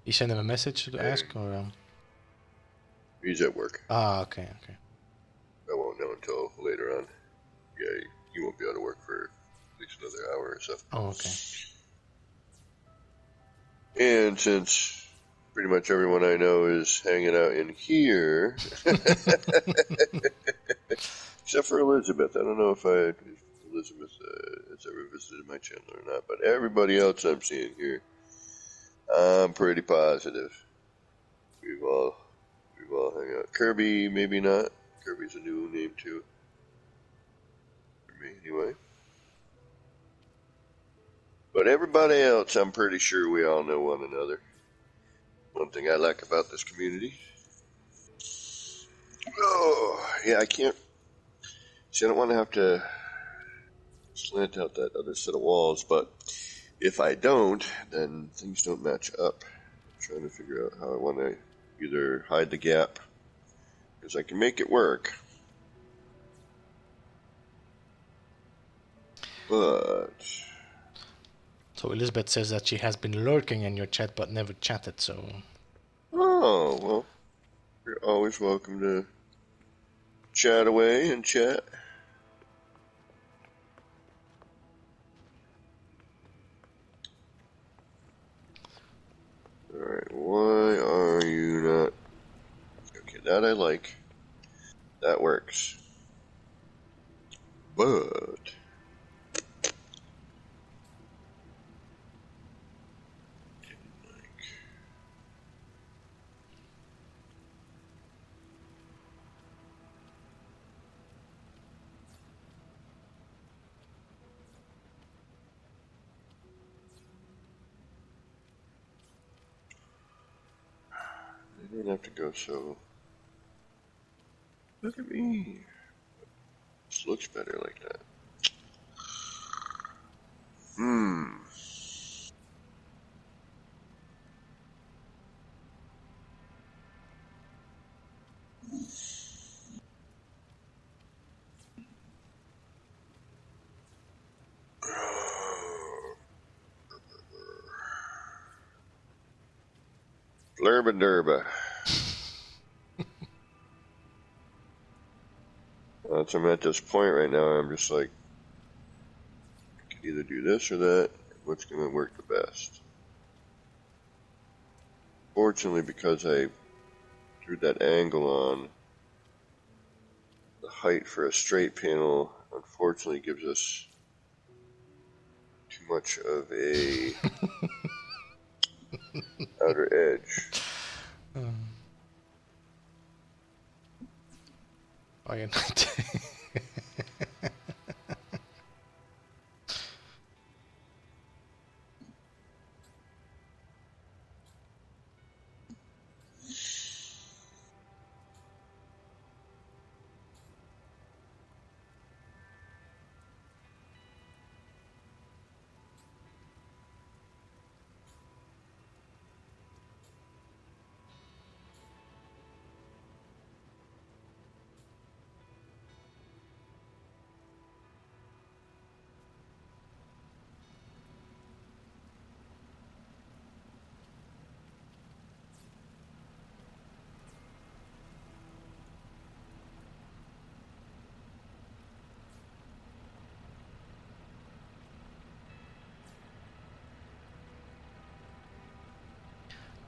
[SPEAKER 1] You send him a message to ask, or?
[SPEAKER 2] He's at work.
[SPEAKER 1] Ah, okay.
[SPEAKER 2] I won't know until later on. Yeah, he won't be out of work for at least another hour or so.
[SPEAKER 1] Oh, okay.
[SPEAKER 2] And since pretty much everyone I know is hanging out in here, except for Elizabeth. I don't know if Elizabeth has ever visited my channel or not, but everybody else I'm seeing here, I'm pretty positive we've all hung out. Kirby, maybe not. Kirby's a new name too. For me, anyway. But everybody else, I'm pretty sure we all know one another. One thing I like about this community. Oh, yeah, I can't. See, I don't want to have to slant out that other set of walls, but if I don't, then things don't match up. I'm trying to figure out how I want to either hide the gap, because I can make it work, but...
[SPEAKER 1] So Elizabeth says that she has been lurking in your chat but never chatted, so...
[SPEAKER 2] Oh, well, you're always welcome to chat away and chat. Alright, why are you not... Okay, that I like. That works. But... gonna have to go so. Look at me. This looks better like that. Blurba derba. I'm at this point right now. I'm just like, I can either do this or that. What's going to work the best? Fortunately, because I threw that angle on, the height for a straight panel unfortunately gives us too much of a outer edge.
[SPEAKER 1] I am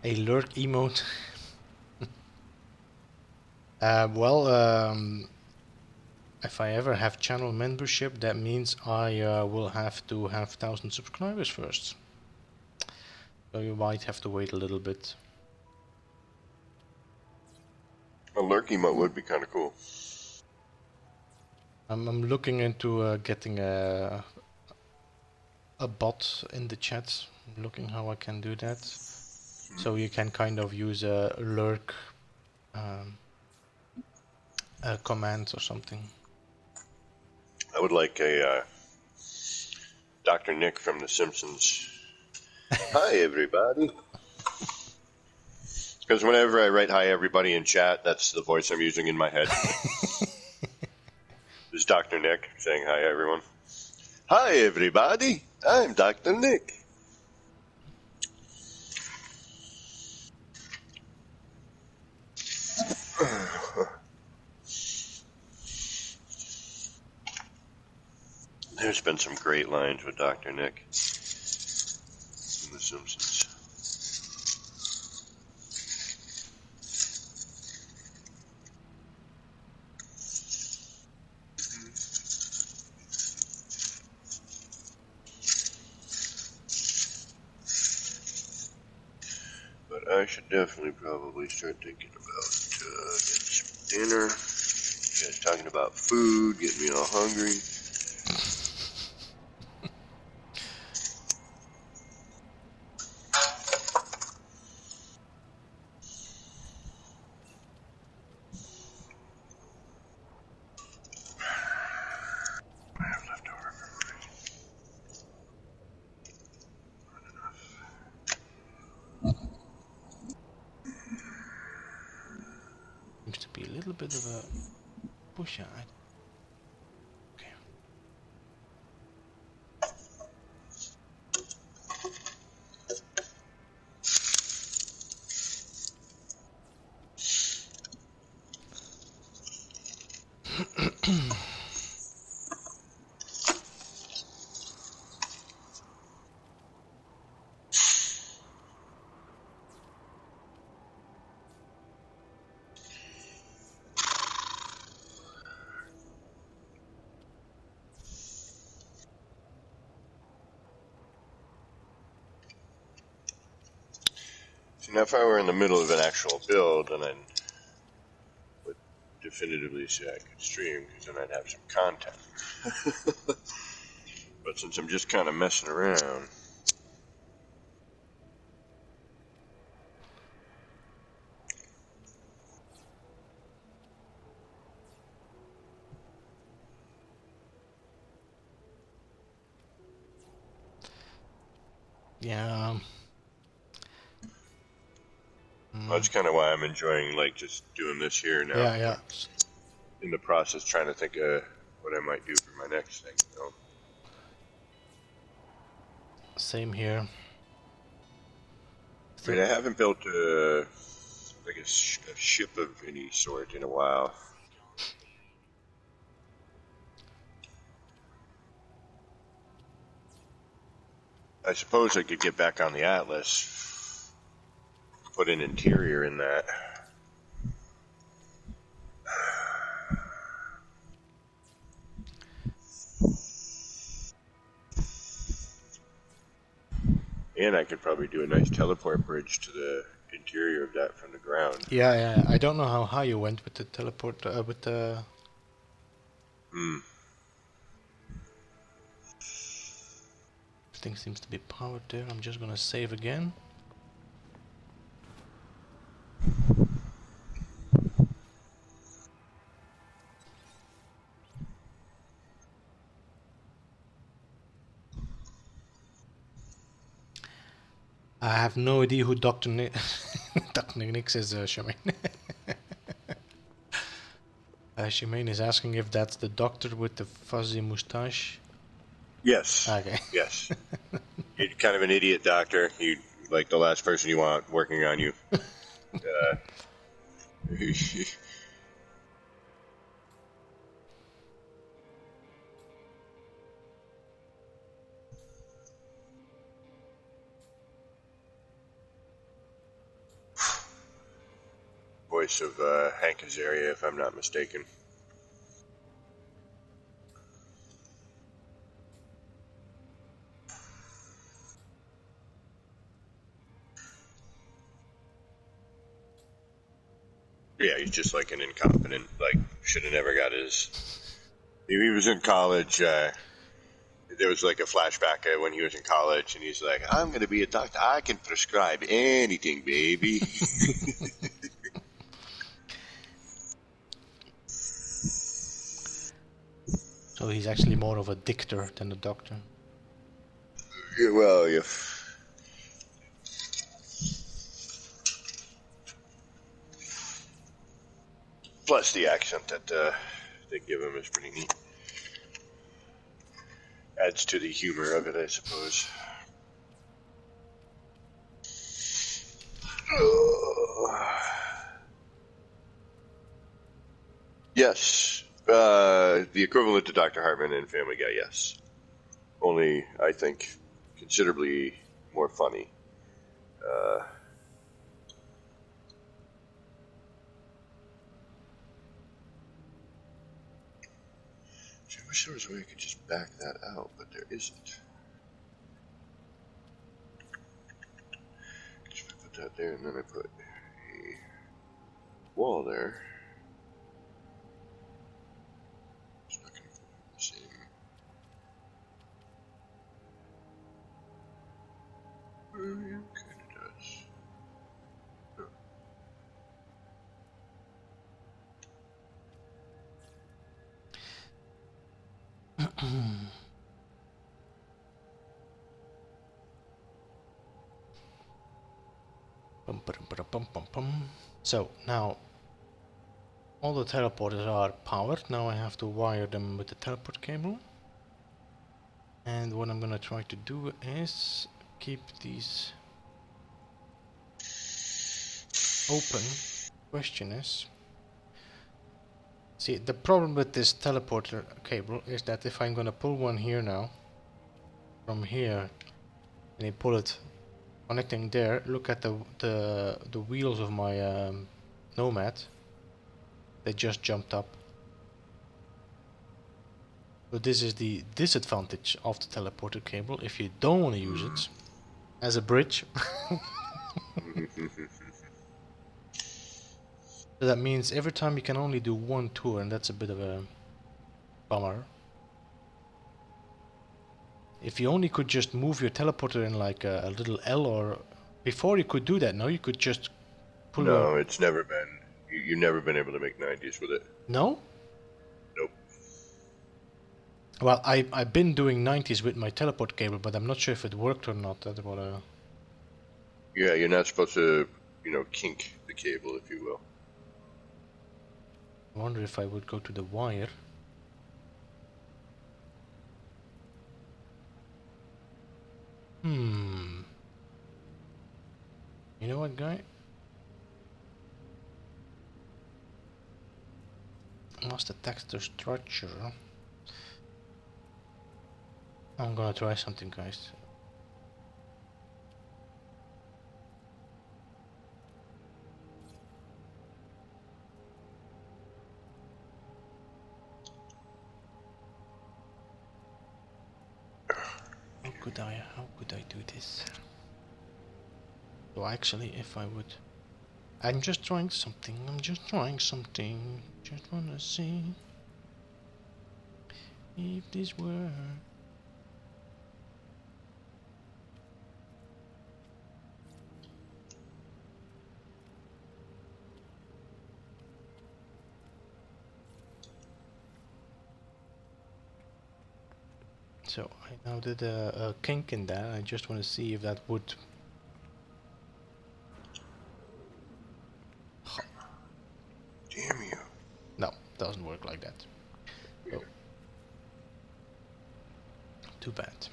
[SPEAKER 1] a lurk emote. If I ever have channel membership, that means I will have to have 1,000 subscribers first. So you might have to wait a little bit.
[SPEAKER 2] A lurk emote would be kind of cool.
[SPEAKER 1] I'm looking into getting a bot in the chat. I'm looking how I can do that. So you can kind of use a lurk command or something.
[SPEAKER 2] I would like a Dr. Nick from The Simpsons. Hi, everybody. Because whenever I write hi, everybody in chat, that's the voice I'm using in my head. This is Dr. Nick saying hi, everyone. Hi, everybody. I'm Dr. Nick. There's been some great lines with Dr. Nick in The Simpsons. But I should definitely probably start thinking about getting some dinner. You guys talking about food, getting me all hungry.
[SPEAKER 1] Seems to be a little bit of a pusher. Okay.
[SPEAKER 2] See, now if I were in the middle of an actual build, then I would definitively say I could stream, because then I'd have some content. But since I'm just kind of messing around,
[SPEAKER 1] Yeah.
[SPEAKER 2] That's kind of why I'm enjoying like just doing this here now.
[SPEAKER 1] Yeah, yeah.
[SPEAKER 2] Like, in the process, trying to think of what I might do for my next thing.
[SPEAKER 1] Same here.
[SPEAKER 2] I mean, I haven't built like a ship of any sort in a while. I suppose I could get back on the Atlas, put an interior in that. And I could probably do a nice teleport bridge to the interior of that from the ground.
[SPEAKER 1] Yeah, yeah. I don't know how high you went with the teleport, with the... Everything seems to be powered there. I'm just gonna save again. I have no idea who Dr. Dr. Nix is, Shemaine. Shemaine is asking if that's the doctor with the fuzzy mustache.
[SPEAKER 2] Yes.
[SPEAKER 1] Okay.
[SPEAKER 2] Yes. You're kind of an idiot doctor. You like the last person you want working on you. Voice of Hank Azaria, if I'm not mistaken. Yeah, he's just like an incompetent. Like, should have never got his. He was in college. There was like a flashback when he was in college, and he's like, "I'm going to be a doctor. I can prescribe anything, baby."
[SPEAKER 1] So he's actually more of a dictator than a doctor.
[SPEAKER 2] Yeah, well, yeah. Plus the accent that they give him is pretty neat. Adds to the humor of it, I suppose. Yes. The equivalent to Dr. Hartman in Family Guy, yes. Only, I think, considerably more funny. I wish there was a way I could just back that out, but there isn't. If I put that there and then I put a wall there, it's not going to put the same. Well, yeah, kind of does.
[SPEAKER 1] So now all the teleporters are powered. Now I have to wire them with the teleport cable. And what I'm gonna try to do is keep these open. Question is, see, the problem with this teleporter cable is that if I'm gonna pull one here now, from here, and I pull it connecting there, look at the wheels of my Nomad. They just jumped up. So this is the disadvantage of the teleporter cable if you don't want to use it as a bridge. So that means every time you can only do one tour, and that's a bit of a bummer. If you only could just move your teleporter in like a little L, or before you could do that, now you could just pull
[SPEAKER 2] No, it's never been. You've never been able to make 90s with it.
[SPEAKER 1] No?
[SPEAKER 2] Nope.
[SPEAKER 1] Well, I've been doing 90s with my teleport cable, but I'm not sure if it worked or not. That's what
[SPEAKER 2] Yeah, you're not supposed to, kink the cable, if you will.
[SPEAKER 1] I wonder if I would go to the wire. Hmm. You know what, guy? Lost the texture structure. I'm gonna try something, guys. How could I do this? So actually, if I would... I'm just trying something, just wanna see if this works. So I now did a kink in that. I just want to see if that would...
[SPEAKER 2] Damn you.
[SPEAKER 1] No, doesn't work like that. Oh, too bad.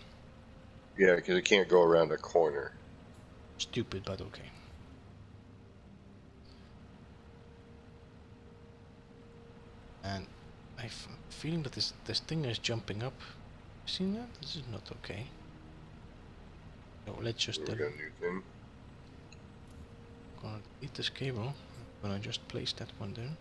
[SPEAKER 2] Yeah, because it can't go around a corner.
[SPEAKER 1] Stupid, but okay. And I'm feeling that this thing is jumping up. You seen that? This is not okay. So let's just...
[SPEAKER 2] We got a new thing.
[SPEAKER 1] gonna delete this cable. I'm gonna just place that one there.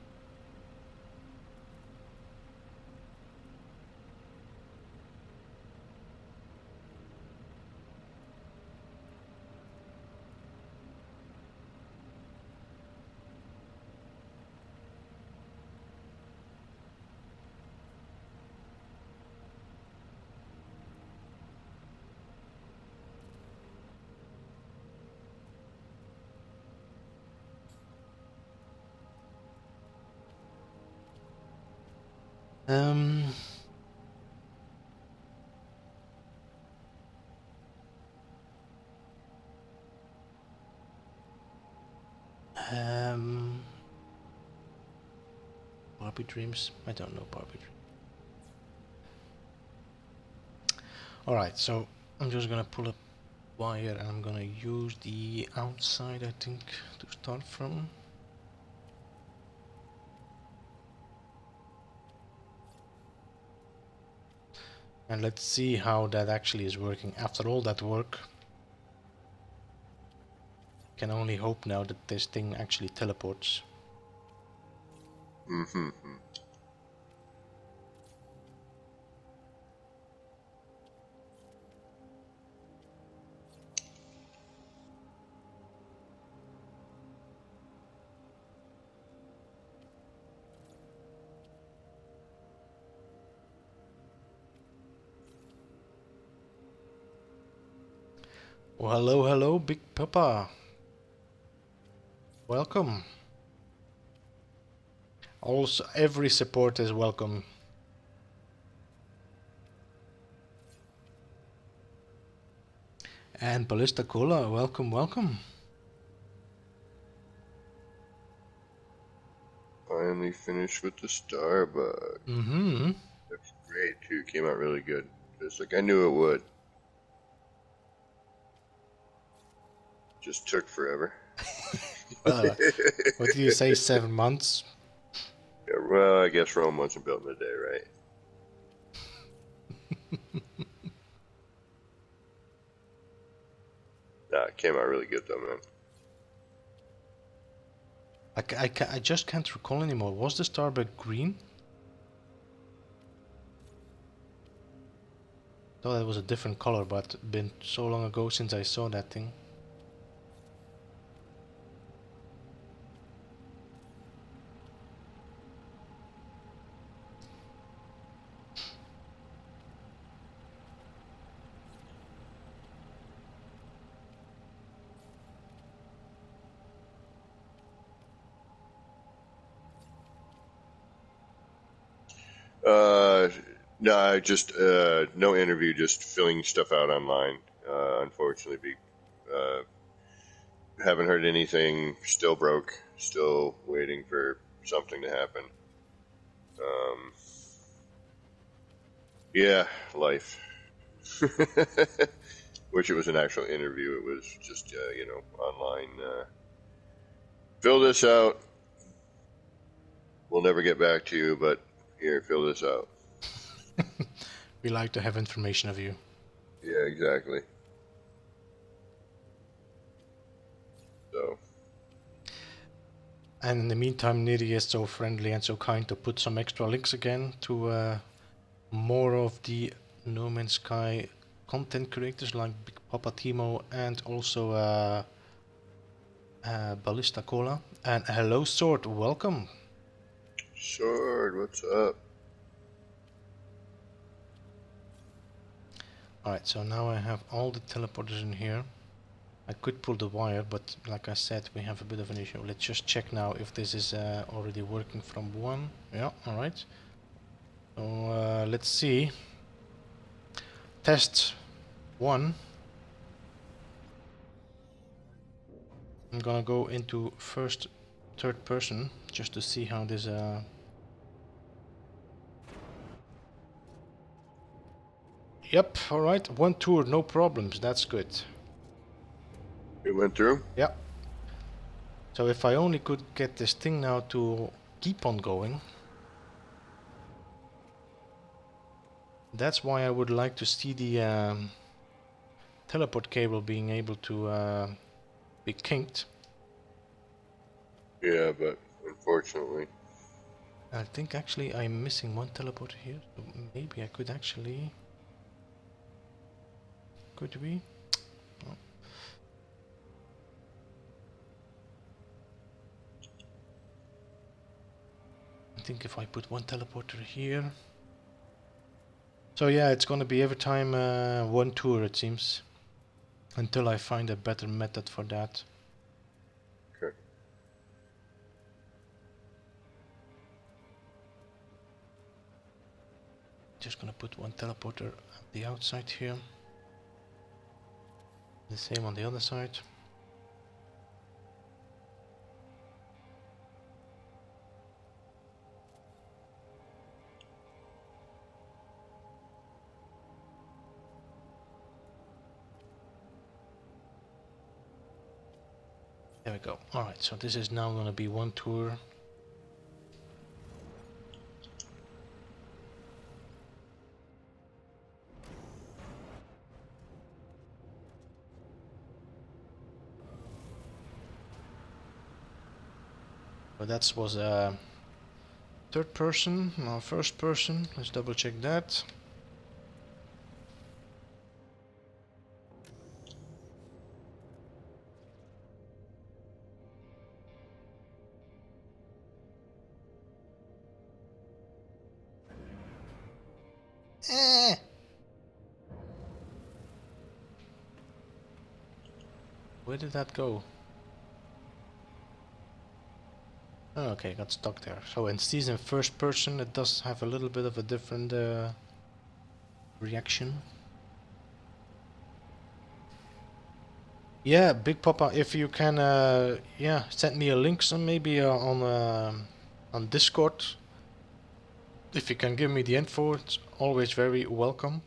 [SPEAKER 1] Um, um, Barbie Dreams? I don't know Barbie Dreams. Alright, so I'm just gonna pull a wire and I'm gonna use the outside, I think, to start from. And let's see how that actually is working. After all that work, can only hope now that this thing actually teleports.
[SPEAKER 2] Mm-hmm.
[SPEAKER 1] Well, hello, Big Papa. Welcome. Also, every support is welcome. And Ballista Cola, welcome.
[SPEAKER 2] Finally finished with the Starbucks.
[SPEAKER 1] Mm-hmm.
[SPEAKER 2] That's great, too. Came out really good. Just like I knew it would. Just took forever.
[SPEAKER 1] What did you say, 7 months?
[SPEAKER 2] Yeah, well, I guess Rome wasn't built in a day, right? Nah, it came out really good, though, man.
[SPEAKER 1] I just can't recall anymore. Was the Starbucks green? Thought it was a different color, but been so long ago since I saw that thing.
[SPEAKER 2] Uh, No, I just no interview, just filling stuff out online. Unfortunately, haven't heard anything. Still broke. Still waiting for something to happen. Yeah, life. Wish it was an actual interview. It was just online. Fill this out. We'll never get back to you, but here, fill this out.
[SPEAKER 1] We like to have information of you.
[SPEAKER 2] Yeah, exactly. So.
[SPEAKER 1] And in the meantime, Neri is so friendly and so kind to put some extra links again to more of the No Man's Sky content creators like Big Papa Timo and also Ballista Cola. And hello, Sword, welcome.
[SPEAKER 2] Sword, what's up?
[SPEAKER 1] Alright, so now I have all the teleporters in here. I could pull the wire, but like I said, we have a bit of an issue. Let's just check now if this is already working from one. Yeah, alright. So let's see. Test 1. I'm gonna go into third person just to see how this Yep, alright, one tour, no problems, that's good.
[SPEAKER 2] It went through?
[SPEAKER 1] Yeah. So if I only could get this thing now to keep on going. That's why I would like to see the teleport cable being able to be kinked.
[SPEAKER 2] Yeah, but unfortunately.
[SPEAKER 1] I think actually I'm missing one teleporter here, so maybe I could actually... Could we? Oh. I think if I put one teleporter here... So yeah, it's gonna be every time one tour, it seems. Until I find a better method for that.
[SPEAKER 2] Okay.
[SPEAKER 1] Just gonna put one teleporter at the outside here. The same on the other side. There we go. Alright, so this is now gonna be one tour. So that was third person, now first person. Let's double check that. Where did that go? Oh, okay, got stuck there. So in season first person, it does have a little bit of a different reaction. Yeah, Big Papa, if you can, yeah, send me a link, some maybe on Discord. If you can give me the info, it's always very welcome.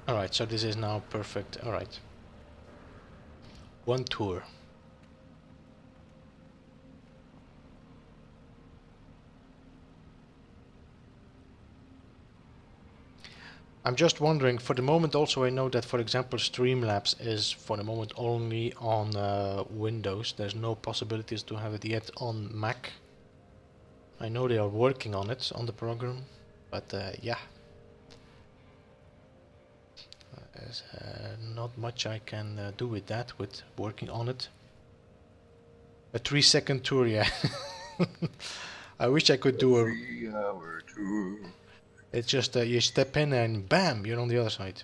[SPEAKER 1] Alright, so this is now perfect. Alright. One tour. I'm just wondering, for the moment also I know that, for example, Streamlabs is for the moment only on Windows. There's no possibilities to have it yet on Mac. I know they are working on it, on the program, but yeah. There's not much I can do with that, with working on it. A 3-second tour, yeah. I wish I could do a
[SPEAKER 2] 3-hour tour.
[SPEAKER 1] It's just you step in and bam, you're on the other side.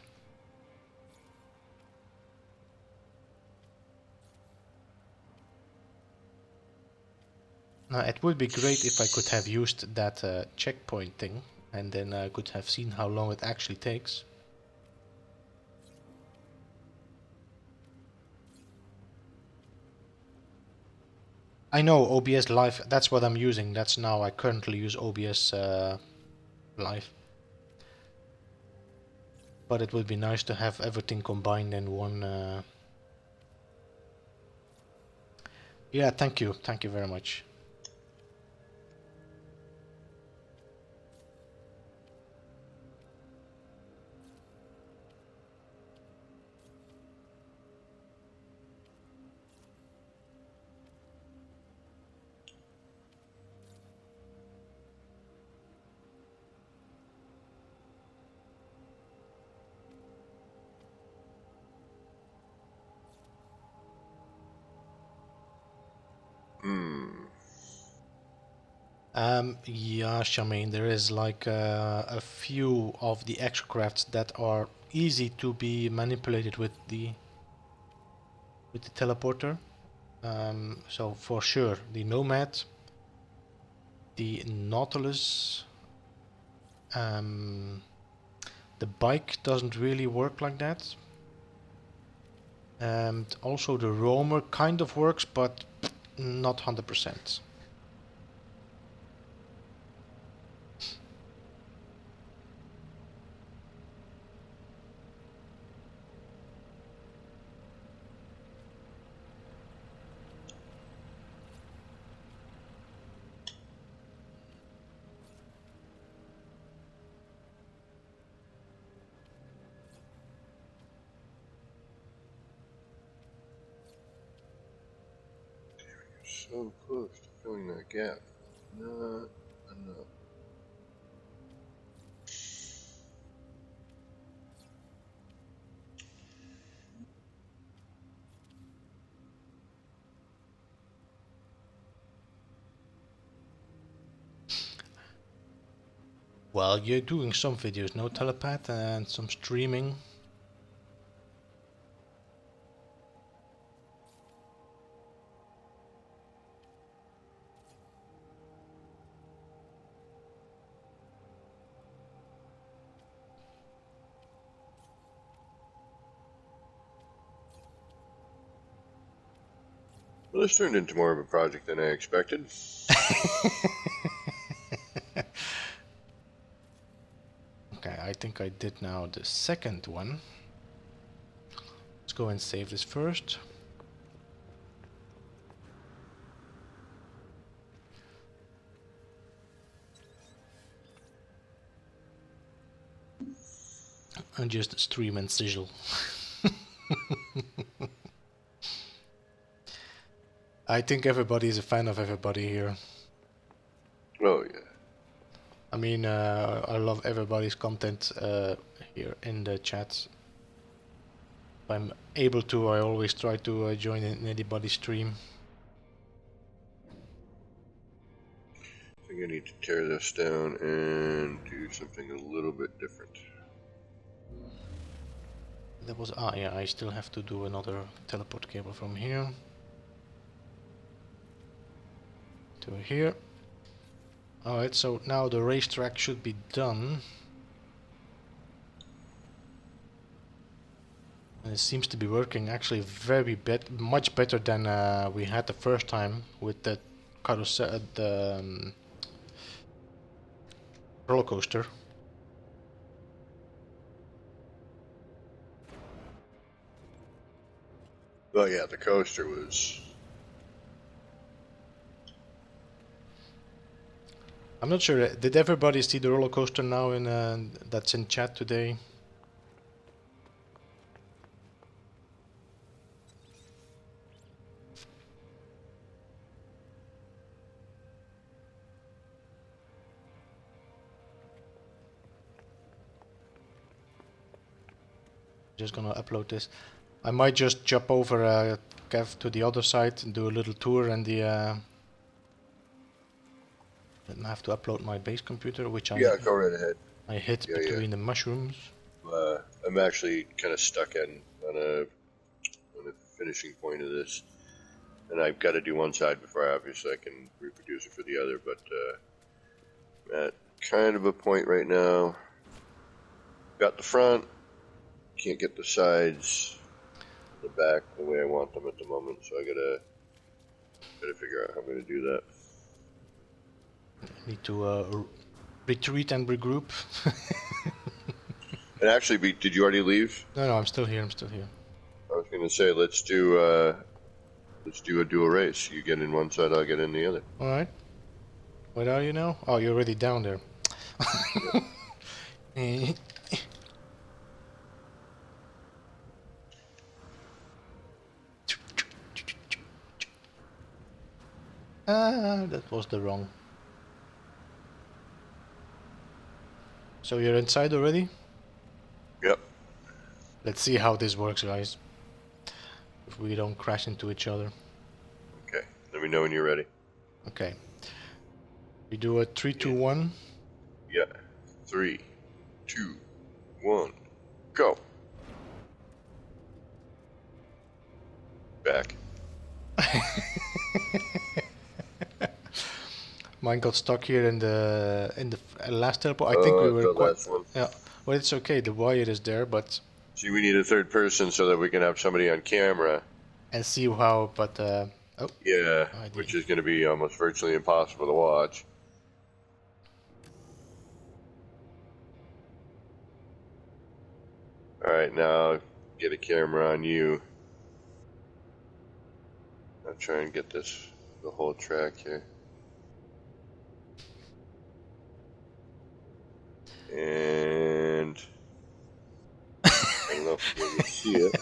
[SPEAKER 1] It would be great if I could have used that checkpoint thing, and then I could have seen how long it actually takes. I know OBS Live, that's what I'm using. That's now I currently use OBS Live. But it would be nice to have everything combined in one. Yeah, thank you. Thank you very much. Yeah, Charmaine, there is like a few of the extra crafts that are easy to be manipulated with the teleporter. So for sure, the Nomad, the Nautilus, the bike doesn't really work like that. And also the Roamer kind of works, but not 100%.
[SPEAKER 2] So close to filling that gap. Not enough.
[SPEAKER 1] Well, you're doing some videos, no telepath, and some streaming.
[SPEAKER 2] Well, this turned into more of a project than I expected.
[SPEAKER 1] Okay, I think I did now the second one. Let's go and save this first. And just stream and sizzle. I think everybody is a fan of everybody here.
[SPEAKER 2] Oh, yeah.
[SPEAKER 1] I mean, I love everybody's content here in the chat. If I'm able to, I always try to join in anybody's stream.
[SPEAKER 2] I think I need to tear this down and do something a little bit different.
[SPEAKER 1] That was, yeah, I still have to do another teleport cable from here to here. Alright, so now the racetrack should be done. And it seems to be working actually much better than we had the first time with the carousel, the roller coaster.
[SPEAKER 2] Well, yeah, the coaster was...
[SPEAKER 1] I'm not sure. Did everybody see the roller coaster now in that's in chat today? Just gonna upload this. I might just jump over Kev to the other side and do a little tour and the. Then I have to upload my base computer, which
[SPEAKER 2] Yeah, go right ahead.
[SPEAKER 1] I hit between the mushrooms.
[SPEAKER 2] I'm actually kind of stuck on a finishing point of this. And I've got to do one side before obviously I can reproduce it for the other, but at kind of a point right now. Got the front, can't get the sides, the back the way I want them at the moment, so I gotta figure out how I'm gonna do that.
[SPEAKER 1] Need to retreat and regroup.
[SPEAKER 2] And actually, did you already leave?
[SPEAKER 1] No, I'm still here. I'm still here.
[SPEAKER 2] I was gonna say let's do a dual race. You get in one side, I'll get in the other.
[SPEAKER 1] All right. Where are you now? Oh, you're already down there. That was the wrong. So you're inside already?
[SPEAKER 2] Yep.
[SPEAKER 1] Let's see how this works, guys. If we don't crash into each other.
[SPEAKER 2] Okay. Let me know when you're ready.
[SPEAKER 1] Okay. We do a 3, 2, 1.
[SPEAKER 2] Yeah. 3, 2, 1, go. Back.
[SPEAKER 1] Mine got stuck here in the last teleport. I think we were
[SPEAKER 2] the
[SPEAKER 1] quite.
[SPEAKER 2] last one.
[SPEAKER 1] Yeah. Well, it's okay. The wire is there, but.
[SPEAKER 2] See, we need a third person so that we can have somebody on camera.
[SPEAKER 1] And see how, but. Oh.
[SPEAKER 2] Yeah, which is going to be almost virtually impossible to watch. Alright, now get a camera on you. I'll try and get the whole track here. And I don't know if you can see it.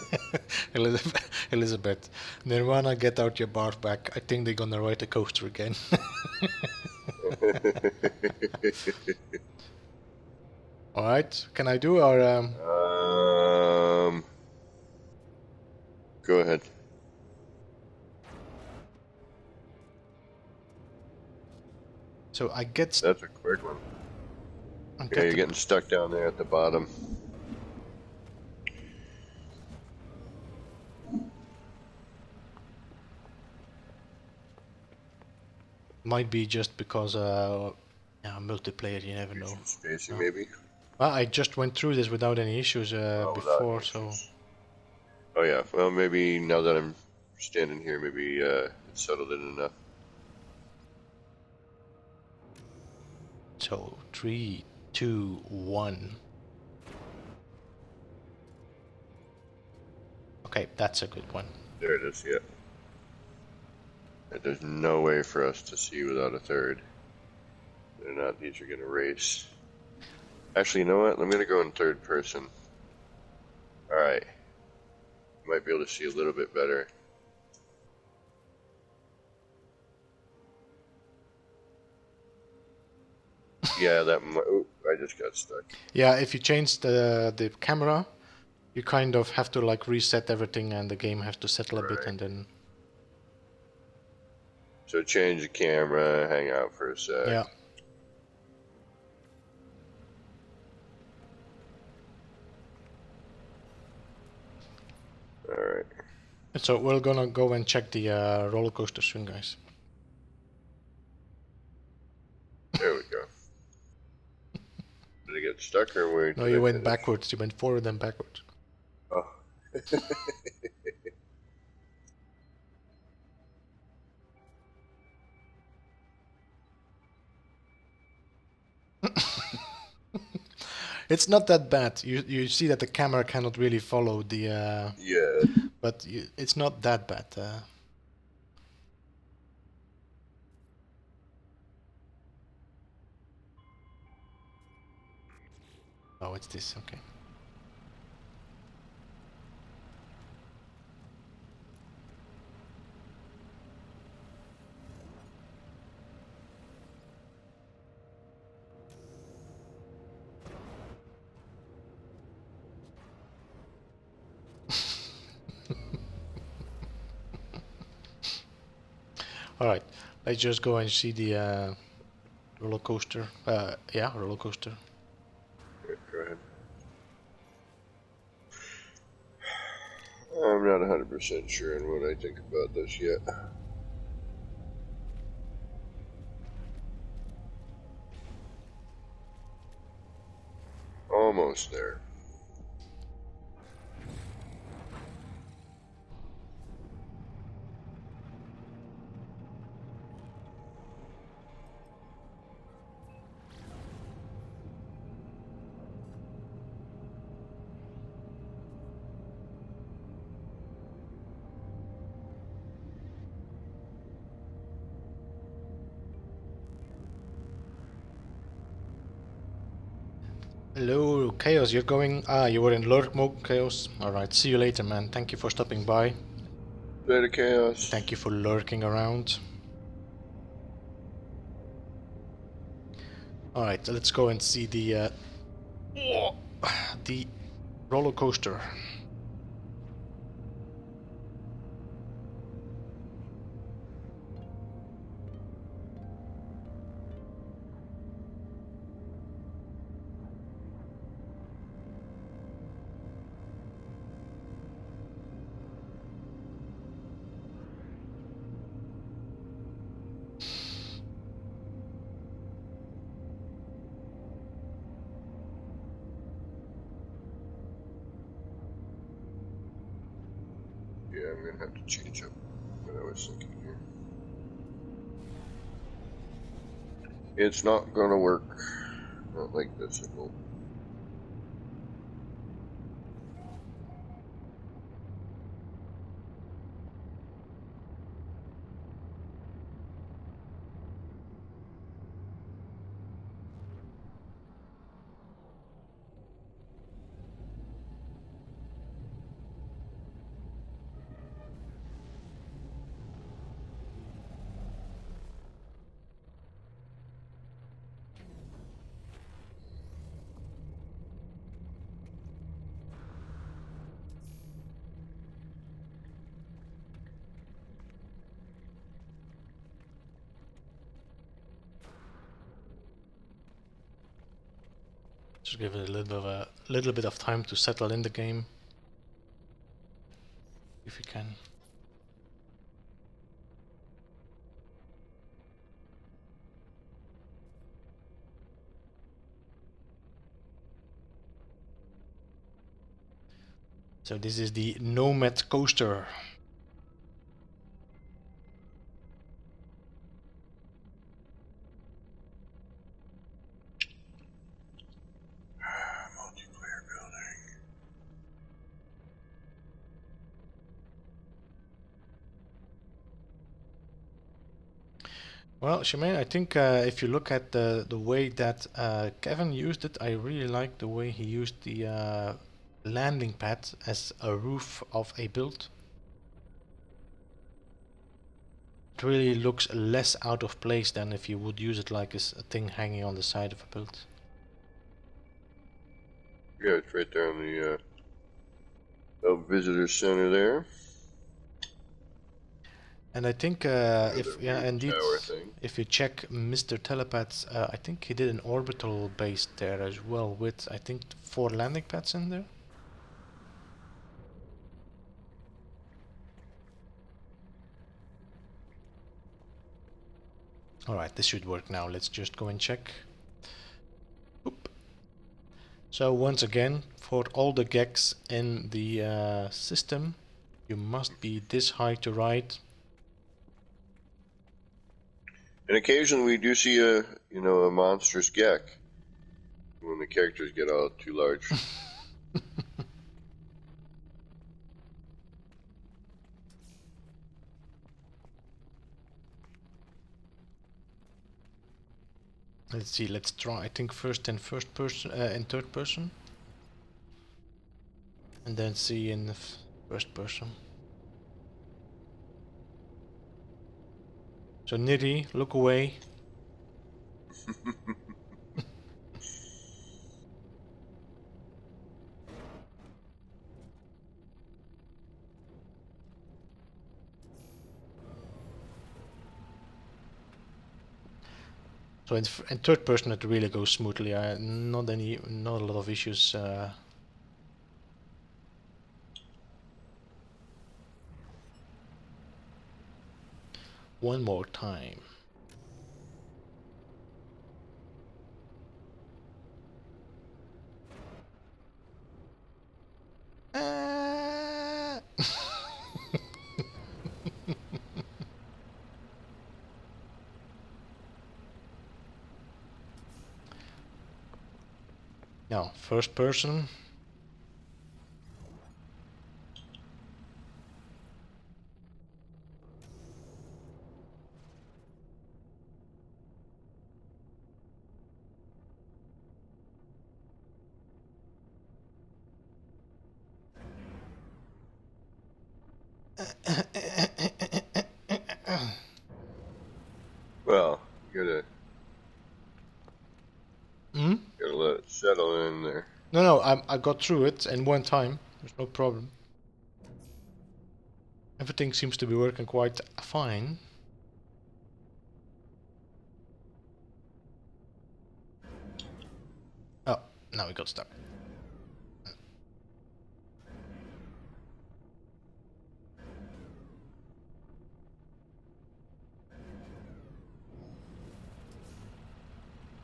[SPEAKER 1] Elizabeth, Nirvana, get out your barf back. I think they're gonna ride the coaster again. Alright, can I do or
[SPEAKER 2] go ahead.
[SPEAKER 1] So I get.
[SPEAKER 2] That's a quick one. Yeah, you're getting stuck down there at the bottom.
[SPEAKER 1] Might be just because multiplayer, you never know.
[SPEAKER 2] Spacing, maybe.
[SPEAKER 1] Well, I just went through this without any issues before, so.
[SPEAKER 2] Oh yeah, well maybe now that I'm standing here, maybe it's settled in enough.
[SPEAKER 1] So 3, 2, 1. Okay, that's a good one.
[SPEAKER 2] There it is, yeah. There's no way for us to see without a third. They're not, these are gonna race. Actually, you know what? I'm gonna go in third person. Alright. Might be able to see a little bit better. Yeah, that might, oh, I just got stuck.
[SPEAKER 1] Yeah, if you change the camera, you kind of have to like reset everything and the game has to settle a bit and then...
[SPEAKER 2] So change the camera, hang out for a sec.
[SPEAKER 1] Yeah.
[SPEAKER 2] Alright.
[SPEAKER 1] So we're gonna go and check the roller coaster soon, guys.
[SPEAKER 2] There we go. Did I get stuck or where?
[SPEAKER 1] No, you went backwards. You went forward and backwards.
[SPEAKER 2] Oh.
[SPEAKER 1] It's not that bad. You see that the camera cannot really follow the...
[SPEAKER 2] Yeah.
[SPEAKER 1] But it's not that bad. Oh, it's this. Okay. Alright, let's just go and see the roller coaster. Yeah, roller coaster.
[SPEAKER 2] Go ahead. I'm not 100% sure on what I think about this yet. almost there.
[SPEAKER 1] Hello, Chaos, you're going... Ah, you were in lurk mode, Chaos. Alright, see you later, man. Thank you for stopping by.
[SPEAKER 2] Later, Chaos.
[SPEAKER 1] Thank you for lurking around. Alright, let's go and see the roller coaster.
[SPEAKER 2] Yeah, I'm gonna have to change up what I was thinking here. It's not gonna work. Not like this, I hope.
[SPEAKER 1] Just give it a little bit of time to settle in the game. If you can. So this is the Nomad coaster.
[SPEAKER 2] Multiplayer building.
[SPEAKER 1] Well, Shemaine, I think if you look at the way that Kevin used it, I really like the way he used the landing pad as a roof of a build. It really looks less out of place than if you would use it like a thing hanging on the side of a build.
[SPEAKER 2] Yeah, it's right there on the visitor center there.
[SPEAKER 1] And I think indeed,
[SPEAKER 2] tower thing.
[SPEAKER 1] if you check Mr. Telepath's, I think he did an orbital base there as well with, I think, 4 landing pads in there. Alright, this should work now. Let's just go and check. Oop. So once again, for all the gex in the system, you must be this high to ride.
[SPEAKER 2] And occasionally we do see a monstrous gek when the characters get all too large.
[SPEAKER 1] Let's see, let's try, I think first in first person, in third person. And then see in the first person. So Niri, look away. So in third person it really goes smoothly. Not a lot of issues. One more time. Now, first person.
[SPEAKER 3] Well, you
[SPEAKER 1] Hmm?
[SPEAKER 3] gotta let it settle in there.
[SPEAKER 1] No, I got through it in one time. There's no problem. Everything seems to be working quite fine. Oh, now we got stuck.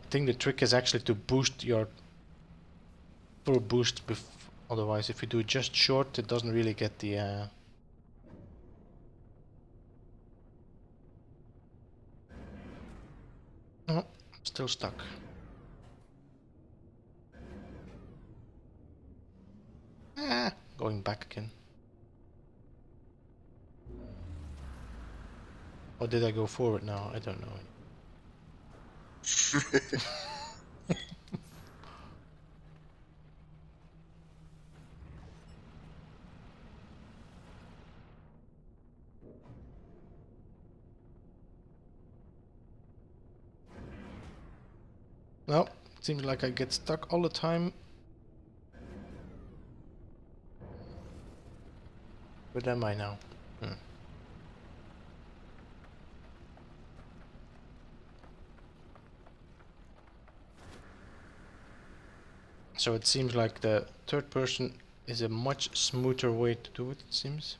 [SPEAKER 1] I think the trick is actually to boost your full boost. Otherwise, if you do just short, it doesn't really get the. Oh, still stuck. Going back again. Or did I go forward now? I don't know. No, it seems like I get stuck all the time. Where am I now? So it seems like the third person is a much smoother way to do it, it seems.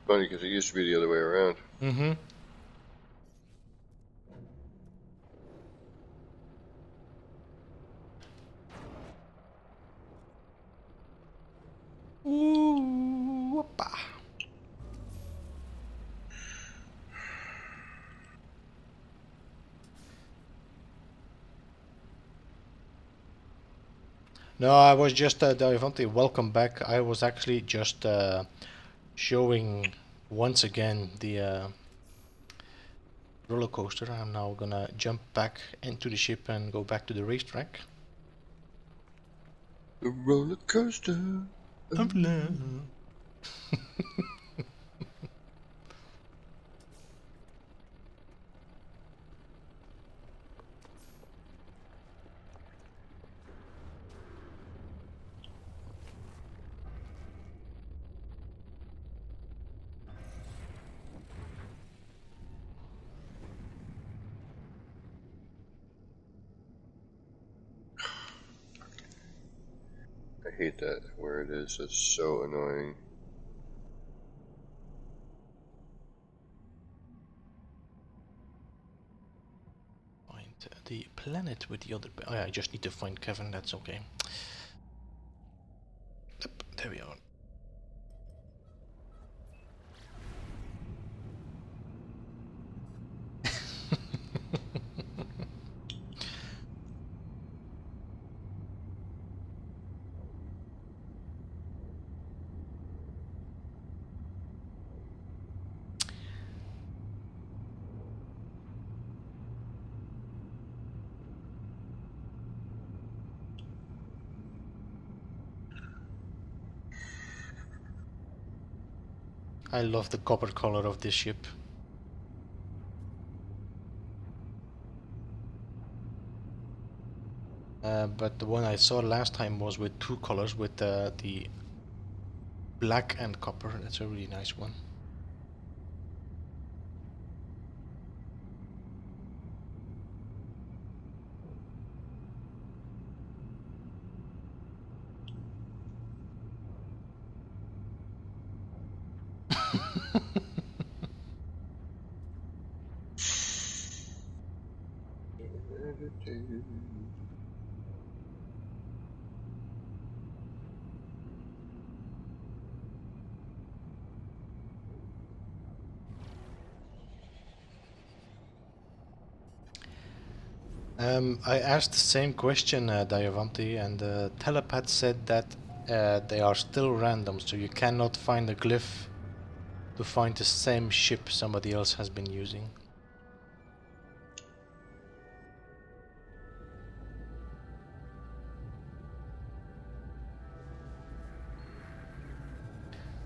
[SPEAKER 3] Funny, because it used to be the other way around.
[SPEAKER 1] Mm-hmm. Ooh, whoppa. No, I was just, Davante, welcome back. I was actually just showing once again the roller coaster. I'm now gonna jump back into the ship and go back to the racetrack.
[SPEAKER 3] The roller coaster.
[SPEAKER 1] Of love.
[SPEAKER 3] I hate that where it is. It's so annoying.
[SPEAKER 1] Find the planet with the other. Oh, yeah, I just need to find Kevin. That's okay. Yep, there we are. I love the copper color of this ship. But the one I saw last time was with two colors, with the black and copper. That's a really nice one. I asked the same question, Dayavanti, and the telepath said that they are still random, so you cannot find a glyph to find the same ship somebody else has been using.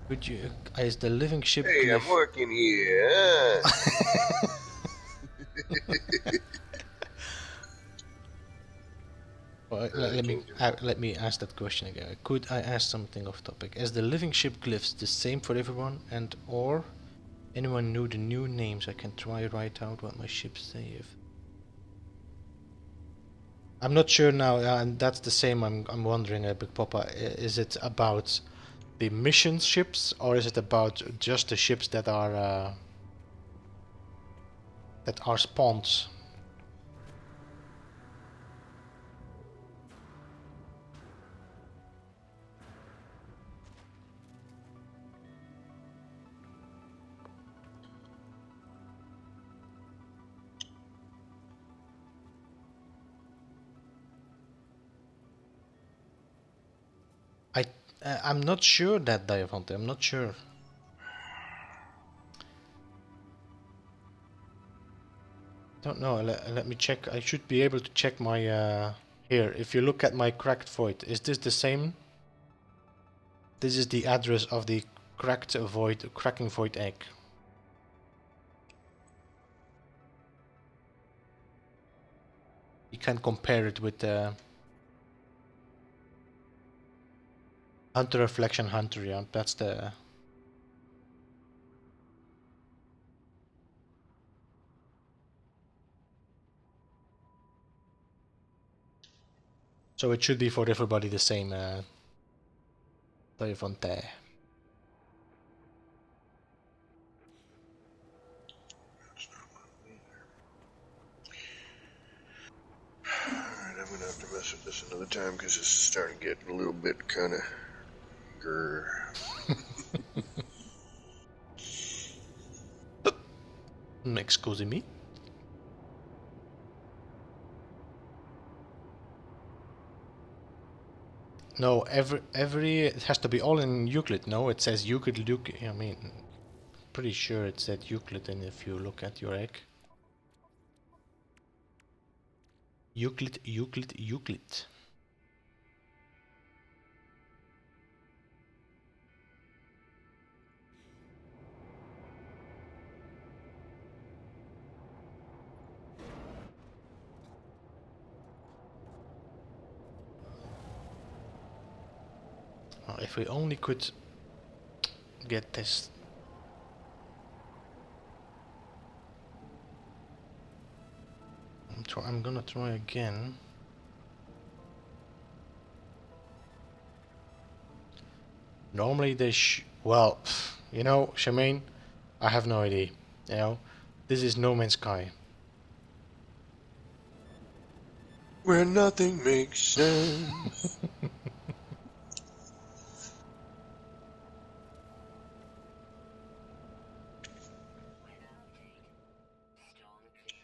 [SPEAKER 1] Could you, is the living ship
[SPEAKER 3] Hey, I'm
[SPEAKER 1] glyph?
[SPEAKER 3] working here.
[SPEAKER 1] Well, let me ask that question again. Could I ask something off topic? Is the living ship glyphs the same for everyone, and or anyone knew the new names? I can try write out what my ships say if. I'm not sure now, and that's the same. I'm wondering, Big Papa. Is it about the mission ships, or is it about just the ships that are spawns? I'm not sure that, Diavante. I'm not sure. Don't know. Let me check. I should be able to check my here. If you look at my cracked void, is this the same? This is the address of the cracking void egg. You can compare it with the Hunter Reflection Hunter. Yeah, that's the. So it should be for everybody the same. Diavante.
[SPEAKER 3] Alright, I'm gonna have to mess with this another time because this is starting to get a little bit kind of grr.
[SPEAKER 1] Excuse me. No, every it has to be all in Euclid. No, it says Euclid. I mean, pretty sure it said Euclid, and if you look at your egg, Euclid, Euclid, Euclid. If we only could get this. I'm gonna try again. Normally they well, you know, Shemaine, I have no idea. You know, this is No Man's Sky.
[SPEAKER 3] Where nothing makes sense.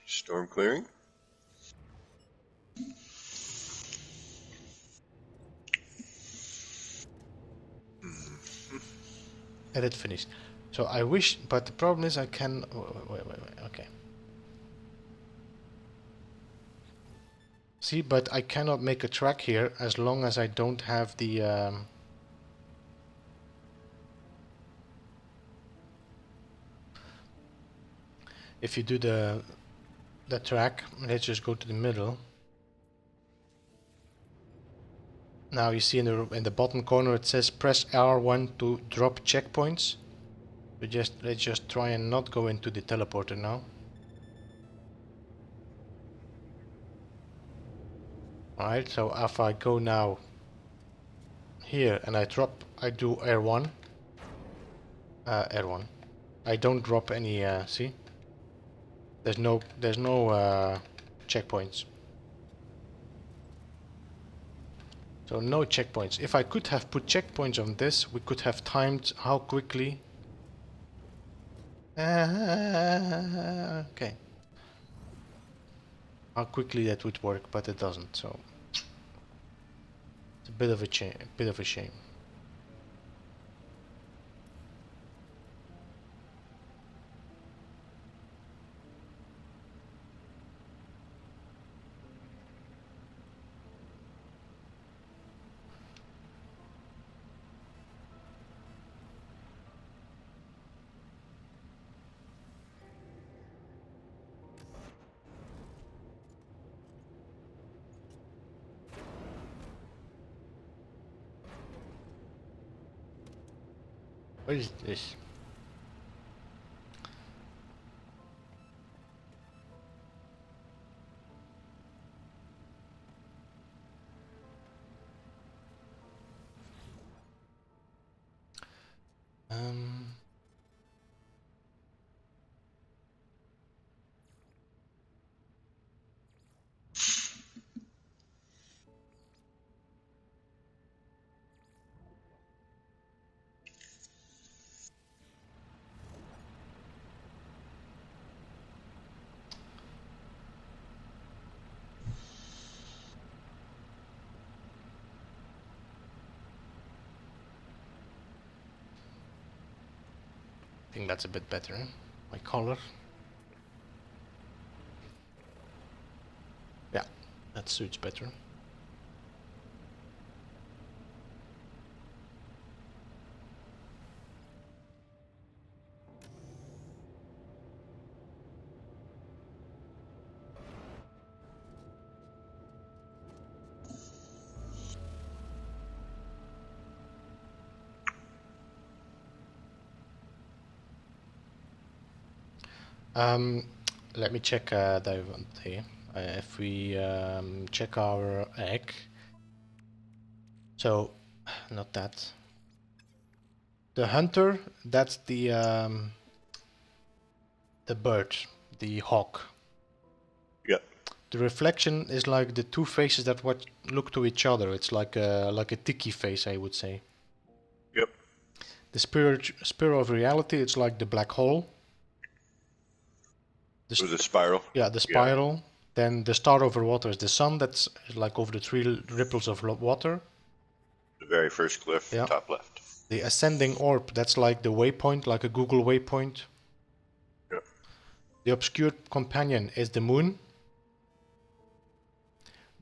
[SPEAKER 3] Storm clearing?
[SPEAKER 1] Edit finished. So I wish, but the problem is I can. Wait. Okay. See, but I cannot make a track here as long as I don't have the. If you do the track, let's just go to the middle. Now you see in the bottom corner it says press R1 to drop checkpoints. Let's just try and not go into the teleporter now. Alright, so if I go now here and I do R1. R1. I don't drop any, see? There's no checkpoints. So no checkpoints. If I could have put checkpoints on this, we could have timed how quickly. Okay. how quickly that would work, but it doesn't. So it's a bit of a shame. What is this? Um, I think that's a bit better. My color. Yeah, that suits better. Let me check Davante. If we check our egg. So, not that. The hunter, that's the bird, the hawk.
[SPEAKER 2] Yep.
[SPEAKER 1] The reflection is like the two faces that look to each other. It's like a tiki face, I would say.
[SPEAKER 2] Yep.
[SPEAKER 1] The spiral of reality, it's like the black hole.
[SPEAKER 2] It was a spiral.
[SPEAKER 1] Yeah, the spiral. Yeah. Then the star over water is the sun. That's like over the three ripples of water.
[SPEAKER 2] The very first glyph, yeah. Top left.
[SPEAKER 1] The ascending orb, that's like the waypoint, like a Google waypoint.
[SPEAKER 2] Yep.
[SPEAKER 1] The obscured companion is the moon.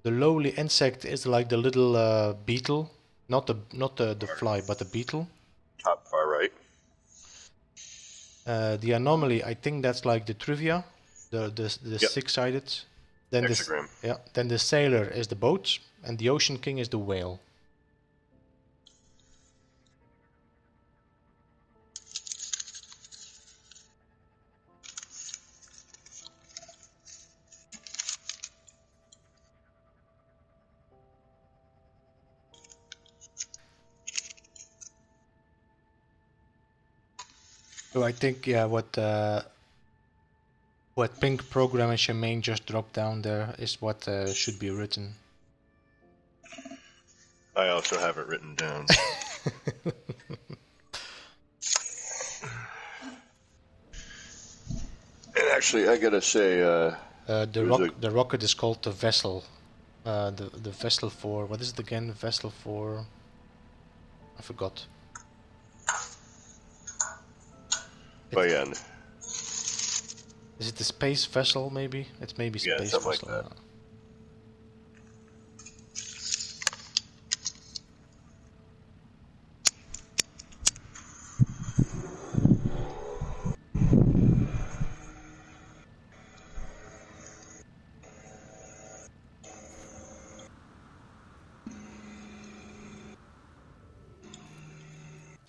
[SPEAKER 1] The lowly insect is like the little beetle, not the fly, but the beetle.
[SPEAKER 2] Top far right.
[SPEAKER 1] The anomaly, I think that's like the trivia, the yep. Six-sided. Then
[SPEAKER 2] hexagram.
[SPEAKER 1] Then the sailor is the boat, and the ocean king is the whale. So I think what pink program and Shemaine just dropped down there is what should be written.
[SPEAKER 2] I also have it written down. And actually, I gotta say,
[SPEAKER 1] the rocket is called the Vessel. The Vessel for, what is it again? Vessel for, I forgot.
[SPEAKER 2] Oh yeah.
[SPEAKER 1] Is it the space vessel? Maybe it's maybe space
[SPEAKER 2] something
[SPEAKER 1] vessel.
[SPEAKER 2] Like that.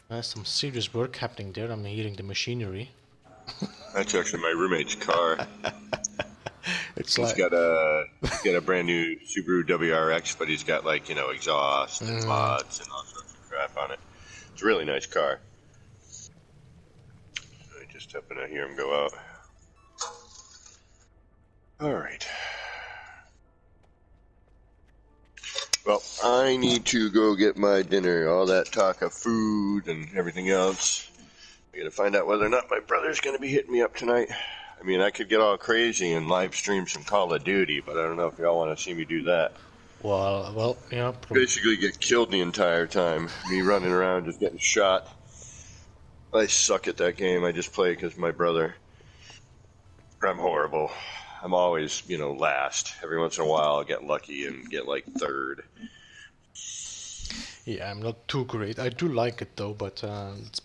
[SPEAKER 1] There's some serious work happening there. I'm hearing the machinery.
[SPEAKER 2] That's actually my roommate's car.
[SPEAKER 1] He's
[SPEAKER 2] got a brand new Subaru WRX, but he's got like exhaust and mods and all sorts of crap on it. It's a really nice car. I just happen to hear him go out. All right. Well, I need to go get my dinner. All that talk of food and everything else. I got to find out whether or not my brother's going to be hitting me up tonight. I mean, I could get all crazy and live stream some Call of Duty, but I don't know if y'all want to see me do that.
[SPEAKER 1] Well, yeah.
[SPEAKER 2] Basically get killed the entire time. Me running around just getting shot. I suck at that game. I just play because my brother. I'm horrible. I'm always, last. Every once in a while I'll get lucky and get like third.
[SPEAKER 1] Yeah, I'm not too great. I do like it though, but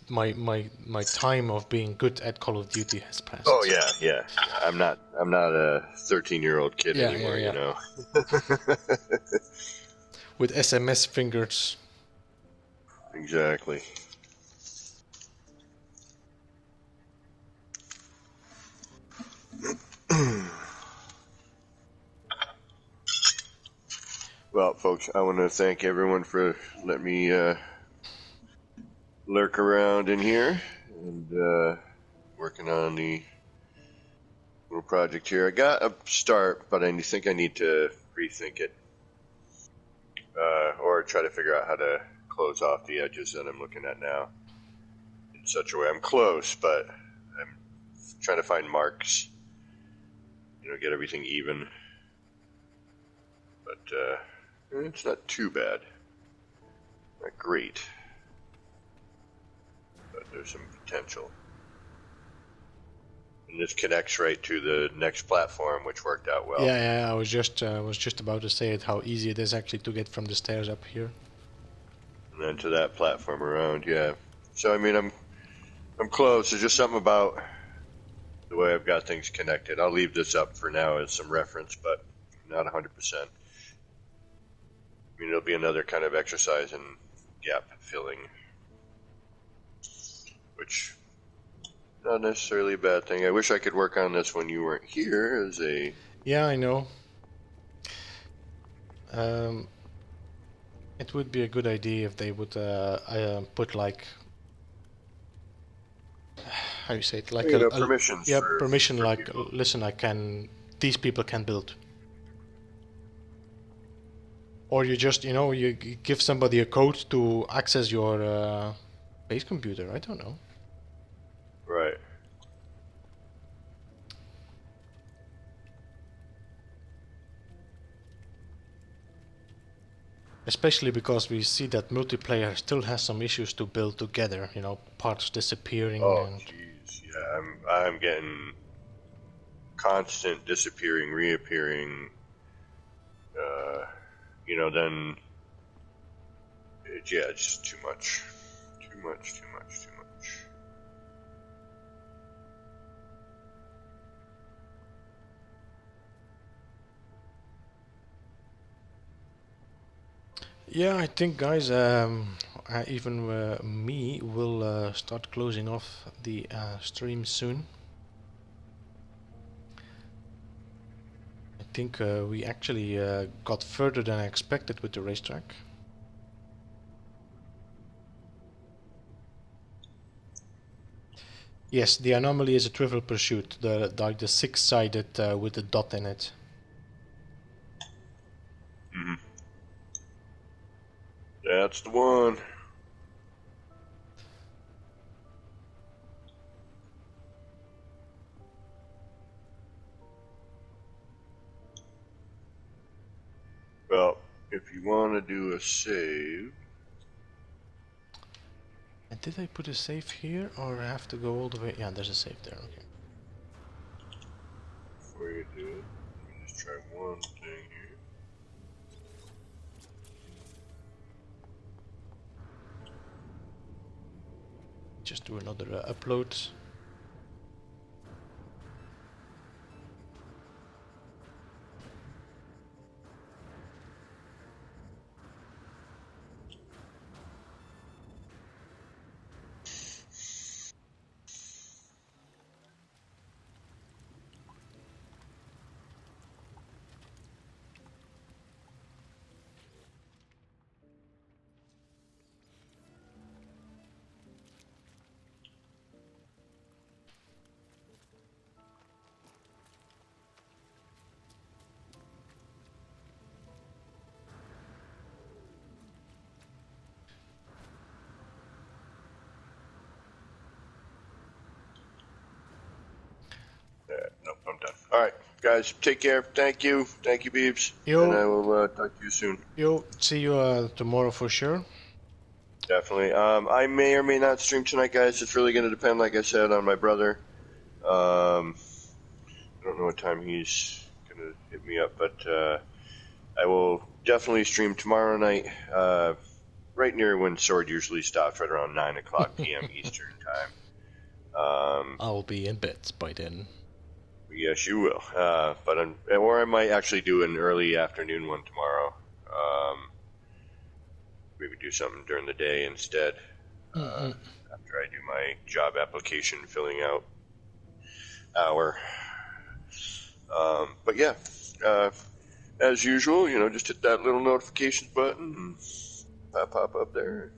[SPEAKER 1] my time of being good at Call of Duty has passed.
[SPEAKER 2] Oh yeah. I'm not a 13-year-old kid
[SPEAKER 1] Yeah,
[SPEAKER 2] anymore,
[SPEAKER 1] yeah. With SMS fingers.
[SPEAKER 2] Exactly. Well, folks, I want to thank everyone for letting me lurk around in here and working on the little project here. I got a start, but I think I need to rethink it or try to figure out how to close off the edges that I'm looking at now in such a way. I'm close, but I'm trying to find marks, get everything even. But it's not too bad. Not great. But there's some potential. And this connects right to the next platform, which worked out well.
[SPEAKER 1] Yeah. I was just about to say it. How easy it is actually to get from the stairs up here.
[SPEAKER 2] And then to that platform around, yeah. So I mean, I'm close. There's just something about the way I've got things connected. I'll leave this up for now as some reference, but not 100%. I mean, it'll be another kind of exercise in gap filling, which not necessarily a bad thing. I wish I could work on this when you weren't here as a...
[SPEAKER 1] Yeah, I know. It would be a good idea if they would put like, how you say it, like
[SPEAKER 2] permissions.
[SPEAKER 1] Yeah,
[SPEAKER 2] for,
[SPEAKER 1] permission.
[SPEAKER 2] for
[SPEAKER 1] Like,
[SPEAKER 2] people.
[SPEAKER 1] listen, these people can build. Or you just, you give somebody a code to access your base computer. I don't know.
[SPEAKER 2] Right.
[SPEAKER 1] Especially because we see that multiplayer still has some issues to build together. Parts disappearing.
[SPEAKER 2] Oh,
[SPEAKER 1] And
[SPEAKER 2] jeez. Yeah, I'm getting constant disappearing, reappearing. Then it's just too much. Too much.
[SPEAKER 1] yeah, I think, guys, even me will start closing off the stream soon. I think we actually got further than I expected with the racetrack. Yes, the anomaly is a Trivial Pursuit, like the six-sided with the dot in it.
[SPEAKER 2] Mm-hmm. That's the one. Well, if you want to do a save...
[SPEAKER 1] And did I put a save here, or I have to go all the way? Yeah, there's a save there, okay.
[SPEAKER 2] Before you do it, let me just try one thing here.
[SPEAKER 1] Just do another upload.
[SPEAKER 3] guys, take care. Thank you, Beebs, and I
[SPEAKER 1] Yo,
[SPEAKER 3] will talk to you soon.
[SPEAKER 1] yo, see you tomorrow for sure.
[SPEAKER 3] Definitely. I may or may not stream tonight, guys. It's really going to depend, like I said, on my brother. I don't know what time he's going to hit me up, but I will definitely stream tomorrow night, right near when Sword usually stops, right around 9 o'clock p.m. Eastern time.
[SPEAKER 1] I'll be in bed by then.
[SPEAKER 3] Yes, you will. Or I might actually do an early afternoon one tomorrow. Maybe do something during the day instead. After I do my job application filling out hour. But yeah, as usual, just hit that little notifications button and pop up there.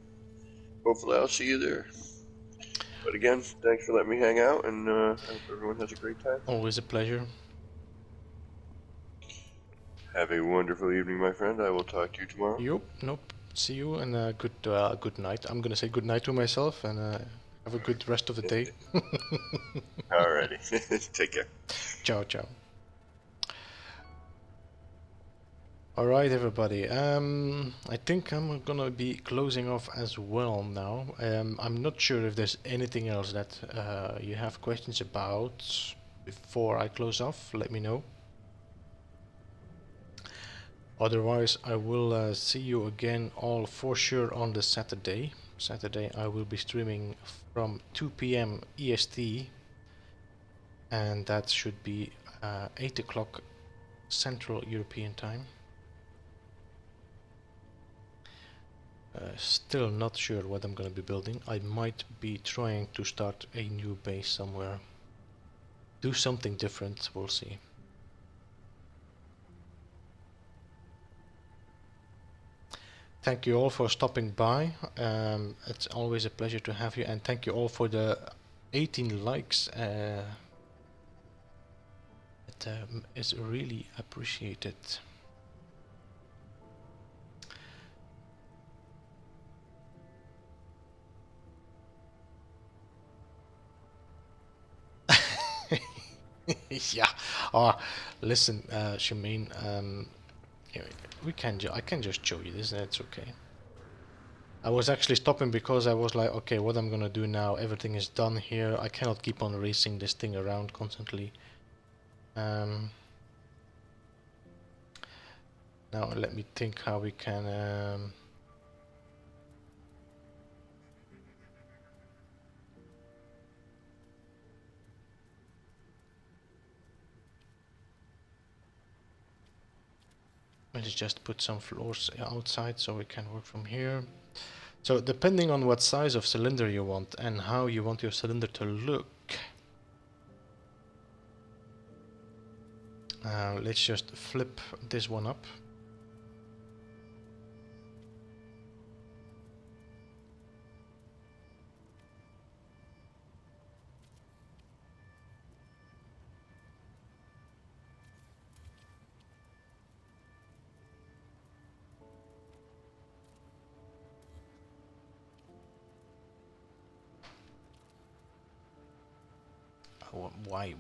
[SPEAKER 3] Hopefully, I'll see you there. But again, thanks for letting me hang out, and I hope everyone has a great time.
[SPEAKER 1] Always a pleasure.
[SPEAKER 3] Have a wonderful evening, my friend. I will talk to you tomorrow.
[SPEAKER 1] Yo, nope. See you and good night. I'm gonna say good night to myself and have a good rest of the day.
[SPEAKER 3] Alrighty. Take care.
[SPEAKER 1] Ciao, ciao. Alright, everybody. I think I'm gonna be closing off as well now. I'm not sure if there's anything else that you have questions about before I close off. Let me know. Otherwise, I will see you again all for sure on the Saturday. Saturday, I will be streaming from 2 p.m. EST, and that should be 8 o'clock Central European Time. Still not sure what I'm gonna be building. I might be trying to start a new base somewhere. Do something different, we'll see. Thank you all for stopping by. It's always a pleasure to have you, and thank you all for the 18 likes. It is really appreciated. Yeah. Oh, listen, Shemaine. Yeah, I can just show you this. That's okay. I was actually stopping because I was like, okay, what I'm gonna do now? Everything is done here. I cannot keep on racing this thing around constantly. Now let me think how we can. Let's just put some floors outside so we can work from here. So depending on what size of cylinder you want and how you want your cylinder to look, let's just flip this one up.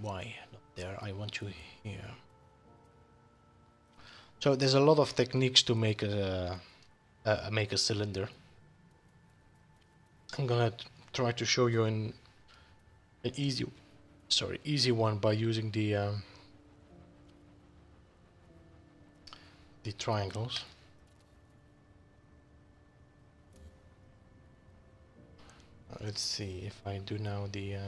[SPEAKER 1] Why not there? I want you here. So there's a lot of techniques to make a cylinder. I'm gonna try to show you an easy one by using the triangles. Let's see if I do now the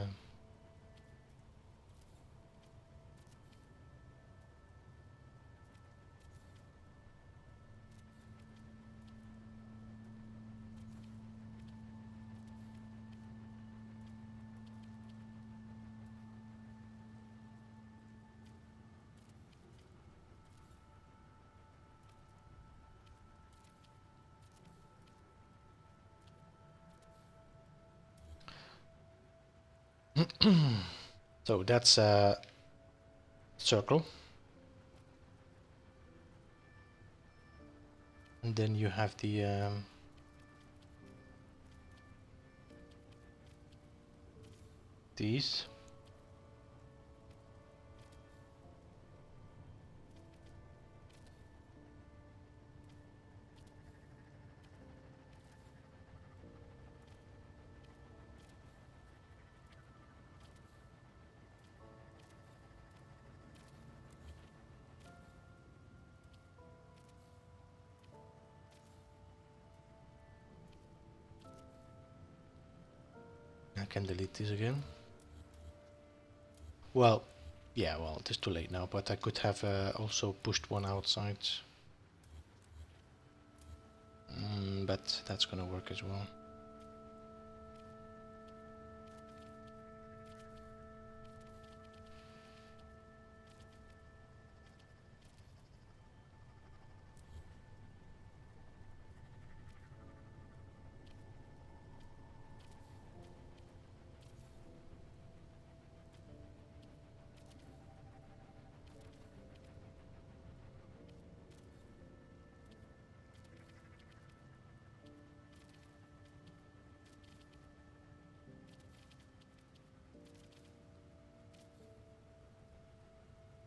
[SPEAKER 1] so that's a circle, and then you have the these. can delete this again. Well, yeah, well, it is too late now, but I could have also pushed one outside. But that's gonna work as well.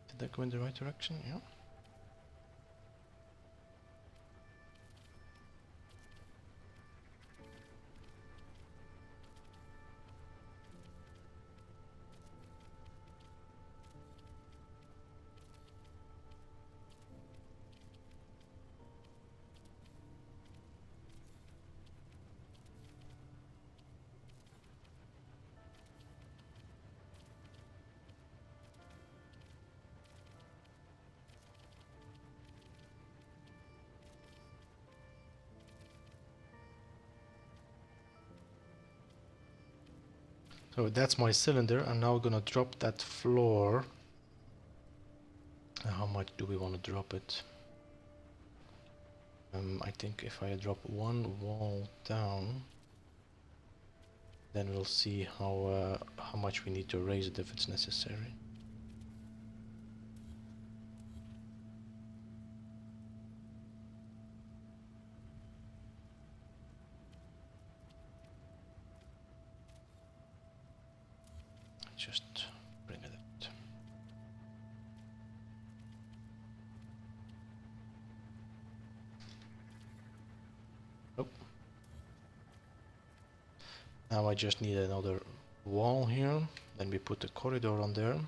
[SPEAKER 1] Did that go in the right direction? Yeah. So that's my cylinder. I'm now gonna drop that floor. How much do we want to drop it? I think if I drop one wall down, then we'll see how much we need to raise it if it's necessary. Just bring it out. Oh. Now I just need another wall here. Then we put the corridor on there.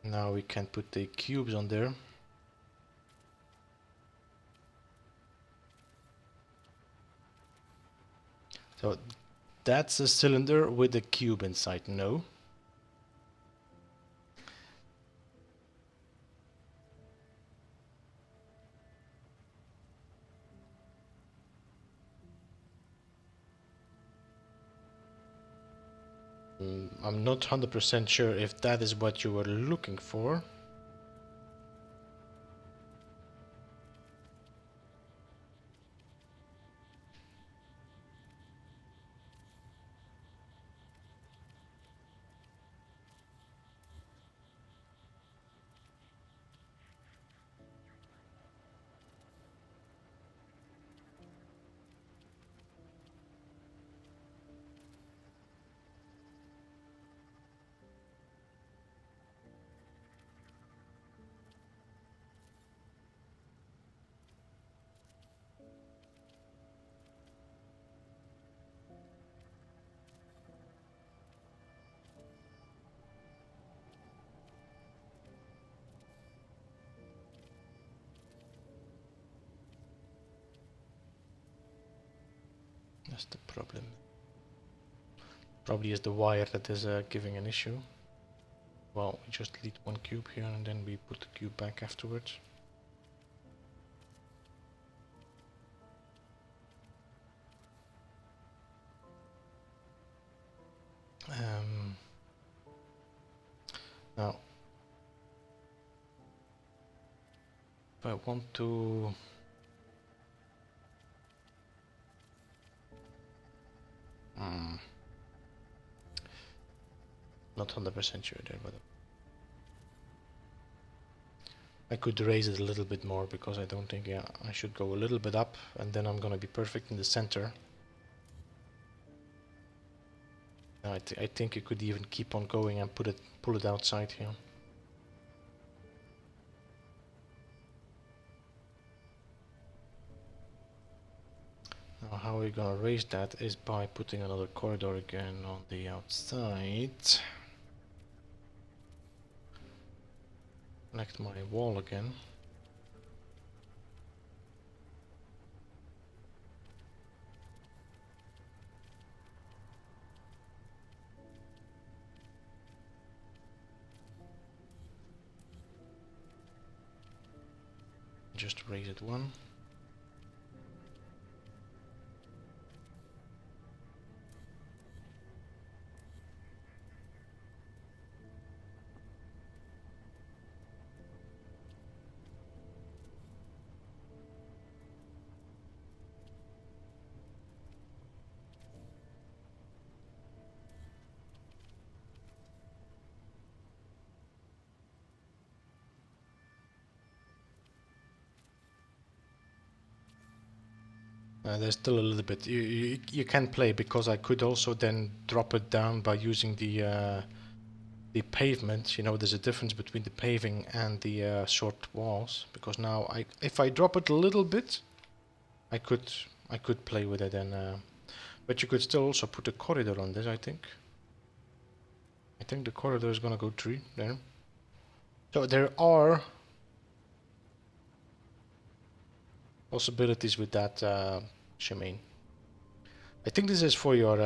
[SPEAKER 1] Now we can put the cubes on there. So that's a cylinder with a cube inside, no? I'm not 100% sure if that is what you were looking for. That's the problem. Probably is the wire that is giving an issue. Well, we just delete one cube here and then we put the cube back afterwards. Now, if I want to not 100% sure there, but I could raise it a little bit more because I don't think, yeah, I should go a little bit up and then I'm gonna be perfect in the center. Now I think you could even keep on going and pull it outside here. Now how we're gonna raise that is by putting another corridor again on the outside. Connect my wall again. just raise it one. There's still a little bit. You can play, because I could also then drop it down by using the pavement. You know, there's a difference between the paving and the short walls. Because now, if I drop it a little bit, I could play with it, and but you could still also put a corridor on this. I think the corridor is gonna go through there. So there are possibilities with that, Shemaine. I think this is for your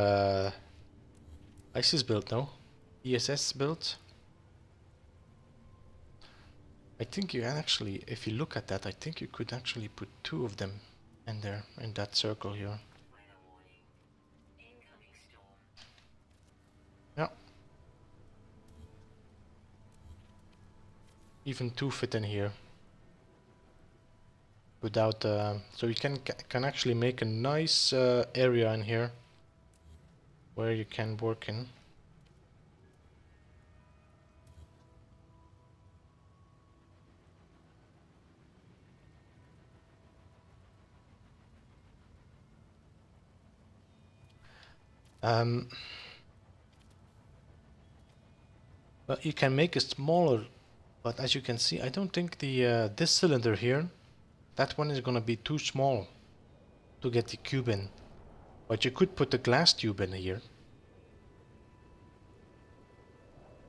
[SPEAKER 1] ISIS build, no? ESS build. I think you can actually, if you look at that, I think you could actually put 2 of them in there, in that circle here. Yeah. Even 2 fit in here. Without, so you can actually make a nice area in here where you can work in. But you can make it smaller, but as you can see, I don't think the this cylinder here, that one is gonna be too small to get the cube in. But you could put the glass tube in here.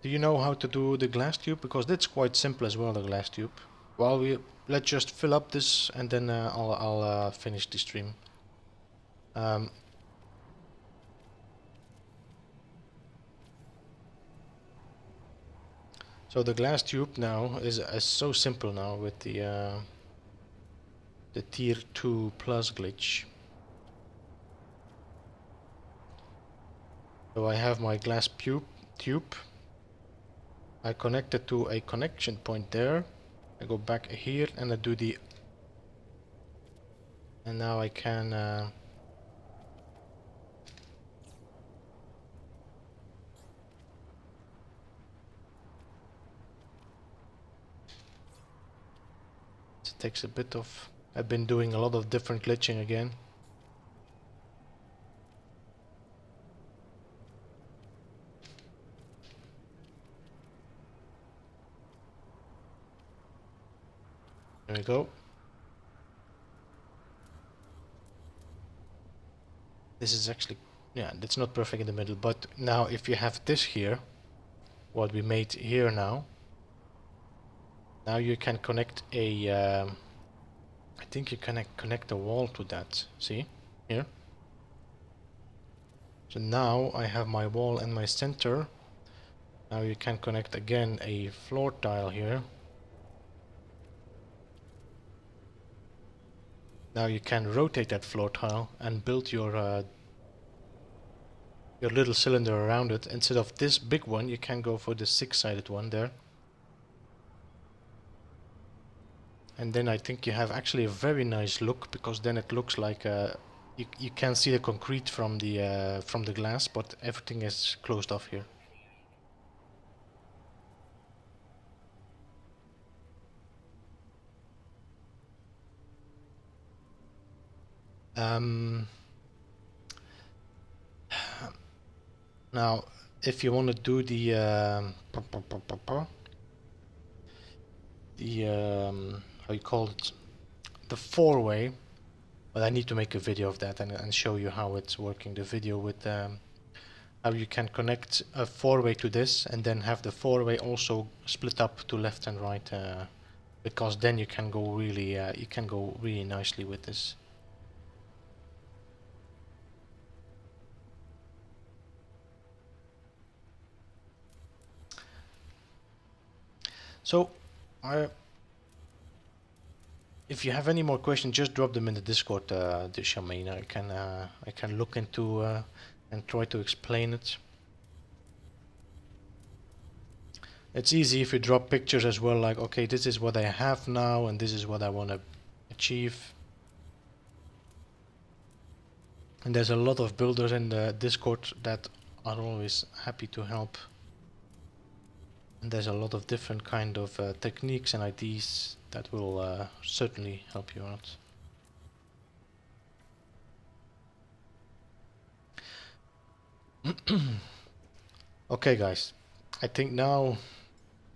[SPEAKER 1] Do you know how to do the glass tube? Because that's quite simple as well, the glass tube. Well, let's just fill up this, and then I'll finish the stream. So the glass tube now is so simple now with the tier 2 plus glitch. So I have my glass tube. I connect it to a connection point there. I go back here and I do the... And now I can... It takes a bit of... I've been doing a lot of different glitching again. There we go. This is actually... Yeah, it's not perfect in the middle, but now if you have this here, what we made here now, now you can connect a... I think you can connect a wall to that. See? Here. So now I have my wall in my center. Now you can connect again a floor tile here. Now you can rotate that floor tile and build your little cylinder around it. Instead of this big one, you can go for the 6-sided one there. And then I think you have actually a very nice look, because then it looks like you can see the concrete from the glass, but everything is closed off here. Now, if you want to do the how you call it, the 4-way, but I need to make a video of that and show you how it's working. The video with how you can connect a 4-way to this, and then have the 4-way also split up to left and right, because then you can go really nicely with this. So if you have any more questions, just drop them in the Discord, Charmaine. I can look into and try to explain it. It's easy if you drop pictures as well, like, okay, this is what I have now and this is what I want to achieve. And there's a lot of builders in the Discord that are always happy to help. And there's a lot of different kind of techniques and ideas that will certainly help you out. Okay guys, I think now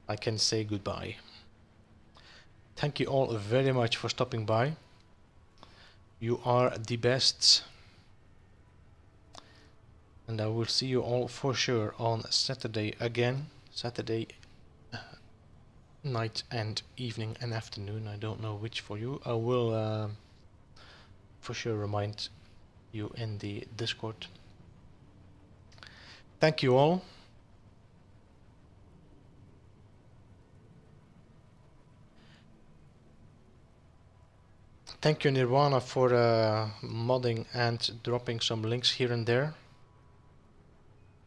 [SPEAKER 1] I can say goodbye. Thank you all very much for stopping by. You are the best. And I will see you all for sure on Saturday again. Saturday night and evening and afternoon. I don't know which for you. I will for sure remind you in the Discord. Thank you all. Thank you Nirvana for modding and dropping some links here and there.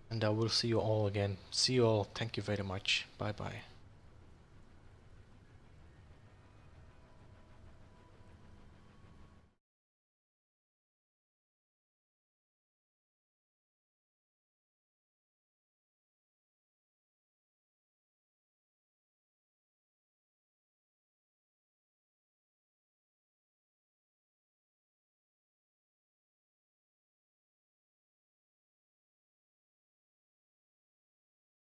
[SPEAKER 1] And I will see you all again. See you all. Thank you very much. Bye bye.